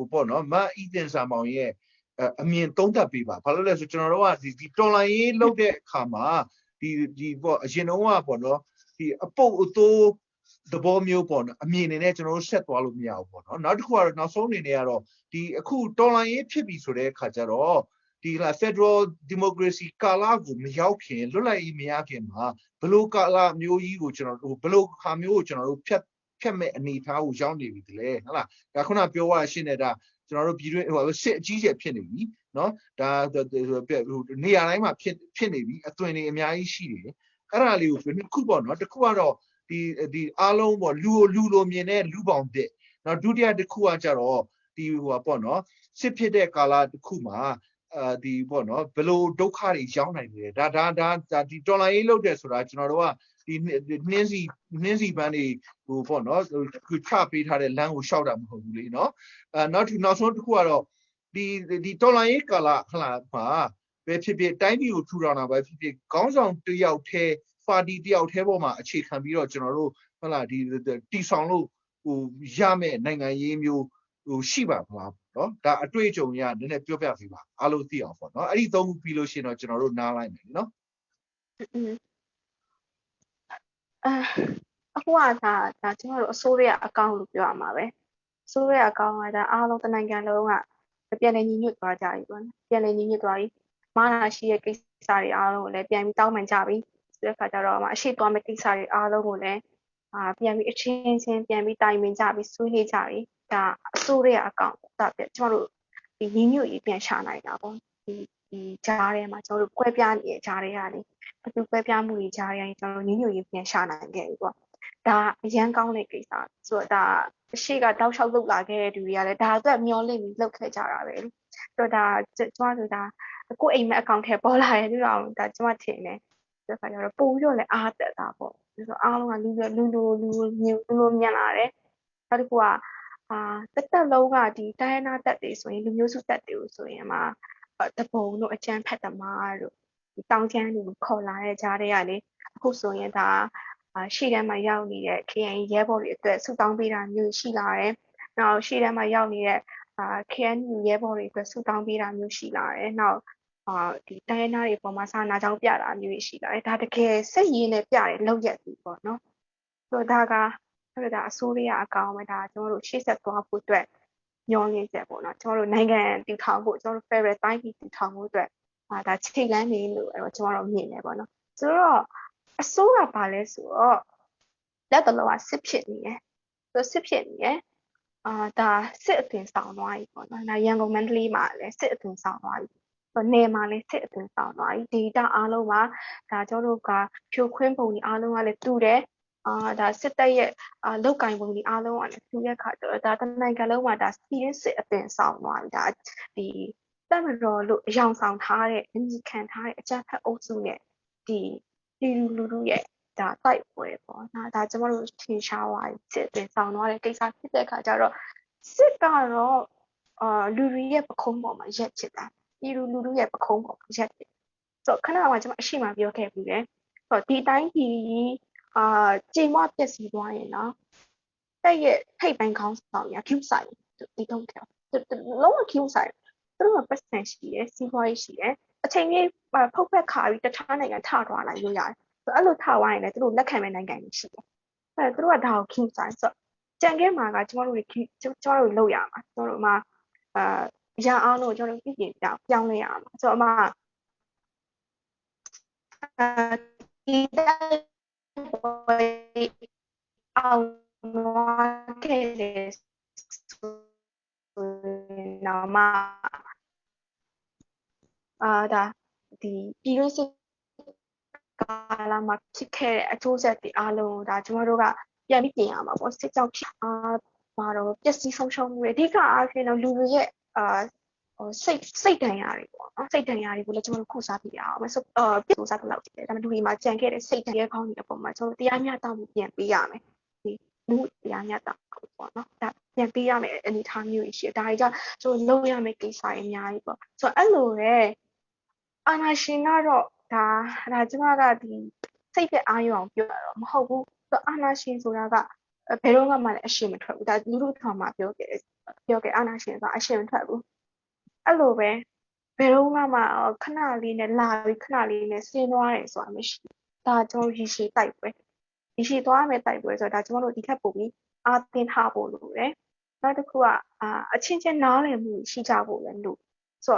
ုပေါ့နော်မအီတင်စာမောင်ရဲ့အမြင်သုံးသပ်ပေးပါဘာလို့လဲဆိုကျွန်တော်တို့ကဒီတော်လိုင်းရေးလုပ်တဲ့အခါမှာဒီပေါ့အရင်တော့ကပေါ့နော်ဒီအပုတ်အသိုးသဘောမျိုးပေါ့နော်အမြင်နေနဲ့ကျွန်တော်တို့ဆက်သွားလို့မရဘူးပေါ့နော်နောက်တစ်ခုကတော့နောက်ဆုံးအနေနဲ့ကတော့ဒီအခုတော်လိုင်းရေးဖြစ်ပြီဆိုတဲ့အခါကျတော့ဒီလာ Federal Democracy ကာလကိုမရောက်ခင်လွတ်လပ်ရေးမရခင်မှာဘလို့ကာလမျိုးကြီးကိုကျွန်တော်တို့ဘလို့ခါမျိုးကိုကျွန်တော်တို့ဖြတ်မဲ့အနေထားကိုရောက်နေပြီတလေဟုတ်လားဒါခုနပြောရရှင်းနေတာကျွန်တော်တို့ပြည်တွင်းဟိုစစ်အကြီးကျယ်ဖြစ်နေပြီเนาะဒါနေရာတိုင်းမှာဖြစ်နေပြီအသွင်တွေအများကြီးရှိတယ်အဲ့ဒါလေးကိုနှစ်ခုပေါ့เนาะတစ်ခုကတော့ဒီအားလုံးပေါ့လူလိုမြင်တဲ့လူပေါင်းတဲ့နောက်ဒုတိယတစ်ခုကကြတော့ဒီဟိုပေါ့เนาะစစ်ဖြစ်တဲ့ကာလတစ်ခုမှာဒီပေါ့နော်ဘယ်လိုဒုက္ခတွေရောက်နိုင်နေလဲဒါဒီတော်လိုင်းရေးလုပ်တယ်ဆိုတာကျွန်တော်တို့ကဒီနှင်းစီပန်းတွေဟိုပေါ့နော်ချပေးထားတဲ့လမ်းကိုရှောက်တာမဟုတ်ဘူးလေနော်နောက်ဆုံးတစ်ခုကတော့ဒီတော်လိုင်းရေးကာလဟလာမှာပဲဖြစ်ဖြစ်တိုင်းပြည်ကိုထူထောင်တာပဲဖြစ်ဖြစ်ခေါင်းဆောင်တယောက်တည်းပါတီတယောက်တည်းပေါ်မှာအခြေခံပြီးတော့ကျွန်တော်တို့ဟုတ်လားဒီတီဆောင်လို့ဟိုရမယ့်နိုင်ငံရေးမျိုးဟိုရှိပါမလားနော်ဒါအတွေ့အကြုံရနည်းနည်းပြောပြပေးပါအားလုံးသိအောင်ပေါ့နော်အဲ့ဒီသုံးခုပြီးလို့ရှိရင်တော့ကျွန်တော်တို့နားလိုက်မယ်နော်အခုကဒါကျွန်တော်တို့အစိုးရအကောင့်လို့ပြောရမှာပဲအစိုးရအကောင့်ကဒါအားလုံးတစ်နိုင်ငံလုံးကပြန်လည်ညီညွတ်သွားကြပြီပေါ့နော်ပြန်လည်ညီညွတ်သွားပြီမာနာရှိရဲ့ကိစ္စတွေအားလုံးကိုလည်းပြန်ပြီးတောင်းပန်ကြပြီဆိုတဲ့အခါကျတော့အရှိသွားမယ့်ကိစ္စတွေအားလုံးကိုလည်းပြန်ပြီးအချင်းချင်းပြန်ပြီးတိုင်ပင်ကြပြီးဆွေးနွေးကြပြီဒါအစိုးရအကောင့်ဒါပြကျွန်တော်တို့ဒီညီညွတ်ရေးပြန်ရှာနိုင်တာပေါ့ဒီကြားထဲမှာကျွန်တော်တို့ကွဲပြားနေတဲ့ကြားထဲကနေဘယ်သူကွဲပြားမှုတွေကြားထဲကနေကျွန်တော်တို့ညီညွတ်ရေးပြန်ရှာနိုင်ခဲ့ပြီပေါ့ဒါအရန်ကောင်းတဲ့ကိစ္စဆိုတော့ဒါအရှိကတောက်လျှောက်လုပ်လာခဲ့တဲ့သူတွေကလည်းဒါအတွက်မျောလင့်ပြီးလုပ်ခဲ့ကြတာပဲလေဆိုတော့ဒါကျွန်တော်တို့ဒါကိုယ့်အိမ်မက်အကောင့်ထဲပေါ်လာတယ်ပြီးတော့ဒါကျွန်မထင်တယ်ဆိုတော့ကျတော့ပို့ပြီးတော့လည်းအားတက်တာပေါ့ဆိုတော့အားလုံးကလူမြန်လာတယ်နောက်တစ်ခုကတက်လုံးကဒီတိုင်းရင်းသားတက်တွေဆိုရင်လူမျိုးစုတက်တွေကိုဆိုရင်မှာတပုံတို့အချမ်းဖက်သမားတို့ဒီတောင်ချမ်းတွေကိုခေါ်လာတဲ့ကြားတွေကနေအခုဆိုရင်ဒါရှေ့တန်းမှာရောက်နေတဲ့ KN ရဲဘော်တွေအတွက်ဆူတောင်းပေးတာမျိုးရှိလာတယ်။နောက်ရှေ့တန်းမှာရောက်နေတဲ့KNU ရဲဘော်တွေအတွက်ဆူတောင်းပေးတာမျိုးရှိလာတယ်။နောက်ဒီတိုင်းရင်းသားတွေပေါ်မှာစာနာကြောင်းပြတာမျိုးရှိလာတယ်။ဒါတကယ်စိတ်ရင်းနဲ့ပြတယ်လောက်ရက်ပြီပေါ့နော်။ဆိုတော့ဒါအစိုးရအကောင်ပဲဒါကျွန်တော်တို့ရှေ့ဆက်သွားဖို့အတွက်ညှော်ရင်းချက်ပေါ့နော်ကျွန်တော်တို့နိုင်ငံတည်ထောင်ဖို့ကျွန်တော်တို့ Federal တိုင်းပြည်တည်ထောင်ဖို့အတွက်ဒါချိန်လန်းနေလို့အဲ့တော့ကျွန်တော်တို့မြင်နေပေါ့နော်ဆိုတော့အစိုးရပါလဲဆိုတော့လက်တလောကစစ်ဖြစ်နေတယ်ဆိုစစ်ဖြစ်နေတယ်ဒါစစ်အသွင်ဆောင်သွားပြီပေါ့နော်ဒါရန်ကုန်မန္တလေးမှာလည်းစစ်အသွင်ဆောင်သွားပြီနေမှာလည်းစစ်အသွင်ဆောင်သွားပြီဒေတာအားလုံးမှာဒါကျွန်တော်တို့ကဖြိုခွင်းပုံကြီးအားလုံးကလည်းတူတယ်ဒါစစ်တပ်ရဲ့လောက်ကင်ပုံကြီးအားလုံးကလည်းသူရဲ့ခါတော့ဒါတနိုင်ငံလုံးမှာဒါစီးရင်စစ်အသွင်ဆောင်သွားပြီဒါဒီတက်မတော်လို့အယောင်ဆောင်ထားတဲ့အညီခံထားတဲ့အကြမ်းဖက်အုပ်စုနဲ့ဒီလူထုရဲ့ဒါတိုက်ပွဲပေါ့နော်ဒါကျမတို့ထင်ရှားသွားပြီစစ်အသွင်ဆောင်သွားတဲ့ကိစ္စဖြစ်တဲ့အခါကျတော့စစ်ကတော့လူတွေရဲ့ပခုံးပေါ်မှာရက်ချစ်တာလူထုရဲ့ပခုံးပေါ်မှာရက်ချစ်ဆိုတော့ခဏကကျွန်မအရှိမပြောခဲ့ပြီးတယ်ဆိုတော့ဒီတိုင်းပြည်ချိန်မပျက်စီးသွားရင်နော်တဲ့ရဲ့ထိတ်ပိုင်းခေါင်းဆောင်ရ cue ဆိုင်ဒီတော့လုံးဝ cue ဆိုင်သူတို့ကပတ်စံရှိတယ်စီးပွားရေးရှိတယ်အချိန်ကြီးဖုတ်ဖက်ခါပြီးတခြားနိုင်ငံထသွားနိုင်လို့ရတယ်ဆိုအဲ့လိုထသွားရင်လည်းသူတို့လက်ခံမဲ့နိုင်ငံတွေရှိတယ်အဲ့သူတို့ကဒါကို cue ဆိုင်ဆိုကြံခဲ့မှာကကျွန်တော်တို့လုပ်ရမှာကျွန်တော်တို့မှရအောင်လို့ကျွန်တော်တို့ပြည်ပြောင်းလဲရမှာဆိုတော့ ဒီတိုက်ပွဲအောင်ခဲ့တယ်ဆိုရင်တော့မှဒါဒီပြည်တွင်းစစ်ကာလမှာဖြစ်ခဲ့တဲ့အကျိုးဆက်တွေအားလုံးဒါကျမတို့ကပြန်ပြီးပြင်ရမှာပေါ့စစ်ကြောင့်ဖြစ်မှာတော့ပျက်စီးဆုံးရှုံးမှုတွေအဓိကအားဖြင့်တော့လူတွေရဲ့စိတ်ဒဏ်ရာတွေပေါ့နော်စိတ်ဒဏ်ရာတွေကိုလည်းကျွန်တော်တို့ခုစားပြရအောင်ဆိုပြစ်စားတော့လောက်တယ်ဒါပေမဲ့လူတွေမှာကြံခဲ့တဲ့စိတ်တရားကောင်းတွေအပေါ်မှာကျွန်တော်တရားမျှတမှုပြန်ပေးရမယ်ဒီလူတရားမျှတမှုပေါ့နော်ဒါပြန်ပေးရမယ်အနေထားမျိုးရှိတယ်ဒါကြီးကကျွန်တော်လုပ်ရမယ့်ကိစ္စတွေအများကြီးပေါ့ဆိုတော့အဲ့လိုပဲအာဏာရှင်ကတော့ဒါကျွန်မကဒီစိတ်ပြအားရအောင်ပြောတာတော့မဟုတ်ဘူးအာဏာရှင်ဆိုတာကဘယ်တော့မှလည်းအရှင်မထွက်ဘူးဒါလူတို့ထောင်မှာပြောခဲ့အာဏာရှင်ဆိုတာအရှင်မထွက်ဘူးအဲ့လိုပဲဘယ်တော့မှခဏလေးနဲ့လာပြီးခဏလေးနဲ့ဆင်းသွားတယ်ဆိုတာမရှိဘူးဒါကျွန်တော်ရည်ရှိတိုက်ပွဲရည်ရှိသွားမယ်တိုက်ပွဲဆိုတော့ဒါကျွန်တော်တို့ဒီထက်ပိုပြီးအားသင်ထားဖို့လိုတယ်နောက်တစ်ခုကအချင်းချင်းနားလည်မှုရှိကြဖို့လည်းလို့ဆို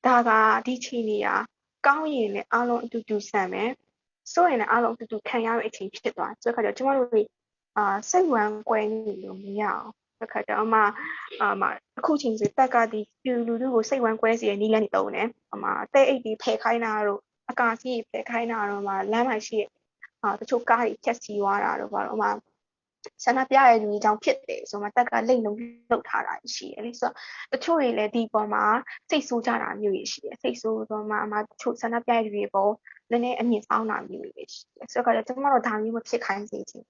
တော့ဒါကဒီချိန်နေရကောင်းရင်လည်းအားလုံးအတူတူဆန်မယ်ဆိုရင်လည်းအားလုံးအတူတူခံရမယ့်အချိန်ဖြစ်သွားဆိုတော့ကျွန်တော်တို့စိတ်ဝမ်းကွဲနေလို့မရအောင်တစ်ခါတော့အခုချိန်စီတက်ကဒီလူတို့ကိုစိတ်ဝမ်းကွဲစီရဲ့နီးလန်းနေတုံးတယ်တဲအိတ်ဒီဖယ်ခိုင်းတာတို့အကာစီဖယ်ခိုင်းတာတို့လမ်းမှာရှိတချို့ကားတွေဖြတ်စီသွားတာတို့ဘာလို့ဆန္ဒပြရတဲ့လူကြီးကြောင့်ဖြစ်တယ်ဆိုမှတက်ကလိမ့်လုံးလောက်ထားတာရှိတယ်လေဆိုတော့တချို့တွေလည်းဒီပေါ်မှာစိတ်ဆိုးကြတာမျိုးရှိတယ်စိတ်ဆိုးတော့မှတချို့ဆန္ဒပြရတဲ့လူတွေပေါ်နည်းနည်းအမြင့်ဆောင်တာမျိုးတွေရှိတယ်ဆိုတော့ကျွန်တော်တို့ဒါမျိုးမဖြစ်ခိုင်းစေချင်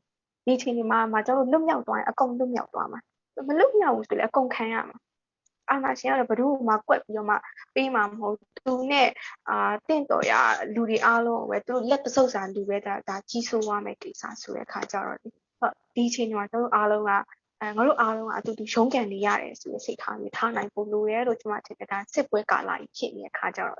ဒီချိန်ဒီမှာကျွန်တော်လွတ်မြောက်သွားရင်အကုန်လွတ်မြောက်သွားမှာမလွတ်မြောက်ဘူးဆိုလည်းအကုန်ခံရမှာအာဏာရှင်ကတော့ဘယ်သူမှကွက်ပြီးတော့မှပေးမှာမဟုတ်သူနဲ့တင့်တော်ရလူတွေအားလုံးပဲသူတို့လက်ပစုပ်စာလူပဲဒါကြီးစိုးသွားမယ်ကိစ္စဆိုတဲ့အခါကျတော့ဒီချိန်မှာကျွန်တော်အားလုံးကငါတို့အားလုံးကအတူတူရုန်းကန်နေရတယ်ဆိုတဲ့စိတ်ထားမျိုးထားနိုင်ဖို့လိုရဲလို့ကျွန်မထင်တယ်ဒါစစ်ပွဲကာလကြီးဖြစ်နေတဲ့အခါကျတော့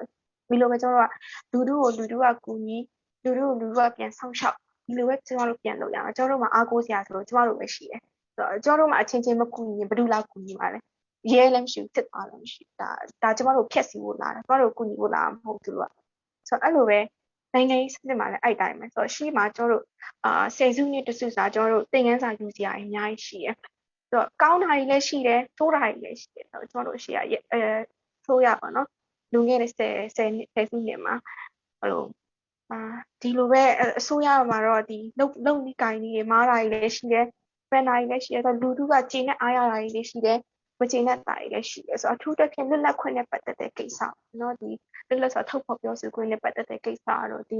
ဒီလိုပဲကျွန်တော်ကလူတို့ကကူညီလူတို့ကပြန်ဆောင်ရှောက်ဒီလိုပဲကျွန်တော်တို့ပြန်လုပ်ရအောင်ကျွန်တော်တို့မှာအားကိုးစရာဆိုတော့ကျွန်တော်တို့ပဲရှိတယ်ကျွန်တော်တို့မှာအချင်းချင်းမကူညီရင်ဘယ်သူလာကူညီမှာလဲရဲလည်းမရှိဘူးစစ်သားလည်းမရှိဒါကျွန်တော်တို့ဖြက်စီဖို့လာတယ်ကျွန်တော်တို့ကူညီဖို့လာမဟုတ်ဘူးလို့ဆိုတော့အဲ့လိုပဲနိုင်ငံရေးစနစ်မှာလည်းအဲ့တိုင်းပဲဆိုတော့ရှေ့မှာကျွန်တော်တို့ဆယ်စုနှစ်တစုစာကျွန်တော်တို့သင်ခန်းစာယူစရာအများကြီးရှိတယ်ဆိုတော့ကောင်းတာတွေလည်းရှိတယ်ဆိုးတာတွေလည်းရှိတယ်ဆိုတော့ကျွန်တော်တို့ရှေ့ကဆိုးရပါတော့လူငယ်တဲ့ဆယ်စုနှစ်မှာအဲ့လိုဒီလိုပဲအစိုးရမှာတော့ဒီလုံနီးကိုင်းတွေမားတာတွေလည်းရှိတယ်ပန်တာတွေလည်းရှိတယ်ဆိုတော့လူထုကကျင်းနဲ့အားရတာတွေလည်းရှိတယ်မကျင်းတဲ့တာတွေလည်းရှိတယ်ဆိုတော့အထူးသဖြင့်လွတ်လပ်ခွင့်နဲ့ပတ်သက်တဲ့ကိစ္စเนาะဒီလွတ်လပ်စွာထုတ်ဖော်ပြောဆိုခွင့်နဲ့ပတ်သက်တဲ့ကိစ္စတော့ဒ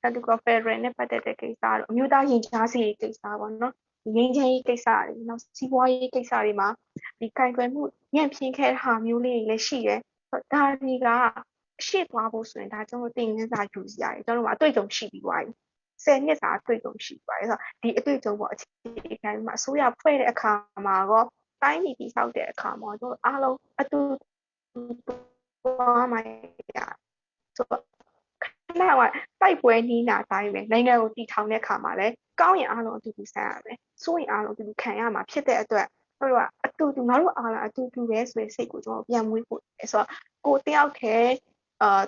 ီနောက်တစ်ခုဖက်ဒရယ်နဲ့ပတ်သက်တဲ့ကိစ္စတော့အမျိုးသားရင်ကြားစေကိစ္စပေါ့เนาะငင်းချင်းရေးကိစ္စတွေနောက်စီးပွားရေးကိစ္စတွေမှာဒီကင်တွယ်မှုညံ့ဖျင်းခဲ့တဲ့ဟာမျိုးလေးတွေလည်းရှိတယ်ဒါတွေကရှေ့သွားဖို့ဆိုရင်ဒါကျွန်တော်တင်ငန်းစာယူစရာကျွန်တော်တို့အတွေ့အကြုံရှိပြီးသွားပြီ10နှစ်စာအတွေ့အကြုံရှိပါတယ်ဆိုတော့ဒီအတွေ့အကြုံပေါ်အခြေခံမှာအစိုးရဖွဲ့တဲ့အခါမှာတော့တိုင်းပြည်တည်ဆောက်တဲ့အခါမှာတို့အားလုံးအတူသွားမှာရဆိုတော့ခဏကတိုက်ပွဲနီးနာတိုင်းပဲနိုင်ငံကိုတည်ထောင်တဲ့အခါမှာလည်းကောင်းရင်အားလုံးအတူတူဆန်းရမယ်ဆိုရင်အားလုံးအတူတူခံရမှာဖြစ်တဲ့အတွက်တို့ကအတူတူငါတို့အားလုံးအတူတူပဲဆိုတဲ့စိတ်ကိုကျွန်တော်ပြန်မွေးဖို့ဆိုတော့ကိုတယောက်ခ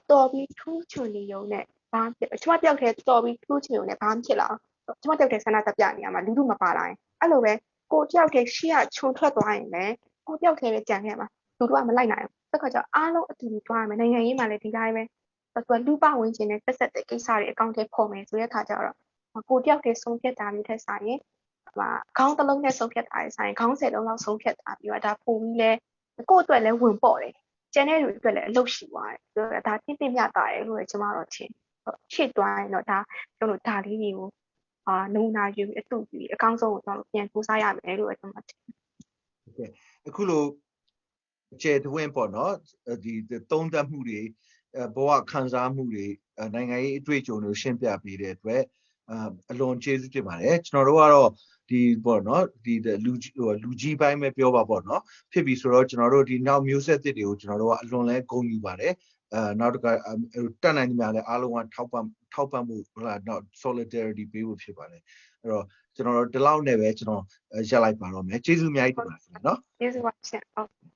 ဲတော်ပြီးထူးချွန်နေုံနဲ့ဘာဖြစ်ကျွန်မတယောက်ခဲတော်ပြီးထူးချွန်နေုံနဲ့ဘာဖြစ်လာကျွန်မတယောက်ခဲဆန္ဒပြနေရမှာလူထုမပါလာရင်အဲ့လိုပဲကိုတယောက်ခဲရှေ့ကခြုံထွက်သွားရင်လည်းကိုတယောက်ခဲပဲကြံခဲ့မှာလူတို့ကမလိုက်နိုင်ဘူးဆိုတော့အားလုံးအတူတူသွားရမယ်နိုင်ငံရေးမှာလည်းဒီတိုင်းပဲသူကလူပဝင်ခြင်းနဲ့တက်ဆက်တဲ့ကိစ္စတွေအကောင့်ထဲပေါ်မယ်ဆိုတဲ့အခါကျတော့ကိုတယောက်တည်းဆုံးဖြတ်တာမျိုးထက်ဆိုင်ရင်ခေါင်းတစ်လုံးနဲ့ဆုံးဖြတ်တာဆိုင်ခေါင်း10လုံးလောက်ဆုံးဖြတ်တာပြီးတော့ဒါပုံပြီးလဲကိုယ့်အတွက်လည်းဝင်ပေါ့တယ်ကျန်တဲ့လူအတွက်လည်းအလုပ်ရှိသွားတယ်ဆိုတော့ဒါတိတိမြတ်တာတယ်လို့ကျွန်မတော့ထင်ရှေ့သွားရင်တော့ဒါကျွန်တော်ဒါလေးတွေကိုနုံနာယူအတူယူအကောင်းဆုံးကိုကျွန်တော်ပြန်စူးစမ်းရမယ်လို့ကျွန်တော်ထင်โอเคအခုလိုကျေတဝင်းပေါ့နော်ဒီသုံးသပ်မှုတွေဘဝခံစားမှုတွေနိုင်ငံရေးအတွေ့အကြုံတွေရှင်းပြပေးတဲ့အတွက်အလွန်ကျေးဇူးတင်ပါတယ်ကျွန်တော်တို့ကတော့ဒီပေါ့နော်ဒီလူကြီးပိုင်းပဲပြောပါပေါ့နော်ဖြစ်ပြီဆိုတော့ကျွန်တော်တို့ဒီနောက်မျိုးဆက်သစ်တွေကိုကျွန်တော်တို့ကအလွန်လဲဂုဏ်ယူပါတယ်နောက်တစ်ခါတက်နိုင်နေများလဲအားလုံးကထောက်ပံ့မှုဟုတ်လားနောက် solidarity ပေးဖို့ဖြစ်ပါတယ်အဲ့တော့ကျွန်တော်တို့ဒီလောက်နဲ့ပဲကျွန်တော်ရက်လိုက်ပါတော့မယ်ကျေးဇူးအများကြီးတင်ပါတယ်နော်ကျေးဇူးပါရှင်ဟုတ်